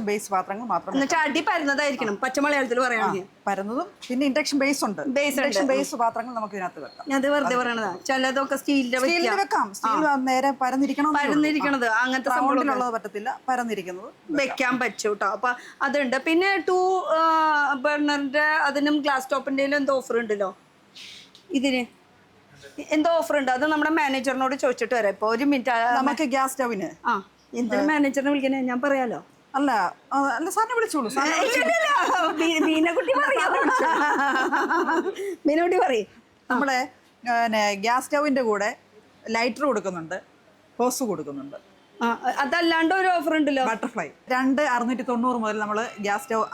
[SPEAKER 3] ബേസ് പാത്രങ്ങൾ മാത്രം.
[SPEAKER 5] എന്നിട്ട് അടി പരന്നതായിരിക്കണം, പച്ചമലയാളത്തിൽ പറയുകയാണെങ്കിൽ.
[SPEAKER 3] പരന്നതും പിന്നെ ഇൻഡക്ഷൻ ബേസ് ഉണ്ട്. ഇൻഡക്ഷൻ ബേസ് പാത്രങ്ങൾ നമുക്ക് ഇതിനകത്ത് വെക്കാം.
[SPEAKER 5] ഞാൻ വെറുതെ പറയണതാ, ചിലതൊക്കെ സ്റ്റീലിന്റെ
[SPEAKER 3] വെക്കാം. സ്റ്റീൽ നേരെ
[SPEAKER 5] പരന്നിരിക്കണത് അങ്ങനത്തെ സംഭവമുള്ളത്
[SPEAKER 3] പറ്റത്തില്ല, പരന്നിരിക്കുന്നത്
[SPEAKER 5] വെക്കാൻ പറ്റും കേട്ടോ. അപ്പൊ അതുണ്ട്. പിന്നെ 2 ബർണറിന്റെ അതിനും ഗ്ലാസ് ടോപ്പിന്റെ എന്തോ ഓഫർ ഉണ്ടല്ലോ. ഇതിന് എന്തോ ഓഫർ ഉണ്ട്, അത് നമ്മുടെ മാനേജറിനോട് ചോദിച്ചിട്ട് വരാം. ഇപ്പൊ 1 മിനിറ്റ്.
[SPEAKER 3] നമുക്ക് ഗ്യാസ് സ്റ്റവിന്
[SPEAKER 5] എന്തിനു മാനേജറിനെ വിളിക്കണേ ഞാൻ പറയാലോ.
[SPEAKER 3] അല്ല സാറിനെ വിളിച്ചോളൂ.
[SPEAKER 5] മീനക്കുട്ടി പറയും.
[SPEAKER 3] നമ്മളെ ഗ്യാസ് സ്റ്റവിന്റെ കൂടെ ലൈറ്റർ കൊടുക്കുന്നുണ്ട്, ഹോസ് കൊടുക്കുന്നുണ്ട്.
[SPEAKER 5] അതല്ലാണ്ട് ഒരു ഓഫർ ഉണ്ടല്ലോ,
[SPEAKER 3] ബട്ടർഫ്ലൈ. 2,690 മുതൽ നമ്മൾ ഗ്യാസ് സ്റ്റവ്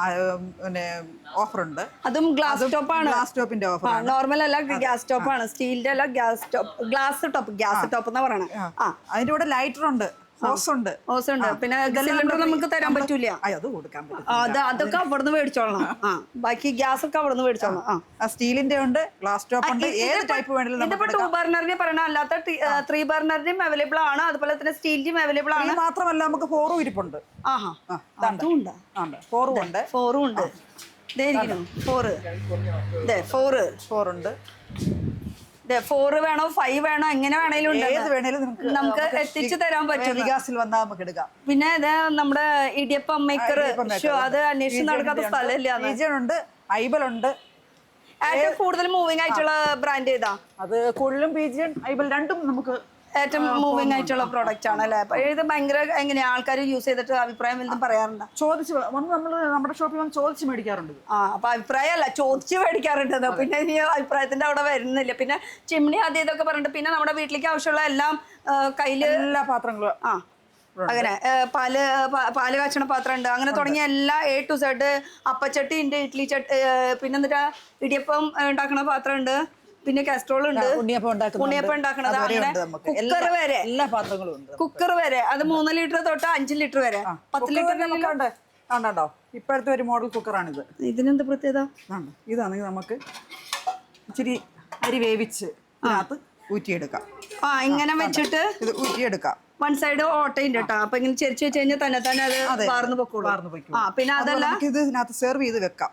[SPEAKER 3] ഓഫർ ഉണ്ട്.
[SPEAKER 5] അതും ഗ്ലാസ് ടോപ്പാണ്.
[SPEAKER 3] ഗ്ലാസ് ടോപ്പിന്റെ ഓഫർ,
[SPEAKER 5] നോർമൽ അല്ല, ഗ്യാസ് ടോപ്പാണ്. സ്റ്റീലിന്റെ അല്ല, ഗ്ലാസ് ടോപ്പ് എന്നാ പറയണേ.
[SPEAKER 3] അതിന്റെ കൂടെ ലൈറ്റർ ഉണ്ട്, ഹോസ് ഉണ്ട്.
[SPEAKER 5] പിന്നെ സിലിണ്ടർ നമുക്ക് തരാൻ പറ്റൂല,
[SPEAKER 3] അത് കൊടുക്കാൻ പറ്റും.
[SPEAKER 5] അതൊക്കെ അവിടുന്ന് മേടിച്ചോളണം. ബാക്കി ഗ്യാസ് ഒക്കെ അവിടുന്ന് മേടിച്ചോളണം.
[SPEAKER 3] സ്റ്റീലിന്റെ ഉണ്ട്, ഗ്ലാസ് ടോപ്പ് ഉണ്ട്, ഏത് ടൈപ്പ് വേണമെങ്കിലും.
[SPEAKER 5] ഇതിപ്പോ 2 ബർണറിനെ പറയണ, അല്ലാത്ത 3 ബർണറിന്റെയും അവൈലബിൾ ആണ്. അതുപോലെ തന്നെ സ്റ്റീലിന്റെയും അവൈലബിൾ ആണ്.
[SPEAKER 3] മാത്രമല്ല നമുക്ക് 4 ഇരിപ്പുണ്ട്. 4 ഉണ്ട്.
[SPEAKER 5] 4 ഉണ്ട്. 4 ഉണ്ട്. 4 വേണോ 5 വേണോ എങ്ങനെ വേണേലും നമുക്ക് എത്തിച്ചു തരാൻ പറ്റും.
[SPEAKER 3] വികാസിൽ വന്നാൽ നമുക്ക് എടുക്കാം.
[SPEAKER 5] പിന്നെ നമ്മുടെ ഇടിയപ്പം മേക്കർ, അത് അന്വേഷിച്ച് നടക്കാത്ത സ്ഥലമില്ല.
[SPEAKER 3] ഉണ്ട്, ഐബലുണ്ട്.
[SPEAKER 5] ഏറ്റവും കൂടുതൽ മൂവിംഗ് ആയിട്ടുള്ള ബ്രാൻഡ് ഏതാ?
[SPEAKER 3] അത് കൂടുതലും പീജിയൻ, ഐബൽ രണ്ടും നമുക്ക്
[SPEAKER 5] ഏറ്റവും മൂവിംഗ് ആയിട്ടുള്ള പ്രോഡക്റ്റ് ആണ് അല്ലേ. അപ്പൊ ഇത് ഭയങ്കര എങ്ങനെയാ ആൾക്കാർ യൂസ് ചെയ്തിട്ട് അഭിപ്രായം വല്ലതും പറയാറുണ്ട്?
[SPEAKER 3] ചോദിച്ച് നമ്മൾ നമ്മുടെ ഷോപ്പിൽ വന്ന് ചോദിച്ച് മേടിക്കാറുണ്ട്.
[SPEAKER 5] അപ്പൊ അഭിപ്രായമല്ല, ചോദിച്ച് മേടിക്കാറുണ്ട്. പിന്നെ ഈ അഭിപ്രായത്തിന്റെ അവിടെ വരുന്നില്ല. പിന്നെ ചിമ്മിണി ആദ്യം ഇതൊക്കെ പറഞ്ഞിട്ട് പിന്നെ നമ്മുടെ വീട്ടിലേക്ക് ആവശ്യമുള്ള എല്ലാം കയ്യില്,
[SPEAKER 3] എല്ലാ പാത്രങ്ങളും
[SPEAKER 5] അങ്ങനെ പാല് കാച്ചണ പാത്രം ഉണ്ട്. അങ്ങനെ തുടങ്ങിയ എല്ലാ A to Z. അപ്പച്ചട്ടി ഉണ്ട്, ഇഡ്ലി ചട്ടി, പിന്നെ എന്നിട്ട് ഇടിയപ്പം ഉണ്ടാക്കണ പാത്രം ഉണ്ട്, പിന്നെ കാസ്ട്രോൾ ഉണ്ട്, ഉണ്ണിയപ്പം ഉണ്ടാക്കണത്, അങ്ങനെ കുക്കർ വരെ, എല്ലാ പാത്രങ്ങളും ഉണ്ട്. കുക്കർ വരെ, അത് 3 ലിറ്റർ തൊട്ട് 5 ലിറ്റർ വരെ, 10 ലിറ്റർ
[SPEAKER 3] നമുക്കുണ്ട്. ഉണ്ടോ, ഇപ്പോഴത്തെ ഒരു മോഡൽ കുക്കറാണിത്.
[SPEAKER 5] ഇതിനെന്ത് പ്രത്യേകത?
[SPEAKER 3] ഇതാണെങ്കിൽ നമുക്ക് ഇച്ചിരി അരി വേവിച്ച് ഇതിനകത്ത് ഊറ്റിയെടുക്കാം.
[SPEAKER 5] ഇങ്ങനെ വെച്ചിട്ട്
[SPEAKER 3] ഇത് ഊറ്റിയെടുക്കാം.
[SPEAKER 5] 1 സൈഡ് ഓട്ടയുണ്ട് കേട്ടോ. അപ്പൊ ഇങ്ങനെ ചെരിച്ച് വെച്ച് കഴിഞ്ഞാൽ തന്നെ അത് വാർന്നു പൊക്കോളൂ. പിന്നെ അതല്ല,
[SPEAKER 3] ഇത് ഇതിനകത്ത് സെർവ് ചെയ്ത് വെക്കാം,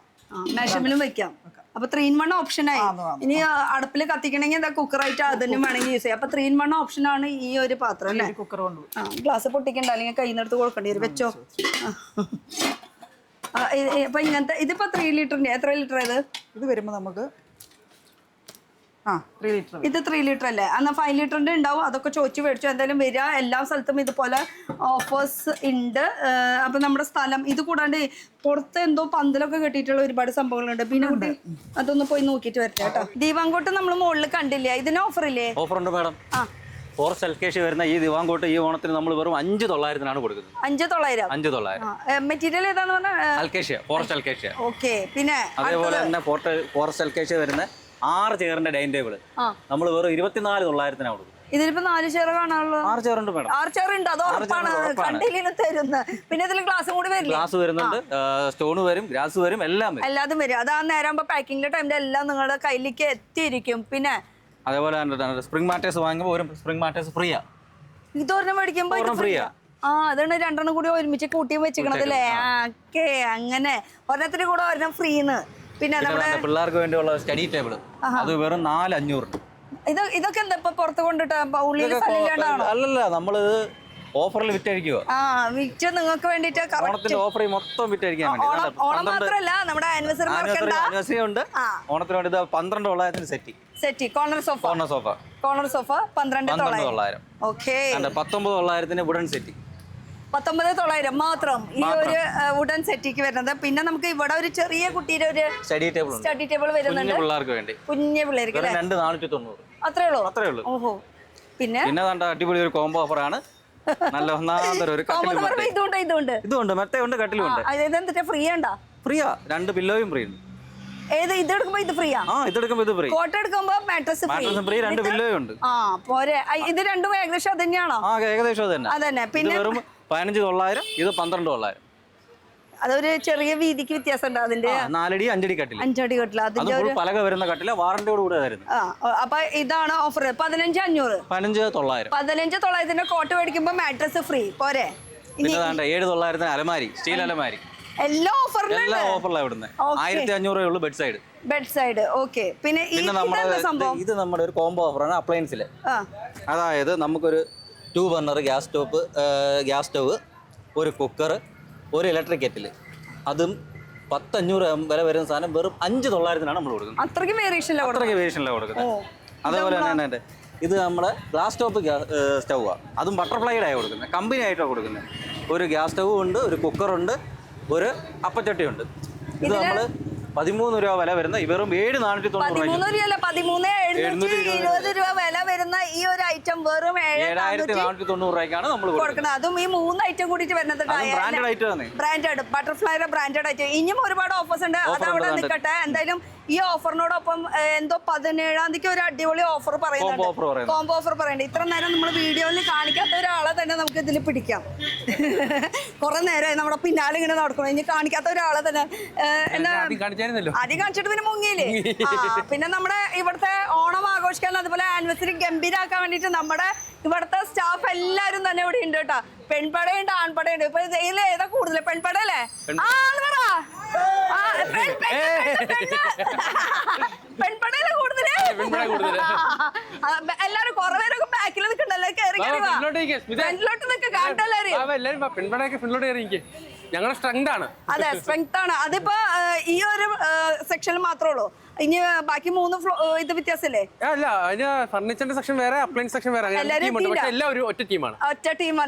[SPEAKER 5] മേശമിലും വെക്കാം. അപ്പൊ 3 in 1 ഓപ്ഷനായി. ഇനി അടുപ്പിൽ കത്തിക്കണമെങ്കിൽ എന്താ കുക്കറായിട്ട് അതിനും വേണമെങ്കിൽ യൂസ് ചെയ്യാം. അപ്പൊ 3 in 1 ഓപ്ഷനാണ് ഈ ഒരു പാത്രം അല്ലേ.
[SPEAKER 3] കുക്കർ കൊണ്ട്
[SPEAKER 5] ഗ്ലാസ് പൊട്ടിക്കണ്ട, അല്ലെങ്കിൽ കയ്യിൽ നിന്ന് എടുത്ത് കൊടുക്കേണ്ടി വരും. വെച്ചോ. അപ്പൊ ഇങ്ങനത്തെ ഇതിപ്പോ 3 ലിറ്ററിന്റെ എത്ര ലിറ്റർ
[SPEAKER 3] ഇത് വരുമ്പോൾ നമുക്ക് 3 ലിറ്റർ.
[SPEAKER 5] ഇത് 3 ലിറ്റർ അല്ലേ? എന്നാൽ 5 ലിറ്ററിന്റെ ഉണ്ടാവും. അതൊക്കെ ചോദിച്ചു മേടിച്ചു. എന്തായാലും വരിക. എല്ലാ സ്ഥലത്തും ഇതുപോലെ ഓഫേഴ്സ് ഉണ്ട്. അപ്പൊ നമ്മുടെ സ്ഥലം ഇത് കൂടാണ്ട് പുറത്ത് എന്തോ പന്തലൊക്കെ കെട്ടിയിട്ടുള്ള ഒരുപാട് സംഭവങ്ങളുണ്ട്. പിന്നെ കുട്ടി അതൊന്ന് പോയി നോക്കിയിട്ട് വരട്ടെ കേട്ടോ. ദീപാങ്കോട്ട് നമ്മൾ മുകളിൽ കണ്ടില്ല. ഇതിന് ഓഫർ ഇല്ലേ?
[SPEAKER 2] ഓഫർ ഉണ്ട് മാഡം. ഫോറസ്റ്റ് എൽക്കേഷ് വരുന്ന ഈ ദിവാങ്കോട്ട് ഈ ഓണത്തിന് നമ്മൾ വെറും 5,900 കൊടുക്കുന്നത്.
[SPEAKER 5] 5,900.
[SPEAKER 2] 5,900.
[SPEAKER 5] മെറ്റീരിയൽ ഏതാന്ന് പറഞ്ഞാൽ
[SPEAKER 2] അൽക്കേഷ്യ, ഫോറസ്റ്റ് അൽക്കേഷ്യ.
[SPEAKER 5] ഓക്കെ. പിന്നെ
[SPEAKER 2] അതേപോലെ തന്നെ ഫോറസ്റ്റ് എൽക്കേഷ്യ വരുന്ന 6 ചെയറിന്റെ ഡൈനിങ് ടേബിൾ നമ്മൾ വെറും 24,900 കൊടുക്കും.
[SPEAKER 5] ഇതിലിപ്പോ 4 ചെയർ കാണാനുള്ളൂ.
[SPEAKER 2] 6 ചെയർ ഉണ്ട് മാഡം.
[SPEAKER 5] 6 ചെയർ ഉണ്ട്. അത് ഉറപ്പാണ്. കണ്ടില്ലും തരുന്നത്. പിന്നെ ഇതിൽ ഗ്ലാസ് കൂടി വരില്ല?
[SPEAKER 2] ഗ്ലാസ് വരുന്നുണ്ട്, സ്റ്റോൺ വരും, ഗ്രാസ് വരും, എല്ലാം വരും.
[SPEAKER 5] എല്ലാതും വരും. അതാ നേരം പാക്കിങ്ങിന്റെ ടൈമിൽ എല്ലാം നിങ്ങളുടെ കയ്യിലേക്ക് എത്തിയിരിക്കും. പിന്നെ
[SPEAKER 2] അതേപോലെ സ്പ്രിംഗ് മാറ്റേഴ്സ് വാങ്ങുമ്പോൾ ഒരു സ്പ്രിംഗ് മാറ്റേഴ്സ് ഫ്രീയാ.
[SPEAKER 5] ഇതൊരെണ്ണം മേടിക്കുമ്പോ
[SPEAKER 2] ഫ്രീയാ.
[SPEAKER 5] അതാണ് 2 കൂടി ഒരുമിച്ച് കൂട്ടി വെച്ചിക്കണതല്ലേ? ഓക്കെ. അങ്ങനെ ഒരെണ്ണത്തിന് കൂടെ ഒരെണ്ണം ഫ്രീന്ന്. പിന്നെ നമ്മുടെ
[SPEAKER 2] പിള്ളേർക്ക് വേണ്ടിയുള്ള സ്റ്റഡി ടേബിൾ അത് വെറും 4,500.
[SPEAKER 5] ഇതൊക്കെ എന്താ ഇപ്പൊ പുറത്ത് കൊണ്ടിട്ട് ഉള്ളിൽ സ്ഥലമില്ലാണ്ടാണോ?
[SPEAKER 2] അല്ലല്ല, നമ്മള് ഓഫറിൽ വിറ്റഴിക്കുക.
[SPEAKER 5] വിറ്റ് നിങ്ങൾക്ക് വേണ്ടിട്ട്
[SPEAKER 2] ഓണത്തിന്റെ ഓഫർ മൊത്തം വിറ്റഴിക്കാൻ വേണ്ടി.
[SPEAKER 5] ഓണം മാത്രല്ല നമ്മുടെ
[SPEAKER 2] ആനിവേഴ്സറി ഉണ്ട്. ഓണത്തിന് വേണ്ടി 12,900 set corner sofa
[SPEAKER 5] 12,900. Okay.
[SPEAKER 2] 19,900 wooden set.
[SPEAKER 5] 19,900 മാത്രം ഈ ഒരു വുഡൻ സെറ്റിക്ക് വരുന്നത്. പിന്നെ നമുക്ക് ഇവിടെ ഒരു ചെറിയ കുട്ടിയുടെ ഒരു സ്റ്റഡി ടേബിൾ വരുന്നുണ്ട്
[SPEAKER 2] പിള്ളേർക്ക് വേണ്ടി.
[SPEAKER 5] കുഞ്ഞു പിള്ളേർക്ക്
[SPEAKER 2] 2,490.
[SPEAKER 5] അത്രേ ഉള്ളൂ. ഓഹോ. പിന്നെ
[SPEAKER 2] അടിപൊളി ഒരു കോംബോ ഓഫർ ആണ്. നല്ല ഒന്നാമതൊരു ഒരു ഇതുണ്ട്, മെത്തയുണ്ട്, കട്ടിലുണ്ട്.
[SPEAKER 5] ഇതെന്താ ഫ്രീ ഉണ്ടോ?
[SPEAKER 2] ഫ്രീയാ. 2 പില്ലോയും ഫ്രീ ഉണ്ട്.
[SPEAKER 5] ഏത് ഇതെടുക്കുമ്പോ ഇത് ഫ്രീയാ?
[SPEAKER 2] ഇതെടുക്കുമ്പോ ഇത് ഫ്രീ.
[SPEAKER 5] കോട്ട എടുക്കുമ്പോ മാട്രസ്
[SPEAKER 2] ഫ്രീ. 2 പില്ലോയും ഉണ്ട്.
[SPEAKER 5] പോരെ. ഇത് രണ്ടും ഏകദേശം അത് തന്നെയാണോ?
[SPEAKER 2] ഏകദേശം അതന്നെ.
[SPEAKER 5] പിന്നെ
[SPEAKER 2] വെറും 15,900, ഇത് 12,900.
[SPEAKER 5] അതൊരു ചെറിയ വീതിക്ക് വ്യത്യാസം ഉണ്ട്. അതിന്റെ
[SPEAKER 2] 4 അടി 5 അടി കട്ടില്.
[SPEAKER 5] 5 അടി കട്ടില. അതിന്റെ ഒരു
[SPEAKER 2] പലക വരുന്ന കട്ടില, വാറന്റിയോട് കൂടെ വരുന്നത്.
[SPEAKER 5] അപ്പൊ ഇതാണ് ഓഫർ. 15,500.
[SPEAKER 2] 15,900.
[SPEAKER 5] 15,900 കോട്ട് മേടിക്കുമ്പോ മാട്രസ് ഫ്രീ. പോരെ.
[SPEAKER 2] പിന്നെ 7,900 അലമാരി, സ്റ്റീൽ അലമാരി.
[SPEAKER 5] എല്ലാ ഓഫറിലും
[SPEAKER 2] എല്ലാ ഓഫറിലാണ് ഇവിടുന്ന്. 1,500 ഉള്ളൂ ബെഡ് സൈഡ്.
[SPEAKER 5] ഓക്കെ. പിന്നെ
[SPEAKER 2] ഇത് നമ്മുടെ ഒരു കോംബോ ഓഫറാണ് അപ്ലയൻസില്. അതായത് നമുക്കൊരു 2 ബർണർ ഗ്യാസ് സ്റ്റവ്, ഒരു കുക്കർ, ഒരു ഇലക്ട്രിക് കെറ്റിൽ, അതും 10,500 വില വരുന്ന സാധനം വെറും 5,900 നമ്മൾ കൊടുക്കുന്നത്.
[SPEAKER 5] അത്രയ്ക്ക്
[SPEAKER 2] വേരിയേഷനിലാണ് കൊടുക്കുന്നത്. അതേപോലെ തന്നെ ഇത് നമ്മുടെ ഗ്ലാസ് ടോപ്പ് സ്റ്റൗവാണ്. അതും ബട്ടർഫ്ലൈഡ് ആയി കൊടുക്കുന്നത്, കമ്പനി ആയിട്ടാണ് കൊടുക്കുന്നത്. ഒരു ഗ്യാസ് സ്റ്റവ് ഉണ്ട്, ഒരു കുക്കറുണ്ട്, ഒരു അപ്പച്ചട്ടിയുണ്ട്. ഇത് നമ്മൾ 13 രൂപ വില വരുന്ന വെറും 7,490.
[SPEAKER 5] 13,720 രൂപ വില വരുന്ന ഈ ഒരു ഐറ്റം വെറും
[SPEAKER 2] 7,490 രൂപയ്ക്കാണ് നമ്മൾ
[SPEAKER 5] കൊടുക്കുന്നത്. അതും ഈ 3 ഐറ്റം കൂടിയിട്ട് വരുന്നത് ബ്രാൻഡഡ്, ബട്ടർഫ്ലൈയുടെ ബ്രാൻഡഡ് ഐറ്റം. ഇനിയും ഒരുപാട് ഓഫേഴ്സ് ഉണ്ട്. അത് അവിടെ നിൽക്കട്ടെ. എന്തായാലും ഈ ഓഫറിനോടൊപ്പം എന്തോ 17-ാം തീയതി ഒരു അടിപൊളി ഓഫർ പറയുന്നുണ്ട്, കോംബോ ഓഫർ പറയുന്നുണ്ട്. ഇത്ര നേരം നമ്മൾ വീഡിയോയിൽ കാണിക്കാത്ത ഒരാളെ തന്നെ നമുക്ക് ഇതിൽ പിടിക്കാം. കുറെ നേരമായി നമ്മുടെ പിന്നാലെ ഇങ്ങനെ നടക്കണം. ഇനി കാണിക്കാത്ത ഒരാളെ തന്നെ ആദ്യം കാണിച്ചിട്ട് പിന്നെ മുങ്ങിയില്ലേ. പിന്നെ നമ്മുടെ ഇവിടുത്തെ ഓണം ആഘോഷിക്കാൻ, അതുപോലെ ആനിവേഴ്സറി ഗംഭീരാക്കാൻ വേണ്ടിട്ട് നമ്മുടെ ഇവിടുത്തെ സ്റ്റാഫ് എല്ലാരും തന്നെ ഇവിടെ ഉണ്ട് കേട്ടോ. പെൺപടയുണ്ട്, ആൺപടയുണ്ട്. ഇപ്പൊ ഇതിൽ ഏതാ കൂടുതൽ? പെൺപടയല്ലേ? പെൺപടയല്ലേ കൂടുതല്? എല്ലാരും കുറെ പേരൊക്കെ ബാക്കിൽ നിൽക്കണ്ടല്ലോ. ഫ്രണ്ടിലോട്ട് നിൽക്കുക കാട്ടല്ലാരും.
[SPEAKER 6] ഞങ്ങളുടെ സ്ട്രെങ്ത് ആണ്.
[SPEAKER 5] അതെ, സ്ട്രെങ്ത് ആണ്. അതിപ്പോ ഈ ഒരു സെക്ഷനിൽ മാത്രമേ ഉള്ളൂ. ഇനി ബാക്കി 3 ഇത് വ്യത്യാസല്ലേ?
[SPEAKER 6] അല്ല, അതിന് ഫർണിച്ചറിന്റെ സെക്ഷൻ വേറെ, അപ്ലയൻസ് സെക്ഷൻ വേറെ. എല്ലാവരും ഒറ്റ ടീമാണ്.
[SPEAKER 5] ഒറ്റ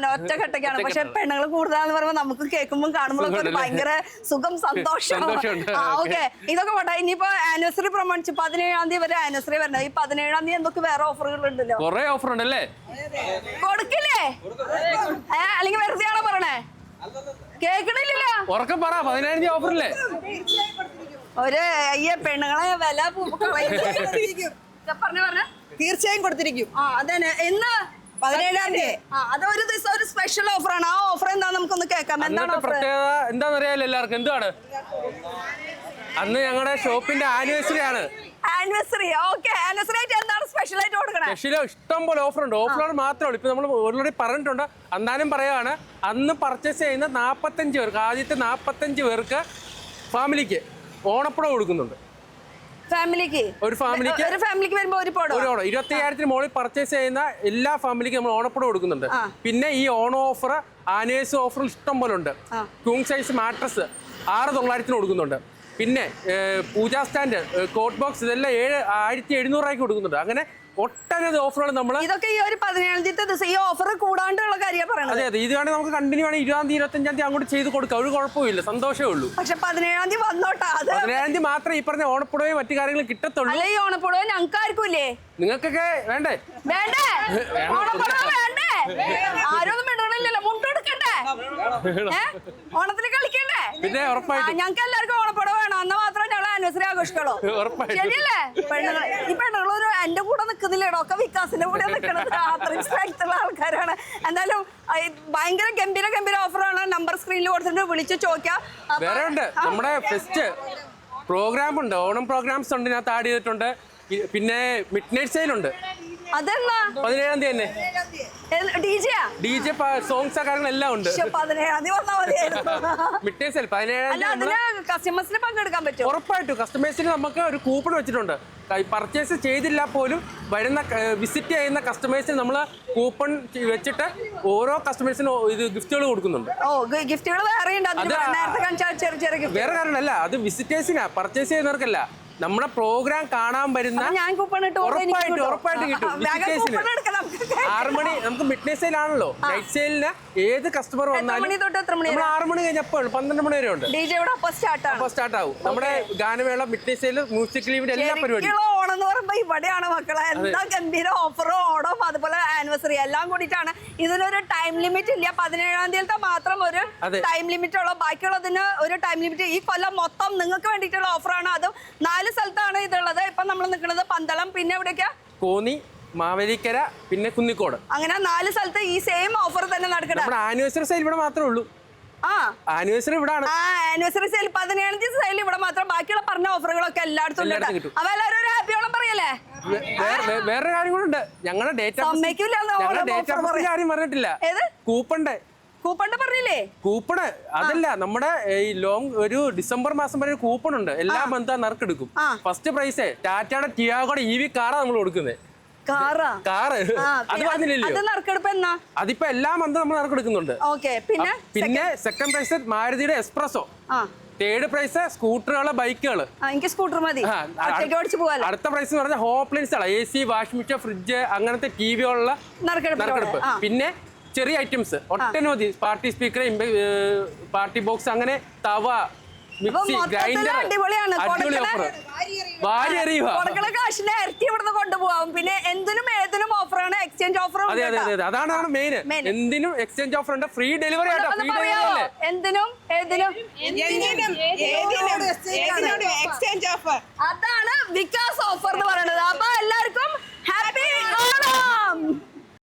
[SPEAKER 5] കട്ടക്കാണ്. പക്ഷെ പെണ്ണുങ്ങൾ കൂടുതലാന്ന് പറയുമ്പോൾ നമുക്ക് കേൾക്കുമ്പോൾ കാണുമ്പോഴൊക്കെ ഭയങ്കര സുഖം, സന്തോഷം. ഓക്കെ. ഇതൊക്കെ പോട്ടെ. ഇനിയിപ്പോ ആനിവേഴ്സറി പ്രമാണിച്ച് 17-ാം തീയതി വരെ ആനിവേഴ്സറി വരണം. ഈ 17-ാം തീയതി എന്തൊക്കെ വേറെ ഓഫറുകൾ ഉണ്ടല്ലോ.
[SPEAKER 6] കുറെ ഓഫർ ഉണ്ടല്ലേ?
[SPEAKER 5] കൊടുക്കില്ലേ? അല്ലെങ്കിൽ വെറുതെ ആണോ പറയണേ? കേൾക്കണില്ലല്ലോ.
[SPEAKER 6] ഉറക്കം പറ. 17-ാം തീയതി ഓഫറില്ലേ?
[SPEAKER 5] ഒരു പെണ്ണുങ്ങളെ വില പറഞ്ഞ
[SPEAKER 3] തീർച്ചയായും കൊടുത്തിരിക്കും.
[SPEAKER 5] അതന്നെ. എന്ന്
[SPEAKER 3] 17-ാം തീയതി.
[SPEAKER 5] അതൊരു ദിവസം ഒരു സ്പെഷ്യൽ ഓഫറാണ്. ആ ഓഫർ എന്താ നമുക്കൊന്ന് കേൾക്കാം. എന്താണ്
[SPEAKER 6] പ്രത്യേകത? എന്താണെന്നറിയാലോ എല്ലാവർക്കും. എന്താണ്? അന്ന് ഞങ്ങളുടെ ഷോപ്പിന്റെ ആനിവേഴ്സറി ആണ്.
[SPEAKER 5] ആനിവേഴ്സറി. ഓക്കെ. ആനിവേഴ്സറി ആയിട്ട് എന്താണ് സ്പെഷ്യൽ ആയിട്ട് കൊടുക്കണേ?
[SPEAKER 6] സ്പെഷ്യൽ ഇഷ്ടം പോലെ ഓഫർ ഉണ്ട്. ഓഫറുകൾ മാത്രമേ ഉള്ളൂ. ഇപ്പൊ നമ്മൾ ഓൾറെഡി പറഞ്ഞിട്ടുണ്ട്. എന്നാലും പറയാണ്, അന്ന് പർച്ചേസ് ചെയ്യുന്ന 45 പേർക്ക്, ആദ്യത്തെ 45 പേർക്ക് ഫാമിലിക്ക് ഓണപ്പുട കൊടുക്കുന്നുണ്ട്. ഒരു ഫാമിലിക്ക്
[SPEAKER 5] വരുമ്പോ ഒരു
[SPEAKER 6] 25,000 മുകളിൽ പർച്ചേസ് ചെയ്യുന്ന എല്ലാ ഫാമിലിക്കും നമ്മൾ ഓണപ്പുട കൊടുക്കുന്നുണ്ട്. പിന്നെ ഈ ഓണം ഓഫർ, ആനിവേഴ്സറി ഓഫർ ഇഷ്ടം പോലെ ഉണ്ട്. ക്യൂങ് സൈസ് മാട്രസ്, 6,900 കൊടുക്കുന്നുണ്ട്. പിന്നെ പൂജാ സ്റ്റാൻഡ്, കോട്ട് ബോക്സ് ഇതെല്ലാം 7,700 രൂപയ്ക്ക് കൊടുക്കുന്നുണ്ട്. അങ്ങനെ ഒട്ടനവധി ഓഫറുകൾ നമ്മൾ
[SPEAKER 5] ഇതൊക്കെ ഈ ഒരു 17ാം ദിവസം ഈ ഓഫർ കൂടാണ്ടുള്ള കാര്യം പറയണത്.
[SPEAKER 6] അതെ ഇത് വേണമെങ്കിൽ നമുക്ക് കണ്ടിന്യൂ ആണെങ്കിൽ 20-ാം തീയതി 25-ാം തീയതി അങ്ങോട്ട് ചെയ്ത് കൊടുക്കാം. ഒരു കുഴപ്പമില്ല, സന്തോഷമേ ഉള്ളൂ.
[SPEAKER 5] പക്ഷെ 17ാം തീയതി വന്നോട്ടാ.
[SPEAKER 6] 17ാം തീയതി മാത്രമേ ഈ പറഞ്ഞ ഓണപ്പുടവയും മറ്റു കാര്യങ്ങളും കിട്ടത്തുള്ളൂ.
[SPEAKER 5] അല്ല ഈ ഓണപ്പുടവ ഞങ്ങൾക്ക് ആർക്കും ഇല്ലേ?
[SPEAKER 6] നിങ്ങൾക്കൊക്കെ വേണ്ടേ?
[SPEAKER 5] വേണ്ടേ? ഓണപ്പുടവ വേണ്ടേ? ആരൊന്നും വേണ്ടല്ലോ, മുണ്ടെടുക്കണ്ടേ? ഓണത്തിന് കളിക്കണ്ടേ?
[SPEAKER 6] പിന്നെ ഉറപ്പായിട്ടും
[SPEAKER 5] ഞങ്ങൾക്ക് എല്ലാവർക്കും ഓണപ്പുടവ വേണം. അന്ന് മാത്രമേ ഞങ്ങൾ ആനിവേഴ്സറി ആഘോഷിക്കുള്ളൂ. ശരിയല്ലേ? ഈ പെണ്ണുങ്ങളൊരു എന്റെ കൂടെ നിൽക്കുന്നില്ലേടോ, ഒക്കെ വികാസിന്റെ കൂടെ നിൽക്കുന്നത്. അത്രയും സ്ട്രെങ്ത്തുള്ള ആൾക്കാരാണ്. എന്തായാലും ഭയങ്കര ഗംഭീര ഓഫറാണ്. നമ്പർ സ്ക്രീനിൽ കൊടുത്തിട്ട് വിളിച്ച് ചോദിക്കാം.
[SPEAKER 6] വേറെ ഉണ്ട്, നമ്മുടെ ഫെസ്റ്റ് പ്രോഗ്രാം ഉണ്ട്, ഓണം പ്രോഗ്രാംസ് ഉണ്ട്, ഇതിനകത്ത് ആഡ് ചെയ്തിട്ടുണ്ട്. പിന്നെ മിഡ് നൈറ്റ് സെയിൽ ഉണ്ട്.
[SPEAKER 5] അതെന്നാ
[SPEAKER 6] 17ാം തീയതി തന്നെ DJ സോങ്സ് കാര്യങ്ങളെല്ലാം ഉണ്ട്.
[SPEAKER 5] 17ാം തീയതി വന്നാൽ മതിയായിരുന്നു.
[SPEAKER 6] മിഡ് നൈറ്റ് സെയിൽ 17ാം തീയതി
[SPEAKER 5] കസ്റ്റമേഴ്സിന് പങ്കെടുക്കാൻ പറ്റും.
[SPEAKER 6] ഉറപ്പായിട്ടും കസ്റ്റമേഴ്സിന് നമുക്ക് ഒരു കൂപ്പൺ വെച്ചിട്ടുണ്ട്. പർച്ചേസ് ചെയ്തില്ല പോലും വരുന്ന വിസിറ്റ് ചെയ്യുന്ന കസ്റ്റമേഴ്സിന് നമ്മൾ കൂപ്പൺ വെച്ചിട്ട് ഓരോ കസ്റ്റമേഴ്സിനും ഇത് ഗിഫ്റ്റുകൾ കൊടുക്കുന്നുണ്ട്.
[SPEAKER 5] ഗിഫ്റ്റുകൾ വേറെ
[SPEAKER 6] വേറെ കാരണമല്ല, അത് വിസിറ്റേഴ്സിനാ, പർച്ചേസ് ചെയ്യുന്നവർക്കല്ല. നമ്മുടെ പ്രോഗ്രാം കാണാൻ വരുന്ന
[SPEAKER 5] ഞാൻ കൂപ്പൺ ഇട്ട്
[SPEAKER 6] ഉറപ്പായിട്ടും കിട്ടും. 6 മണി നമുക്ക് മിഡ് നൈറ്റ് സെയിൽ ആണല്ലോ. നൈറ്റ് സെയിലിന് ഏത് കസ്റ്റമർ വന്നാലും നമ്മൾ 6 മണി കഴിഞ്ഞപ്പോൾ 12 മണി വരെ ഉണ്ട്. സ്റ്റാർട്ട് ആവും നമ്മുടെ ഗാനമേള, മിഡ് നൈറ്റ് സെയിൽ, മ്യൂസിക് ലീവിന്റെ എല്ലാ പരിപാടിയും.
[SPEAKER 5] ഓണം എന്ന് പറയുമ്പോ ഇവിടെയാണ് മക്കളെ. എന്താ ഗംഭീര ഓഫറും ഓണം അതുപോലെ ആനിവേഴ്സറി എല്ലാം കൂടിയിട്ടാണ്. ഇതിനൊരു ടൈം ലിമിറ്റ് ഇല്ല. 17ാം തീയതി മാത്രം ഒരു ടൈം ലിമിറ്റ് ഉള്ളൂ. ബാക്കിയുള്ളതിന് ഒരു ടൈം ലിമിറ്റ്. ഈ കൊല്ലം മൊത്തം നിങ്ങൾക്ക് വേണ്ടിയിട്ടുള്ള ഓഫറാണ്. അതും 4 സ്ഥലത്താണ് ഇതുള്ളത്. ഇപ്പൊ നമ്മൾ നിൽക്കുന്നത് പന്തളം, പിന്നെ എവിടേക്കാ?
[SPEAKER 6] കോന്നി, മാവേലിക്കര, പിന്നെ കുന്നിക്കോട്.
[SPEAKER 5] അങ്ങനെ 4 സ്ഥലത്ത് ഈ സെയിം ഓഫർ തന്നെ നടക്കണം.
[SPEAKER 6] നമ്മുടെ ആനിവേഴ്സറി സെയിൽ ഇവിടെ മാത്രമേ ഉള്ളൂ. ആനിവേഴ്സറി ഇവിടെ ആണ്.
[SPEAKER 5] ആനിവേഴ്സറി സെയിൽ 17ാം തീയതി സെയിൽ ഇവിടെ മാത്രം. ബാക്കിയുള്ള പറഞ്ഞ ഓഫറുകളൊക്കെ എല്ലായിടത്തും ഉണ്ട്. അപ്പൊ എല്ലാവരും ഒരു ഹാപ്പി ഓണം പറയല്ലേ?
[SPEAKER 6] വേറെ കാര്യം കൂടെ ഉണ്ട്. ഞങ്ങളുടെ ഡേറ്റ കാര്യം പറഞ്ഞിട്ടില്ല. കൂപ്പണ്ട്
[SPEAKER 5] പറഞ്ഞില്ലേ?
[SPEAKER 6] കൂപ്പണ് അതല്ല, നമ്മുടെ ഈ ലോങ് ഒരു ഡിസംബർ മാസം വരെ കൂപ്പൺ ഉണ്ട്. എല്ലാ മന്തും നറുക്കെടുക്കും. ഫസ്റ്റ് പ്രൈസ് ടാറ്റയുടെ ടിയാഗോയുടെ EV കാറാണ് നമ്മൾ കൊടുക്കുന്നത്. കാറ് അത് പറഞ്ഞില്ലല്ലോ. അതിപ്പോ എല്ലാ മന്തും നമ്മൾ നറുക്കെടുക്കുന്നുണ്ട്. പിന്നെ സെക്കൻഡ് പ്രൈസ് മാരുതിയുടെ എക്സ്പ്രസോ, തേർഡ് പ്രൈസ് സ്കൂട്ടറുകള്, ബൈക്കുകള്.
[SPEAKER 5] എനിക്ക് സ്കൂട്ടർ മതി.
[SPEAKER 6] അടുത്ത പ്രൈസ് എന്ന് പറഞ്ഞാൽ ഹോം അപ്ലയൻസുകളാണ്. AC, വാഷിംഗ് മെഷീൻ, ഫ്രിഡ്ജ്, അങ്ങനത്തെ TV-കളുള്ള നറുക്കെടുപ്പ്. പിന്നെ ചെറിയ ഐറ്റംസ് ഒട്ടനവധി, പാർട്ടി സ്പീക്കർ, പാർട്ടി ബോക്സ്, അങ്ങനെ തവ, മിക്സി, ഗ്രൈൻഡർ. അടിപൊളി ഓഫർ. വാരി അറിയുക.
[SPEAKER 5] കൊണ്ടുപോകാം. പിന്നെ എന്തിനും ഏതിനും ഓഫറാണ്. Exchange offer.
[SPEAKER 6] അതെ അതാണ് മെയിൻ. എന്തിനും എക്സ്ചേഞ്ച് ഓഫർ ഉണ്ട്. ഫ്രീ ഡെലിവറി ആട്ടോ. ഫ്രീ ഡെലിവറി അല്ലേ?
[SPEAKER 5] എന്തിനും എക്സ്ചേഞ്ച് ഓഫർ. അതാണ് വികാസ് ഓഫർ എന്ന് പറയുന്നത്. അപ്പൊ എല്ലാവർക്കും